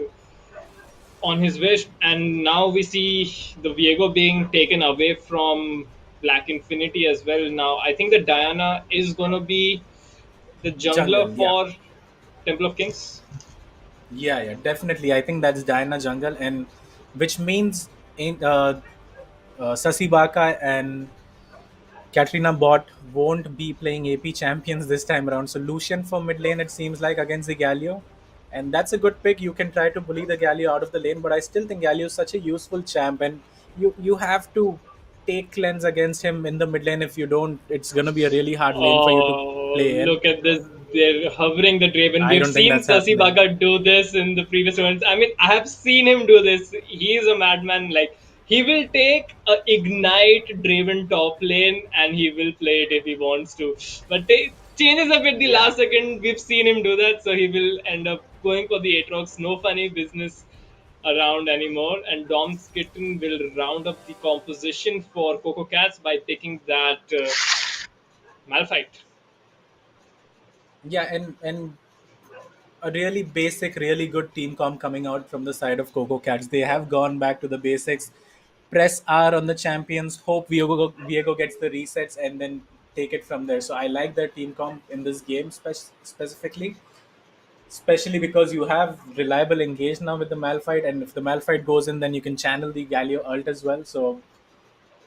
on his wish. And now we see the Viego being taken away from Black Infinity as well. Now I think that Diana is gonna be the jungler Jungle, yeah. for Temple of Kings. Yeah, yeah, definitely. I think that's Diana Jungle, and which means in Sasi Baka and Katrina Bot won't be playing AP champions this time around. So Lucian for mid lane, it seems like against the Galio, and that's a good pick. You can try to bully the Galio out of the lane, but I still think Galio is such a useful champ, and you have to take cleanse against him in the mid lane. If you don't, it's gonna be a really hard lane for you to Oh, play in. look at this. They're hovering the Draven. I We've don't think seen that's Sasi happening. Baka do this in the previous ones. I mean, I have seen him do this. He is a madman. Like, he will take a Ignite Draven top lane and he will play it if he wants to. But it changes up at the Yeah. last second. We've seen him do that. So he will end up going for the Aatrox. No funny business around anymore. And Dom's Kitten will round up the composition for Coco Cats by picking that Malphite. Yeah, and a really basic, really good team comp coming out from the side of Coco Cats. They have gone back to the basics. Press R on the champions. Hope Viego gets the resets and then take it from there. So I like their team comp in this game specifically, especially because you have reliable engage now with the Malphite, and if the Malphite goes in, then you can channel the Galio ult as well. So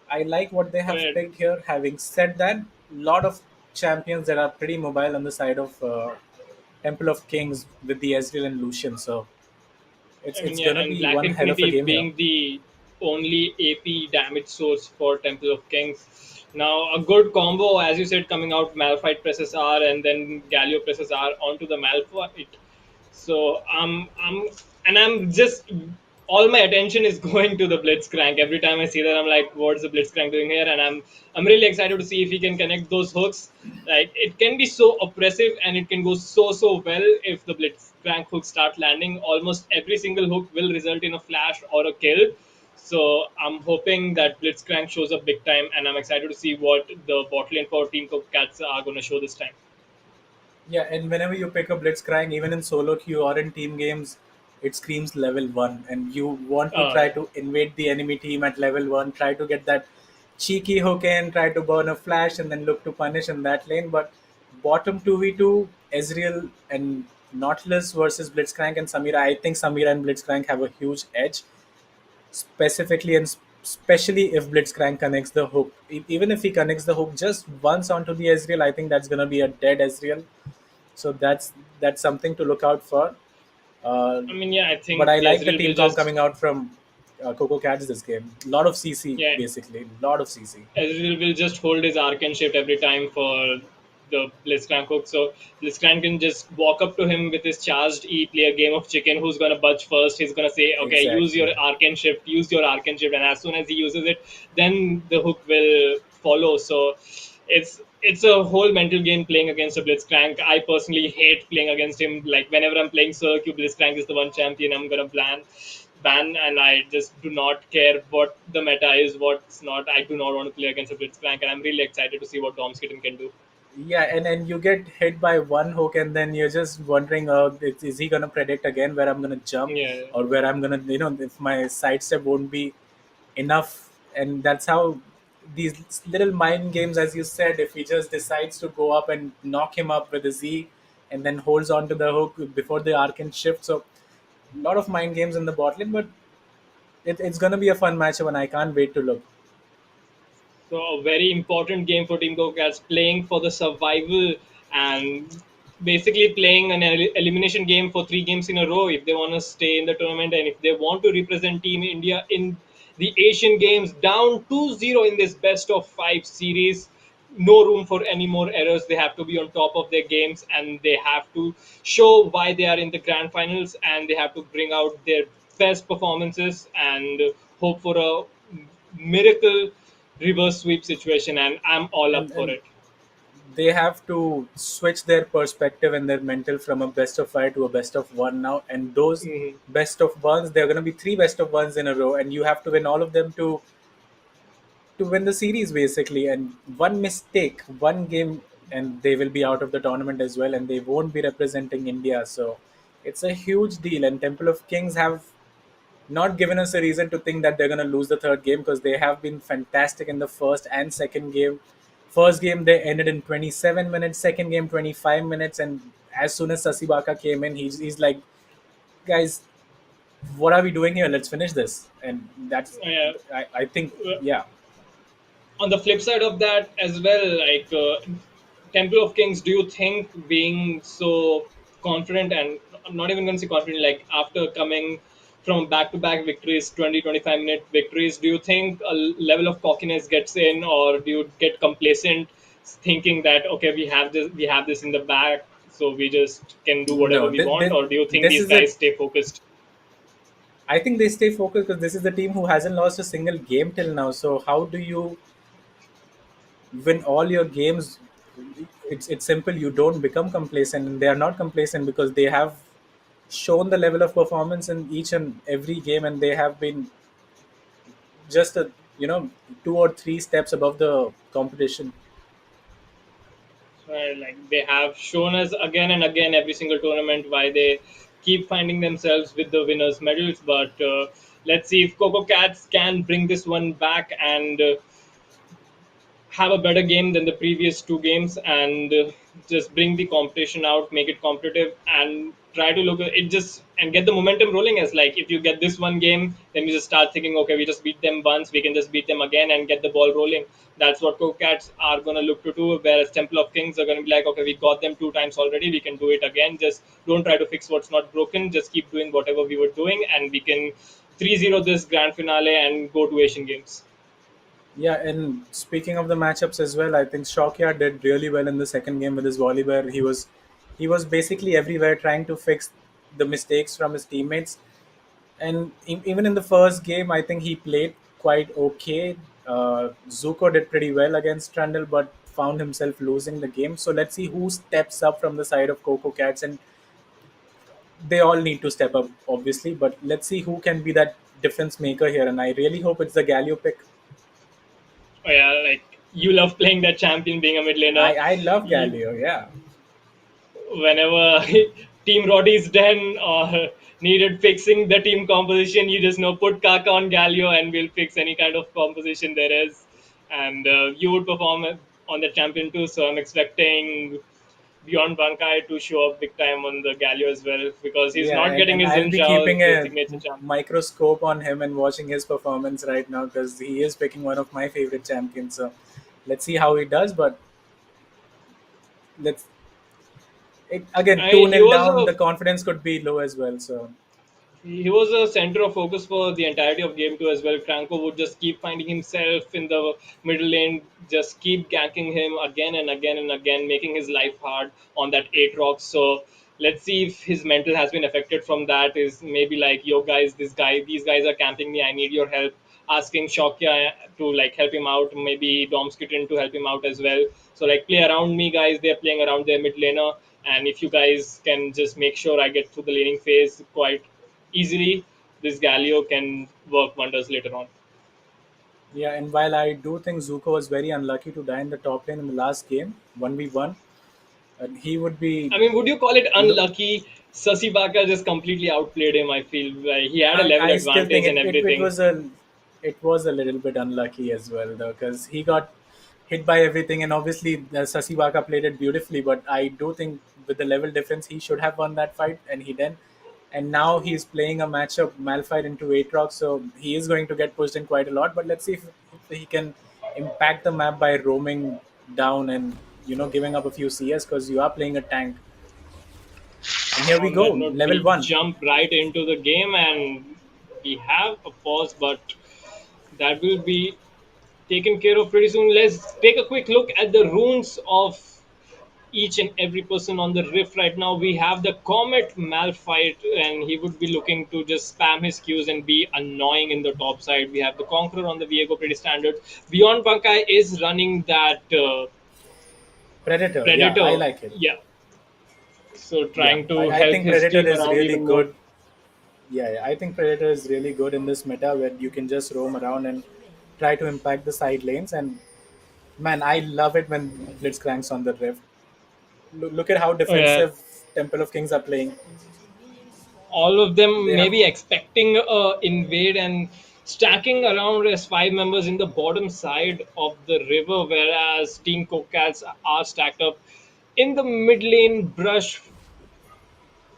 I like what they have But picked here. Having said that, lot of champions that are pretty mobile on the side of Temple of Kings with the Ezreal and Lucian. So I mean, it's yeah, gonna and be Black one hell of a Infinity game here. being the only AP damage source for Temple of Kings, Now, a good combo, as you said, coming out Malphite presses R and then Galio presses R onto the Malphite. So I'm just all my attention is going to the Blitzcrank. Every time I see that, I'm like, what's the Blitzcrank doing here? And I'm really excited to see if he can connect those hooks. Like it can be so oppressive and it can go so well if the Blitzcrank hooks start landing. Almost every single hook will result in a flash or a kill. So I'm hoping that Blitzcrank shows up big time, and I'm excited to see what the bot lane for Team Coco Cats are going to show this time. Yeah, and whenever you pick up Blitzcrank, even in solo queue or in team games, it screams level one, and you want to try Yeah. to invade the enemy team at level one, try to get that cheeky hook in, try to burn a flash, and then look to punish in that lane. But bottom 2v2, Ezreal and Nautilus versus Blitzcrank and Samira, I think Samira and Blitzcrank have a huge edge, specifically and especially if Blitzcrank connects the hook. Even if he connects the hook just once onto the Ezreal, I think that's going to be a dead Ezreal, so that's something to look out for. Uh, I mean, yeah, I but think I like the Ezreal will team comp just coming out from Coco Cats this game. A lot of CC, yeah basically. A lot of CC. Ezreal will just hold his Arcane Shift every time for the Blitzcrank hook. So Blitzcrank can just walk up to him with his charged E, play a game of chicken. Who's gonna budge first? He's gonna say, "Okay, use your Exactly. Arcane Shift, use your Arcane Shift," and as soon as he uses it, then the hook will follow. So it's a whole mental game playing against a Blitzcrank. I personally hate playing against him. Like whenever I'm playing Circuit, Blitzcrank is the one champion I'm gonna ban, and I just do not care what the meta is, what's not. I do not want to play against a Blitzcrank, and I'm really excited to see what Dom's Kitten can do. Yeah, and you get hit by one hook, and then you're just wondering, is he gonna predict again where I'm gonna jump, Yeah, or where I'm gonna, if my sidestep won't be enough, and that's how these little mind games, as you said, if he just decides to go up and knock him up with a Z, and then holds on to the hook before the Arcane shift. So a lot of mind games in the bot lane, but it's gonna be a fun matchup, and I can't wait to look. so a very important game for Team Go Cats, playing for the survival and basically playing an elimination game for 3 games in a row if they want to stay in the tournament and if they want to represent Team India in the Asian Games. Down 2-0 in this best of 5 series. No room for any more errors. They have to be on top of their games and they have to show why they are in the grand finals, and they have to bring out their best performances and hope for a miracle reverse sweep situation, and I'm all up for And it. they have to switch their perspective and their mental from a best of five to a best of one now. And those Mhm. best of ones, there are going to be three best of ones in a row, and you have to win all of them to win the series basically. And one mistake, one game, and they will be out of the tournament as well, and they won't be representing India. So it's a huge deal. And Temple of Kings have not given us a reason to think that they're going to lose the third game, because they have been fantastic in the first and second game. First game they ended in 27 minutes, second game 25 minutes, and as soon as Sasibaka came in, he's like, guys, what are we doing here? Let's finish this. And that's, Yeah. I think, Uh, yeah. on the flip side of that as well, like Temple of Kings, do you think being so confident, and I'm not even going to say confident, like after coming from back-to-back victories, 20-25 minute victories, do you think a level of cockiness gets in, or do you get complacent thinking that okay, we have this in the back, so we just can do whatever No, we want, or do you think this these is a. guys stay focused? I think they stay focused because this is the team who hasn't lost a single game till now. So how do you win all your games? It's simple. You don't become complacent, and they are not complacent because they have shown the level of performance in each and every game, and they have been just a, 2 or 3 steps above the competition. Right, like they have shown us again and again every single tournament why they keep finding themselves with the winners' medals. But let's see if Coco Cats can bring this one back and have a better game than the previous 2 games, and just bring the competition out, make it competitive, and try to look at it just and get the momentum rolling. As like if you get this one game, then you just start thinking, okay, we just beat them once, we can just beat them again and get the ball rolling. That's what Cats are gonna look to do. Whereas Temple of Kings are gonna be like, okay, we got them 2 times already, we can do it again. Just don't try to fix what's not broken. Just keep doing whatever we were doing, and we can 3-0 this grand finale and go to Asian Games. Yeah, and speaking of the matchups as well, I think Shokya did really well in the second game with his volleyball. He was basically everywhere trying to fix the mistakes from his teammates. And even in the first game, I think he played quite okay. Zuko did pretty well against Trundle, but found himself losing the game. So let's see who steps up from the side of Coco Cats, and they all need to step up, obviously. But let's see who can be that difference maker here. And I really hope it's the Galio pick. Oh yeah, like you love playing that champion, being a mid laner. I love You, Galio, yeah. whenever Team Roddy is done or needed fixing the team composition, you just know put Kaka on Galio and we'll fix any kind of composition there is. And you would perform on the champion too, so I'm expecting Beyond Bankai to show up big time on the Galio as well because he's Yeah, not and, getting and his I'll be Zinjao, keeping the a signature champ. microscope on him and watching his performance right now because he is picking one of my favorite champions. So let's see how he does. But let's again, 2 He nil was down, a the confidence could be low as well. So he was a center of focus for the entirety of game two as well. Franco would just keep finding himself in the middle lane, just keep ganking him again and again and again, making his life hard on that eight rocks. So let's see if his mental has been affected from that. Is maybe like, yo guys, these guys are camping me. I need your help. Asking Shokya to like help him out, maybe Dom's Kitten to help him out as well. So like play around me, guys. They're playing around their mid laner, and if you guys can just make sure I get through the laning phase quite easily, this Galio can work wonders later on. yeah, and while I do think Zuko was very unlucky to die in the top lane in the last game, 1v1, and he would be I mean, would you call it look. unlucky? Sasibaka just completely outplayed him. I feel like he had a I, level I still think advantage and it everything. was a little bit unlucky as well though because he got hit by everything and obviously Sasiwaka played it beautifully, but I do think with the level difference he should have won that fight and he didn't. And now he's playing a matchup Malphite into Aatrox, so he is going to get pushed in quite a lot. But let's see if he can impact the map by roaming down and giving up a few CS because you are playing a tank. And here we On go, that note, level we one. jump right into the game and we have a pause, but that will be taken care of pretty soon. Let's take a quick look at the runes of each and every person on the rift right now. We have the Comet Malphite, and he would be looking to just spam his Qs and be annoying in the top side. We have the Conqueror on the Viego, pretty standard. Beyond Bankai is running that Predator, yeah, I Predator. like it. Yeah. So Yeah, trying to I help think his Predator team is around really even more. good. Yeah, yeah, I think Predator is really good in this meta where you can just roam around and try to impact the side lanes. And man, I love it when Blitzcrank's on the rift. Look at how Oh, yeah. defensive Temple of Kings are playing. All of They them have maybe expecting invade and stacking around as five members in the bottom side of the river, whereas Team Cocats are stacked up in the mid lane brush.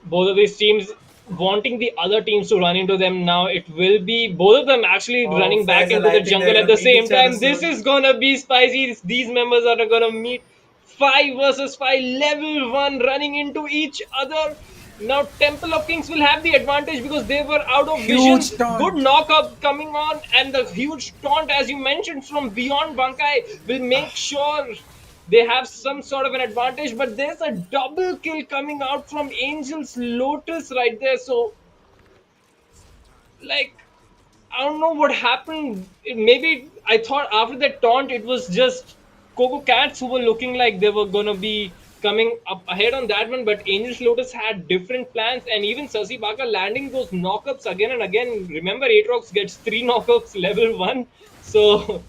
Both of these teams wanting the other teams to run into them now. It will be both of them actually oh running back Faisal, into I the think they're jungle at gonna the meet same each other time. This soon. is gonna be spicy. These members are gonna meet 5 versus 5, level 1 running into each other. Now Temple of Kings will have the advantage because they were out of vision. Huge Good taunt. knock up coming on, and the huge taunt, as you mentioned, from beyond Bankai will make sure they have some sort of an advantage. But there's a double kill coming out from Angel's Lotus right there. So, like, I don't know what happened. Maybe I thought after that taunt, it was just Coco Cats who were looking like they were gonna be coming up ahead on that one, but Angel's Lotus had different plans, and even Sasi Baka landing those knockups again and again. Remember, Aatrox gets 3 knockups level 1, so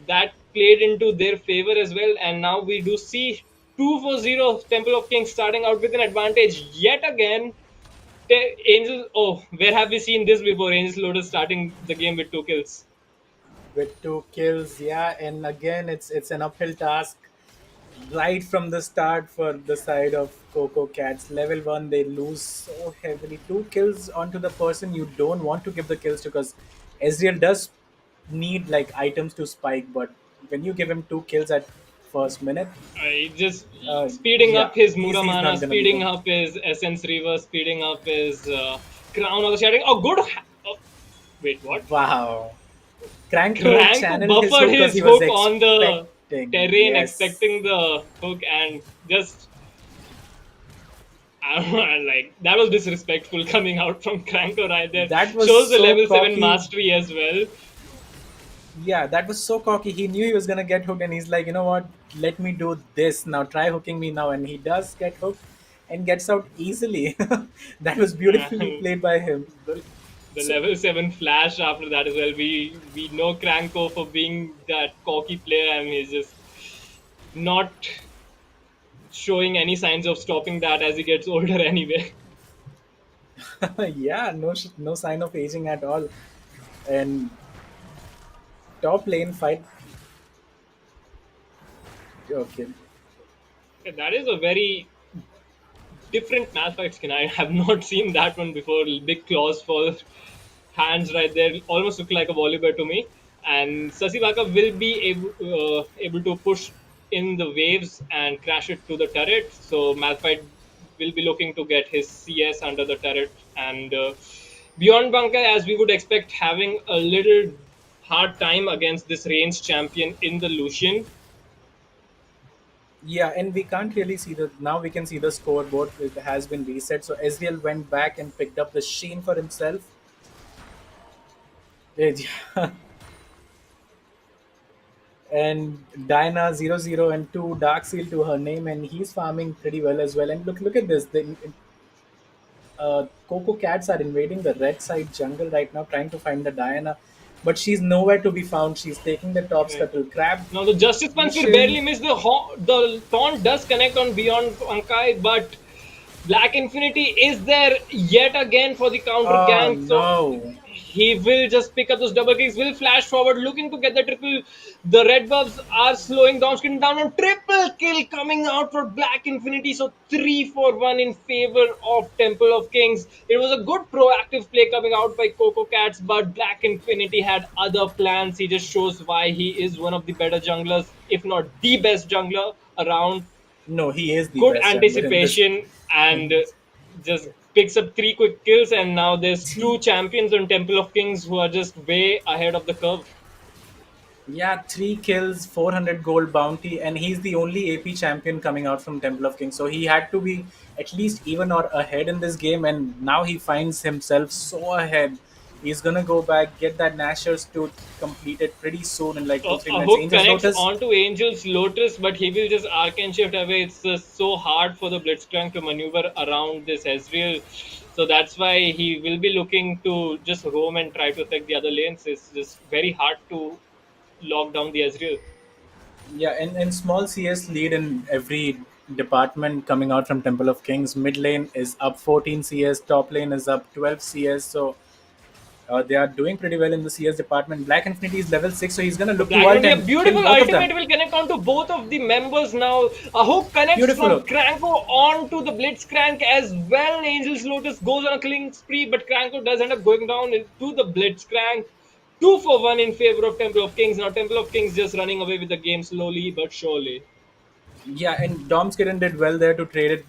that played into their favor as well. And now we do see 2-0 Temple of Kings starting out with an advantage yet again. Angel, oh, where have we seen this before? Angels Lotus starting the game with 2 kills. With 2 kills, yeah, and again it's an uphill task right from the start for the side of Coco Cats. Level 1, they lose so heavily. 2 kills onto the person you don't want to give the kills to because Ezreal does need like items to spike, but when you give him 2 kills at first minute, Just speeding yeah, up his he's Muramana, not gonna be speeding good. up his Essence Reaver, speeding up his Crown of the Shadow. Oh, good. Oh, wait, what? Wow. Cranko Cranko channeled his buffered hook because his he was hook on the expecting. terrain, Yes. expecting the hook, and just like that was disrespectful coming out from Cranko right there. That was Shows the so level 7 cocky. mastery as well. Yeah, that was so cocky. He knew he was gonna get hooked, and he's like, you know what? Let me do this now. Try hooking me now, and he does get hooked, and gets out easily. That was beautifully And played by him. the, the So level 7 flash after that as well. We know Cranko for being that cocky player, and he's just not showing any signs of stopping that as he gets older anyway. yeah, no sign of aging at all. And top lane fight. Okay. That is a very different math fight skin. I have not seen that one before. Big claws for hands right there. Almost look like a volleyball to me. And Sasibaka will be able to push in the waves and crash it to the turret. So Malphite will be looking to get his CS under the turret. And beyond Banka, as we would expect, having a little hard time against this range champion in the Lucian. Yeah, and we can't really see the now we can see the scoreboard. It has been reset. So Ezreal went back and picked up the Sheen for himself. Yeah. And Diana 00 and 2 Dark Seal to her name, and he's farming pretty well as well. And look at this. Coco cats are invading the red side jungle right now, trying to find the Diana, but she's nowhere to be found. She's taking the top scuttle. Crab Now the Justice Punch will Mission. barely miss the taunt does connect on Beyond Ankai, but Black Infinity is there yet again for the counter Oh gank. So no. he will just pick up those double kicks, will flash forward, looking to get the triple. The red buffs are slowing down, skin down on triple kill coming out for Black Infinity. So 3-for-1 in favor of Temple of Kings. It was a good proactive play coming out by Coco Cats, but Black Infinity had other plans. He just shows why he is one of the better junglers, if not the best jungler around. No, he is the Good best jungler in this. anticipation and just picks up 3 quick kills, and now there's 2 champions on Temple of Kings who are just way ahead of the curve. Yeah, 3 kills, 400 gold bounty, and he's the only AP champion coming out from Temple of Kings. So he had to be at least even or ahead in this game, and now he finds himself so ahead. He's gonna go back, get that Nashor's Tooth completed pretty soon in like two, three A minutes. hook Angel's connects Lotus. onto Angel's Lotus, but he will just arcane shift away. It's just so hard for the Blitzcrank to maneuver around this Ezreal. So that's why he will be looking to just roam and try to affect the other lanes. It's just very hard to lock down the Ezreal. Yeah, and small CS lead in every department coming out from Temple of Kings. Mid lane is up 14 CS, top lane is up 12 CS. So they are doing pretty well in the CS department. Black Infinity is level 6, so he's gonna look to Black ult Infinity, a and kill beautiful both of them. ultimate will connect onto both of the members now. A hook connects Beautiful from hook. Cranko onto the Blitzcrank as well. Angel's Lotus goes on a killing spree, but Cranko does end up going down into the Blitzcrank. 2-for-1 in favor of Temple of Kings. Now Temple of Kings just running away with the game slowly but surely. Yeah, and Dom's Kitten did well there to trade it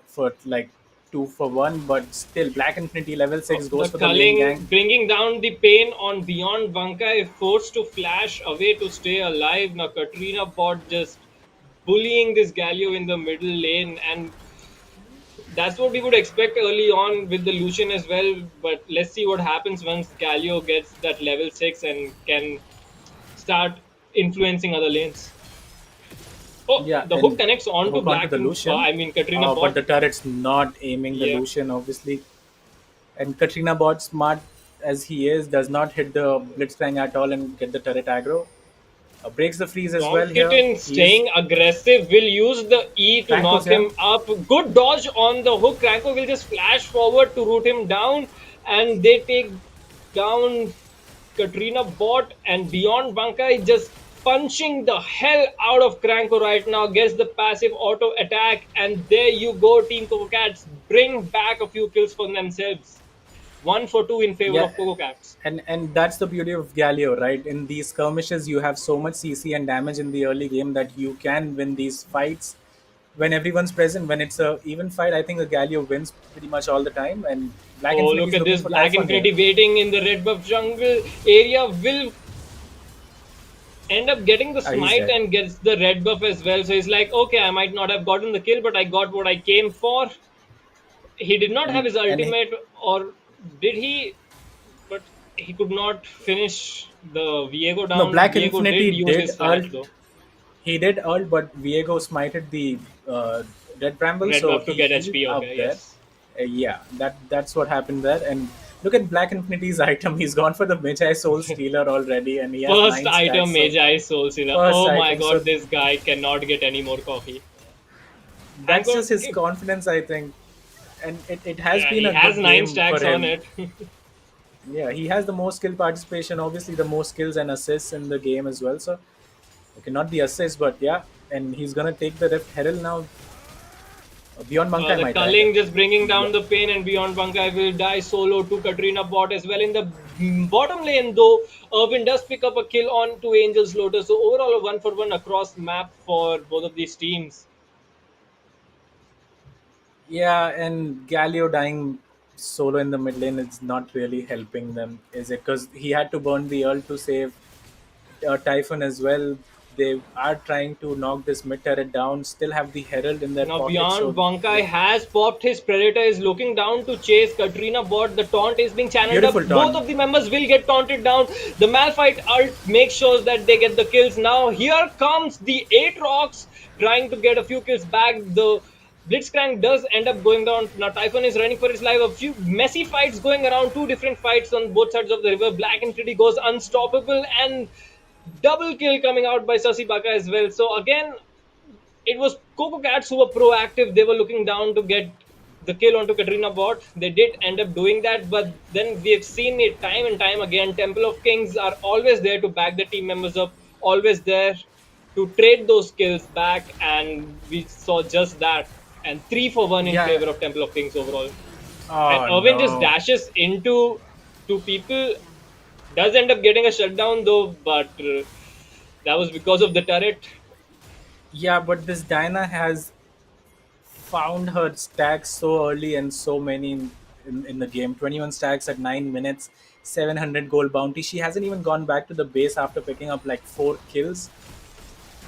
for like 2 for 1, but still, Black Infinity level 6 The goes for the lane culling gang. bringing down the pain on Beyond Bankai, forced to flash away to stay alive. Now Katrina bot just bullying this Galio in the middle lane, and that's what we would expect early on with the Lucian as well. But let's see what happens once Galio gets that level 6 and can start influencing other lanes. Oh, Yeah, the hook and connects onto hook onto Black the and Lucian. I mean Katrina But bot. the turret's not aiming the Yeah. Lucian, obviously. And Katrina bot, smart as he is, does not hit the Blitzcrank at all and get the turret aggro. Breaks the freeze as Tom well here. Kitten He's staying aggressive will use the E to Cranko's knock here. him up. Good dodge on the hook. Cranko will just flash forward to root him down, and they take down Katrina bot, and Beyond Bankai just punching the hell out of Cranko right now. Gets the passive auto attack, and there you go, Team Coco Cats. Bring back a few kills for themselves. 1-for-2 in favor Yeah, of Coco Cats. and that's the beauty of Galio, right? In these skirmishes, you have so much CC and damage in the early game that you can win these fights when everyone's present. When it's a even fight, I think the Galio wins pretty much all the time. And Black Oh, Infinity look is at looking this for Black Typhon here. Infinity waiting in the red buff jungle area. Will end up getting the He's smite dead. and gets the red buff as well. So he's like, okay, I might not have gotten the kill, but I got what I came for. He did not have his And ultimate, or did he? But he could not finish the Viego no, down. Black Viego did Infinity use did his flash ult. though. He did ult, but Viego smited the Red Bramble, Red so buff to he get healed HP. up Okay, there. yes. Yeah, that's what happened there. And look at Black Infinity's item. He's gone for the Magi Soul Stealer already, and he has First 9 stacks. item, So Magi Soul Stealer. first Oh my item. god, So this guy cannot get any more coffee. Thank that's God. just his confidence, I think. And it has Yeah, been he a has good nine game for stacks on him. it. Yeah, he has the most skill participation, obviously the most skills and assists in the game as well. So okay, not the assists, but yeah, and he's gonna take the Rift Herald now. Beyond Bankai The might die here. culling just bringing Yeah. down the pain, and Beyond Bunkai will die solo to Katrina bot as well in the bottom lane. Though Irvin does pick up a kill on to Angel's Lotus, so overall a 1-for-1 across map for both of these teams. Yeah, and Galio dying solo in the mid lane is not really helping them, is it? Because he had to burn the ult to save Typhon as well. They are trying to knock this mid turret down, still have the Herald in their Now pocket, Beyond so Bunkai they, has popped his Predator, is looking down to chase Katrina bot. The taunt is being channeled up. beautiful Both taunt. of the members will get taunted down. The Malphite ult makes sure that they get the kills. Now here comes the Aatrox trying to get a few kills back. The Blitzcrank does end up going down. Now Typhon is running for his life. A few messy fights going around. Two different fights on both sides of the river. Black Infinity goes unstoppable, and double kill coming out by Sasi Baka as well. So again, it was Coco Cats who were proactive. They were looking down to get the kill onto Katrina bot. They did end up doing that, but then we've seen it time and time again. Temple of Kings are always there to back the team members up, always there to trade those kills back, and we saw just that. And 3-for-1 in Yeah. favor of Temple of Kings overall. And Oh Irvin just no. dashes into two people, does end up getting a shutdown though, but that was because of the turret. Yeah, but this Diana has found her stacks so early and so many in the game. 21 stacks at 9 minutes, 700 gold bounty. She hasn't even gone back to the base after picking up like 4 kills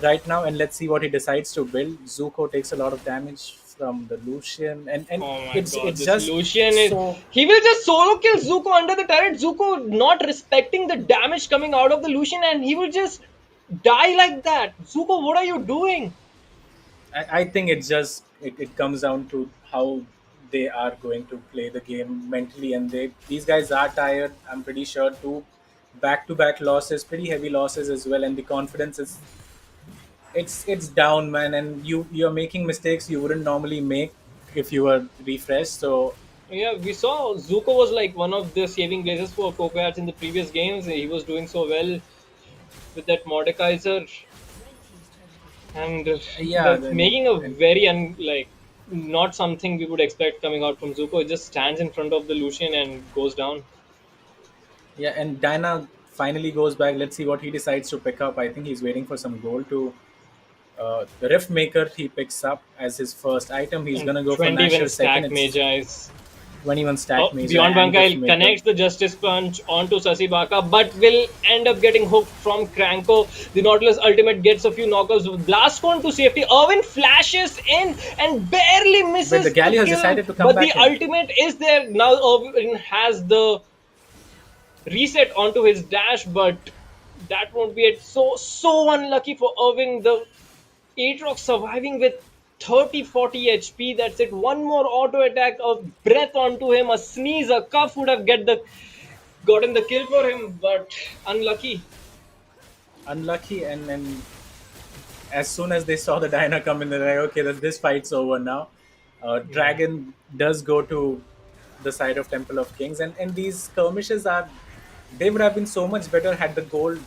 right now. And let's see what he decides to build. Zuko takes a lot of damage from the Lucian, and Oh my god, it's this just Lucian is. so. He will just solo kill Zuko under the turret. Zuko not respecting the damage coming out of the Lucian, and he will just die like that. Zuko, what are you doing? I think it's just it comes down to how they are going to play the game mentally, and these guys are tired. I'm pretty sure too. Back-to-back losses, pretty heavy losses as well, and the confidence is it's down, man. And you're making mistakes you wouldn't normally make if you were refreshed. So Yeah, we saw Zuko was like one of the saving graces for Cocoyats in the previous games. He was doing so well with that Mordekaiser, and yeah, that's making a very not something we would expect coming out from Zuko. It just stands in front of the Lucian and goes down. yeah, and Diana finally goes back. Let's see what he decides to pick up. I think he's waiting for some gold to. The Rift Maker he picks up as his first item. He's And gonna go for 21 Nashor second. stack It's Magi's. 21 Oh, stack Magi Beyond and Rift Bankai Maker. connects the Justice Punch onto Sasibaka, but will end up getting hooked from Cranko. The Nautilus ultimate gets a few knockouts. Blast Cone to safety. Irvin flashes in and barely But the misses the Galio has kill, decided to come but the back in. ultimate is there. Now Irvin has the reset onto his dash, but that won't be it. So unlucky for Irving. The Aatrox surviving with 30-40 HP. That's it. One more auto attack, a breath onto him, a sneeze, a cough would have gotten the kill for him, but unlucky. Unlucky, and then as soon as they saw the Diana come in, they're like, okay, this fight's over now. Dragon does go to the side of Temple of Kings, and these skirmishes are they would have been so much better had the gold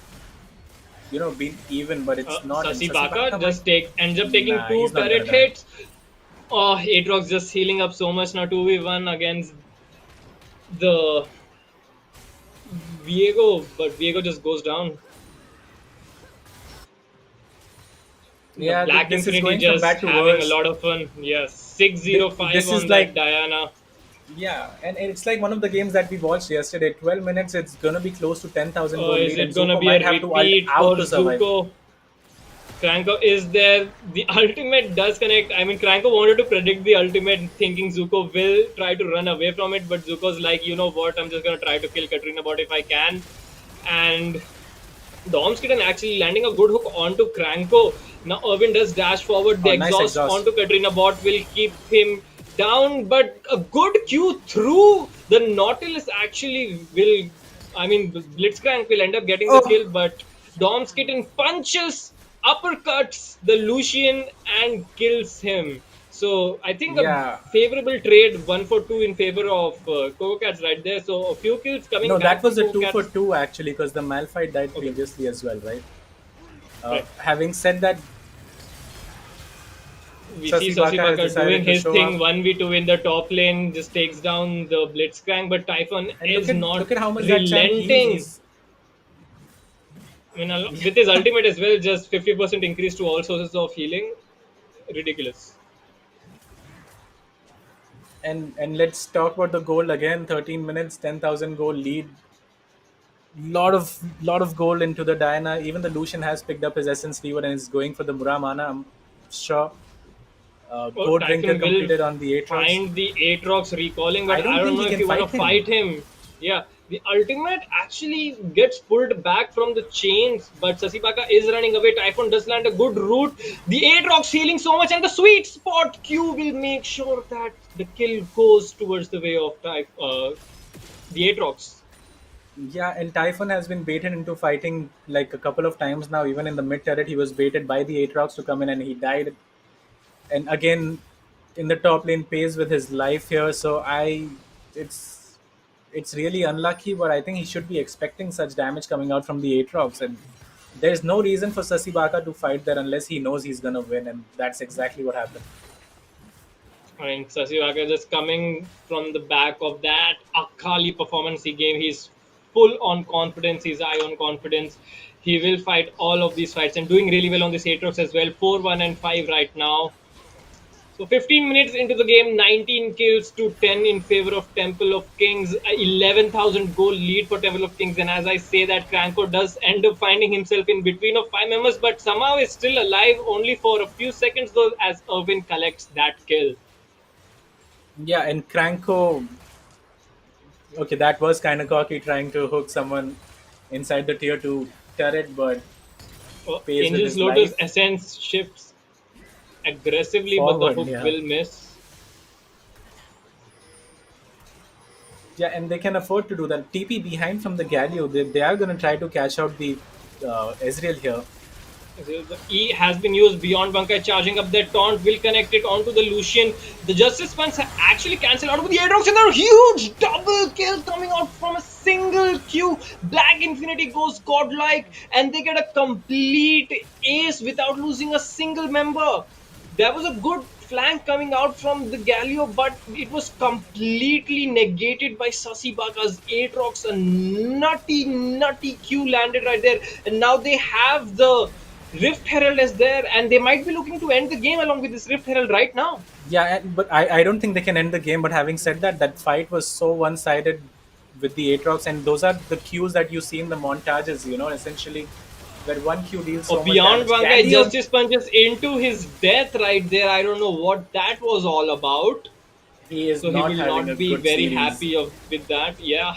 been even, but it's not. And Sasi Baka Sasibaka might. just ends up taking Nah, two he's not gonna turret die. hits. Oh, Aatrox just healing up so much now. 2v1 against the Viego, but Viego just goes down. The Yeah, Black this is Infinity going from just bad to having a worse. lot of fun. Yes, 605 This is on that like Diana. Yeah, and it's like one of the games that we watched yesterday. 12 minutes, it's gonna be close to 10,000 goal Is lead, and it gonna Zuko be a might have to ult repeat out for to survive. Zuko? Cranko is there. The ultimate does connect. I mean, Cranko wanted to predict the ultimate, thinking Zuko will try to run away from it, but Zuko's like, you know what? I'm just gonna try to kill Katrina Bot if I can. And Domskitten actually landing a good hook onto Cranko. Now Irvin does dash forward. The Oh, nice exhaust exhaust. onto Katrina Bot will keep him down, but a good Q through the Nautilus actually will. I mean, Blitzcrank will end up getting the Oh, kill, but Domskitten punches, uppercuts the Lucian and kills him. So I think a yeah. favorable trade, 1 for 2 in favor of Coco Cats right there. So a few kills coming No, that back from was a Coco two for Cats. two actually, because the Malphite died Okay, previously as well, right? right. Having said that, We see Sasibaka has Sasibaka doing decided to his show thing up, 1v2 in the top lane, just takes down the Blitzcrank, but Typhon and is look not at how much that champ heals. relenting. He's I mean, with his ultimate as well, just 50% increase to all sources of healing. Ridiculous. and let's talk about the goal again. 13 minutes, 10,000 goal lead. Lot of goal into the Diana. Even the Lucian has picked up his Essence Fever and is going for the Muramana. I'm sure. Oh, Code Drinker Typhon will completed on the Aatrox. find the Aatrox recalling, but I I don't don't think know he if can you want to fight him. fight him. Yeah, the ultimate actually gets pulled back from the chains, but Sasibaka is running away. Typhon does land a good route. The Aatrox healing so much, and the sweet spot Q will make sure that the kill goes towards the way of the Aatrox. Yeah, and Typhon has been baited into fighting like a couple of times now. Even in the mid turret, he was baited by the Aatrox to come in, and he died. And again, in the top lane, pays with his life here. So it's it's really unlucky, but I think he should be expecting such damage coming out from the Aatrox. And there's no reason for Sasibaka to fight there unless he knows he's gonna win, and that's exactly what happened. I mean, Sasiwaka just coming from the back of that Akali performance he gave. He's full on confidence. He's high on confidence. He will fight all of these fights and doing really well on this Aatrox as well. 4-1-5 right now. So 15 minutes into the game, 19 kills to 10 in favor of Temple of Kings. 11,000 goal lead for Temple of Kings. And as I say that, Cranko does end up finding himself in between of 5 members, but somehow is still alive only for a few seconds though as Irvin collects that kill. Yeah, and Cranko, okay, that was kind of cocky trying to hook someone inside the tier 2 turret, but pays with Angel's his Lotus life Essence shifts aggressively, but the forward. hook Yeah. will miss. Yeah, and they can afford to do that. TP behind from the Galio, they are going to try to catch out the Ezreal here. The E has been used beyond Bunkai, charging up that taunt, will connect it onto the Lucian. The Justice Punch actually cancelled out with the Aatrox, and a huge double kill coming out from a single Q. Black Infinity goes godlike, and they get a complete ace without losing a single member. There was a good flank coming out from the Galio, but it was completely negated by Sasibaka's Aatrox. A nutty Q landed right there, and now they have the Rift Herald is there, and they might be looking to end the game along with this Rift Herald right now. Yeah, but I don't think they can end the game. But having said that, that fight was so one sided with the Aatrox, and those are the cues that you see in the montages, essentially, where one Q deals Or so much beyond damage. one guy Galio, justice punches into his death right there. I don't know what that was all about. he is So he not will having a not be good very series. happy with that. Yeah.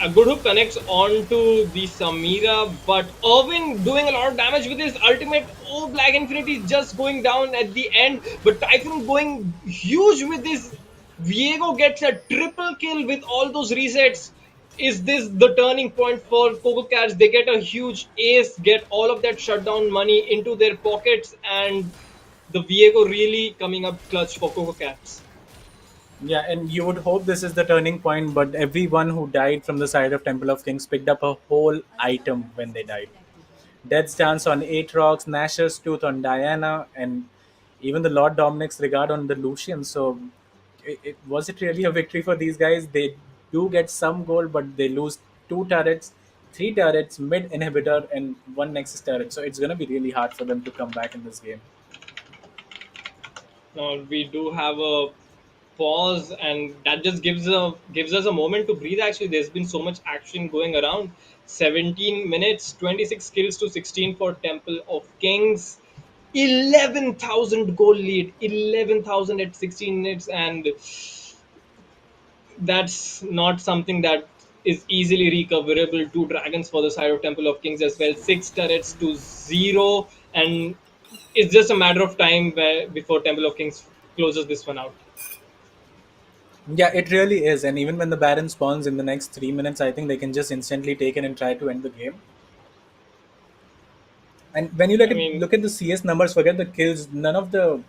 A good hook connects onto the Samira, but Irvin doing a lot of damage with his ultimate. Oh, Black Infinity just going down at the end, but Typhoon going huge with his. Viego gets a triple kill with all those resets. Is this the turning point for Coco Cats? They get a huge ace, get all of that shutdown money into their pockets, and the Viego really coming up clutch for Coco Cats. Yeah, and you would hope this is the turning point, but everyone who died from the side of Temple of Kings picked up a whole item when they died. Death's Dance on Aatrox, Nash's Tooth on Diana, and even the Lord Dominic's Regard on the Lucian. So, was it really a victory for these guys? They do get some gold, but they lose two turrets, three turrets, mid inhibitor, and one Nexus turret. So, it's going to be really hard for them to come back in this game. Now we do have a pause, and that just gives us a moment to breathe. Actually, there's been so much action going around. 17 minutes, 26 kills to 16 for Temple of Kings. 11,000 goal lead, 11,000 at 16 minutes, and that's not something that is easily recoverable. Two dragons for the side of Temple of Kings as well. Six turrets to zero, and it's just a matter of time before Temple of Kings closes this one out. Yeah, it really is. And even when the Baron spawns in the next 3 minutes, I think they can just instantly take it and try to end the game. And when you I mean, look at the CS numbers, forget the kills. None of the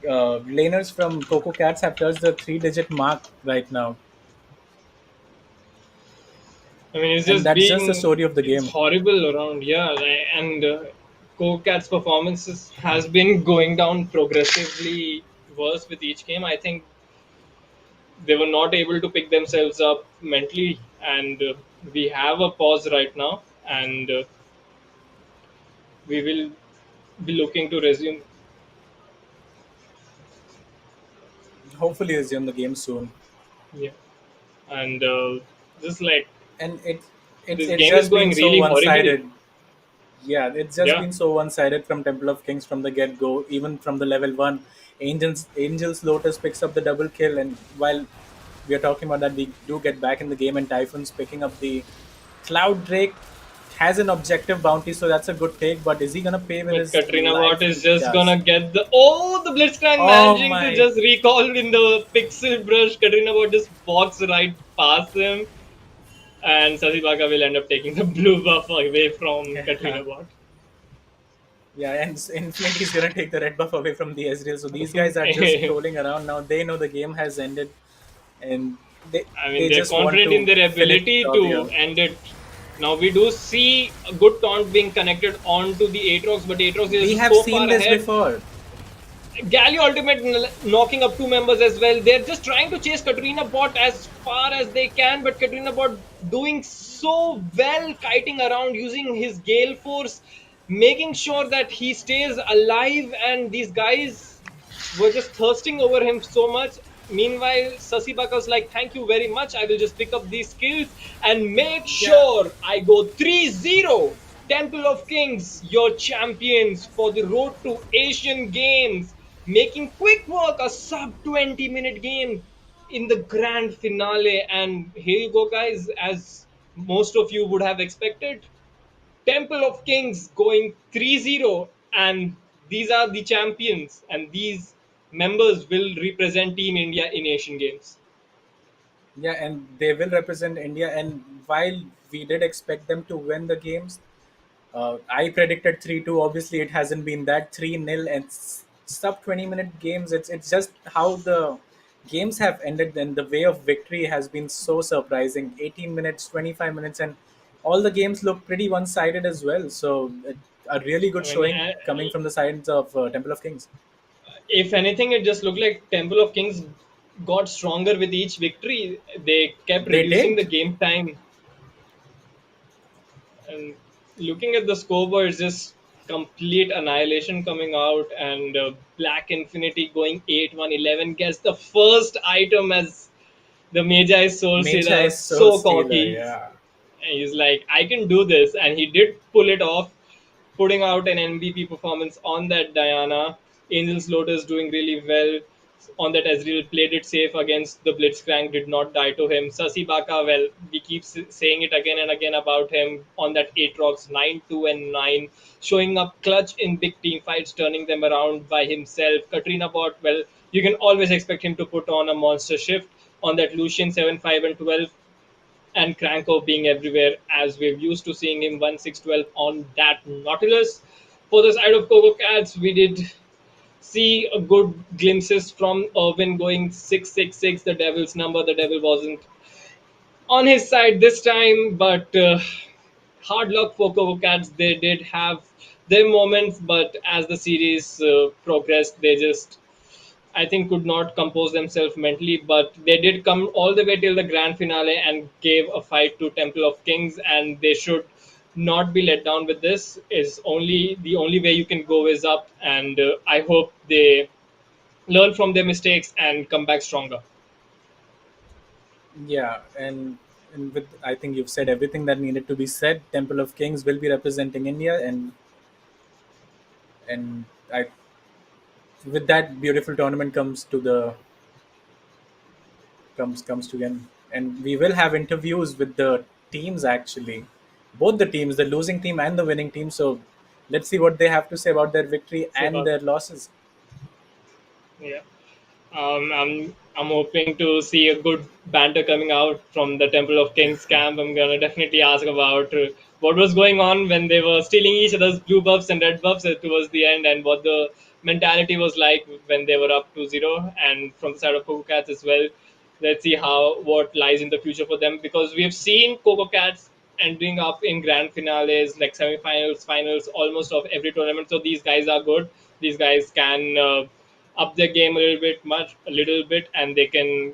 laners from Coco Cats have touched the three-digit mark right now, it's and just that's just the being story of the it's game. horrible around here, and Cat's performances has been going down progressively worse with each game. I think they were not able to pick themselves up mentally, and we have a pause right now, and we will be looking to resume. Hopefully, resume the game soon. Yeah, and just like And this it's game is just going been so really horribly. one-sided. Yeah, it's just Yeah, been so one-sided from Temple of Kings from the get-go. Even from the level one, Angels Lotus picks up the double kill, and while we are talking about that, we do get back in the game, and Typhoon's picking up the Cloud Drake has an objective bounty, so that's a good take. But is he gonna pay with but his Katrina Watt life? is If he just does, gonna get the Blitzcrank oh managing to my, just recall in the pixel brush. Katrina Watt just walks right past him, and Sasibaka will end up taking the blue buff away from Katrina Watt. yeah, and Infinity's gonna take the red buff away from the Ezreal. So these guys are just trolling around now. They know the game has ended, and they They're just want confident in to their finish the ability job here. to end it. Now we do see a good taunt being connected onto the Aatrox, but Aatrox We is have so seen far this ahead. before. Galley ultimate knocking up two members as well. They're just trying to chase Katrina Bot as far as they can, but Katrina Bot doing so well, kiting around using his gale force, making sure that he stays alive, and these guys were just thirsting over him so much. Meanwhile, Sasibaka was like, "Thank you very much. I will just pick up these skills and make Yeah, sure I go 3-0. Temple of Kings, your champions for the road to Asian Games, making quick work a sub 20-minute game in the grand finale." And here you go, guys, as most of you would have expected. Temple of Kings going 3-0, and these are the champions, and these members will represent Team India in Asian Games. yeah, and they will represent India. And while we did expect them to win the games, I predicted 3-2. Obviously, it hasn't been that 3-0 and sub 20-minute games. It's just how the games have ended, and the way of victory has been so surprising. 18 minutes, 25 minutes, and all the games look pretty one-sided as well. So a really good I mean, showing coming from the sides of Temple of Kings. if anything, it just looked like Temple of Kings got stronger with each victory. They kept They reducing the did. game time, and looking at the scoreboard, it's just complete annihilation coming out, and Black Infinity going 8-1-11 gets the first item as the Magi Soul Magi Stealer, Soul so Stealer, cocky. yeah. And he's like, I can do this. And he did pull it off, putting out an MVP performance on that Diana. Angel's Lotus doing really well on that. Ezreal played it safe against the Blitzcrank, did not die to him. Sasibaka, well, we keep saying it again and again about him on that Aatrox 9-2-9, showing up clutch in big team fights, turning them around by himself. Katrina Bot, well, you can always expect him to put on a monster shift on that Lucian 7-5-12, and Cranko being everywhere as we're used to seeing him 1-6-12 on that Nautilus. For the side of Coco Cats, we did see a good glimpses from Irvin going 6-6-6, the Devil's number. The Devil wasn't on his side this time, but hard luck for Coco Cats. They did have their moments, but as the series progressed, they just, I think, could not compose themselves mentally, but they did come all the way till the grand finale and gave a fight to Temple of Kings, and they should not be let down with this. Is only the only way you can go is up, and I hope they learn from their mistakes and come back stronger. Yeah, and with I think you've said everything that needed to be said. Temple of Kings will be representing India, and I with that beautiful tournament comes to end, and we will have interviews with the teams actually, both the teams, the losing team and the winning team. So let's see what they have to say about their victory See and about their losses. yeah. I'm hoping to see a good banter coming out from the Temple of Kings camp. I'm gonna definitely ask about what was going on when they were stealing each other's blue buffs and red buffs towards the end, and what the mentality was like when they were up 2-0. And from the side of Coco Cats as well, let's see how what lies in the future for them, because we have seen Coco Cats ending up in grand finales, like semifinals, finals, almost of every tournament. So these guys are good. These guys can up their game a little bit, and they can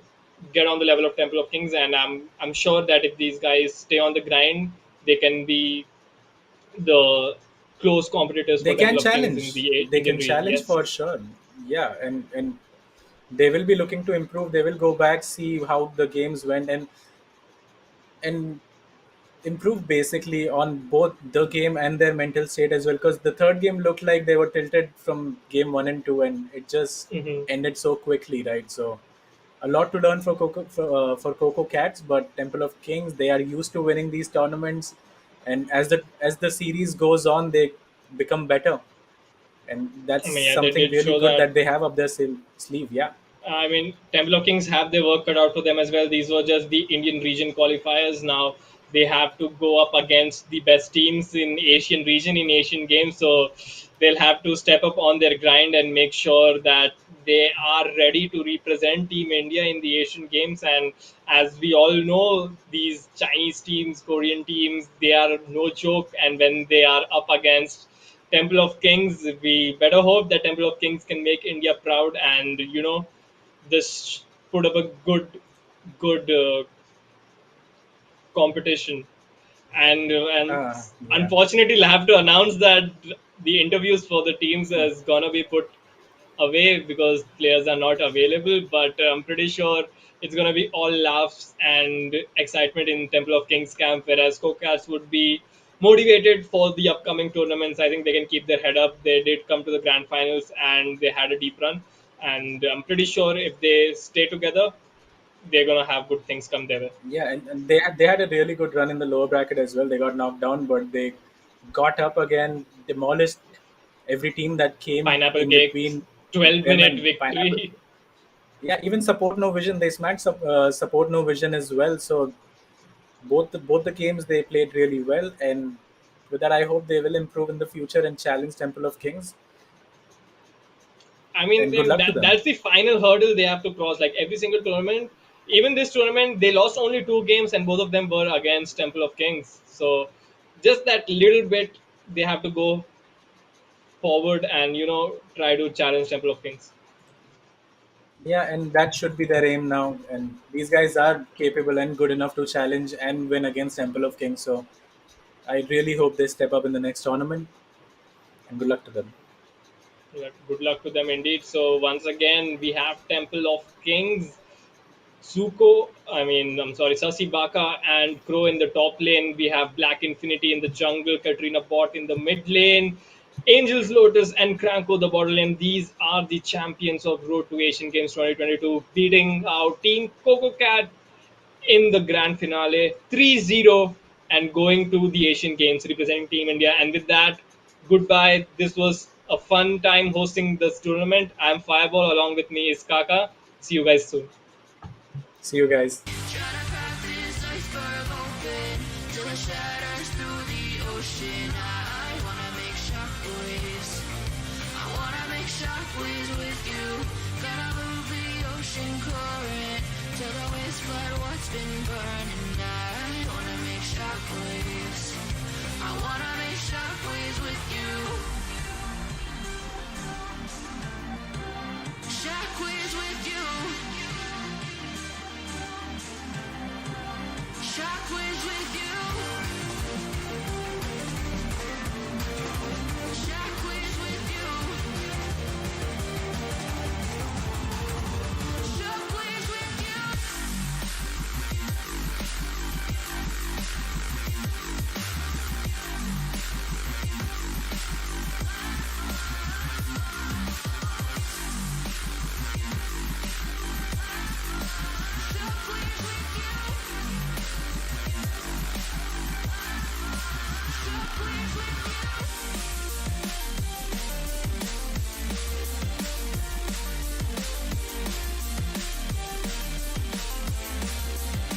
get on the level of Temple of Kings. And I'm sure that if these guys stay on the grind, they can be the close competitors They for can Temple of Kings in challenge. the They Indian can region. challenge Yes. for sure. Yeah, and they will be looking to improve. They will go back, see how the games went, and improve basically on both the game and their mental state as well. Because the third game looked like they were tilted from game one and two, and it just Hmm. ended so quickly, right? So a lot to learn for Coco Cats, but Temple of Kings, they are used to winning these tournaments, and as the series goes on, they become better, and that's I mean, yeah, they something did really show good that. that they have up their sleeve. Yeah. I mean, Temple of Kings have their work cut out for them as well. These were just the Indian region qualifiers. Now they have to go up against the best teams in Asian region in Asian games. So they'll have to step up on their grind and make sure that they are ready to represent Team India in the Asian games. And as we all know, these Chinese teams, Korean teams, they are no joke. And when they are up against Temple of Kings, we better hope that Temple of Kings can make India proud, and just put up a good competition. And Yeah. unfortunately, I'll have to announce that the interviews for the teams is gonna be put away because players are not available. But I'm pretty sure it's gonna be all laughs and excitement in Temple of Kings camp, whereas Cocats would be motivated for the upcoming tournaments. I think they can keep their head up. They did come to the grand finals and they had a deep run, and I'm pretty sure if they stay together, they're gonna have good things come their way. Yeah, and they had a really good run in the lower bracket as well. They got knocked down, but they got up again, demolished every team that came Pineapple in Cakes, between 12 them minute and Pineapple. victory. Yeah, even Support No Vision, they smacked Support No Vision as well. So both the games they played really well, and with that, I hope they will improve in the future and challenge Temple of Kings. I mean, And good luck to them. that's the final hurdle they have to cross. Like every single tournament, even this tournament, they lost only 2 games, and both of them were against Temple of Kings. So just that little bit, they have to go forward and try to challenge Temple of Kings. Yeah, and that should be their aim now. And these guys are capable and good enough to challenge and win against Temple of Kings. So I really hope they step up in the next tournament, and good luck to them. Yeah, good luck to them indeed. So once again, we have Temple of Kings, Zuko, I'm sorry, Sasi Baka and Crow in the top lane. We have Black Infinity in the jungle, Katrina Bot in the mid lane, Angels Lotus and Cranko the bottom lane. These are the champions of Road to Asian Games 2022, beating our team Coco Cat in the grand finale 3-0 and going to the Asian Games representing Team India. And with that, goodbye. This was a fun time hosting this tournament. I'm Fireball, along with me is Kaka. See you guys soon. See you guys. Tryna crack this iceberg open till it shatters through the ocean. I wanna make shockwaves. I wanna make shockwaves with you. Gonna move the ocean current till the waves flood what's been burning. I wanna make shockwaves. I wanna make shockwaves with you. Shockwaves with you. Shockwaves with you. Shockwaves with you.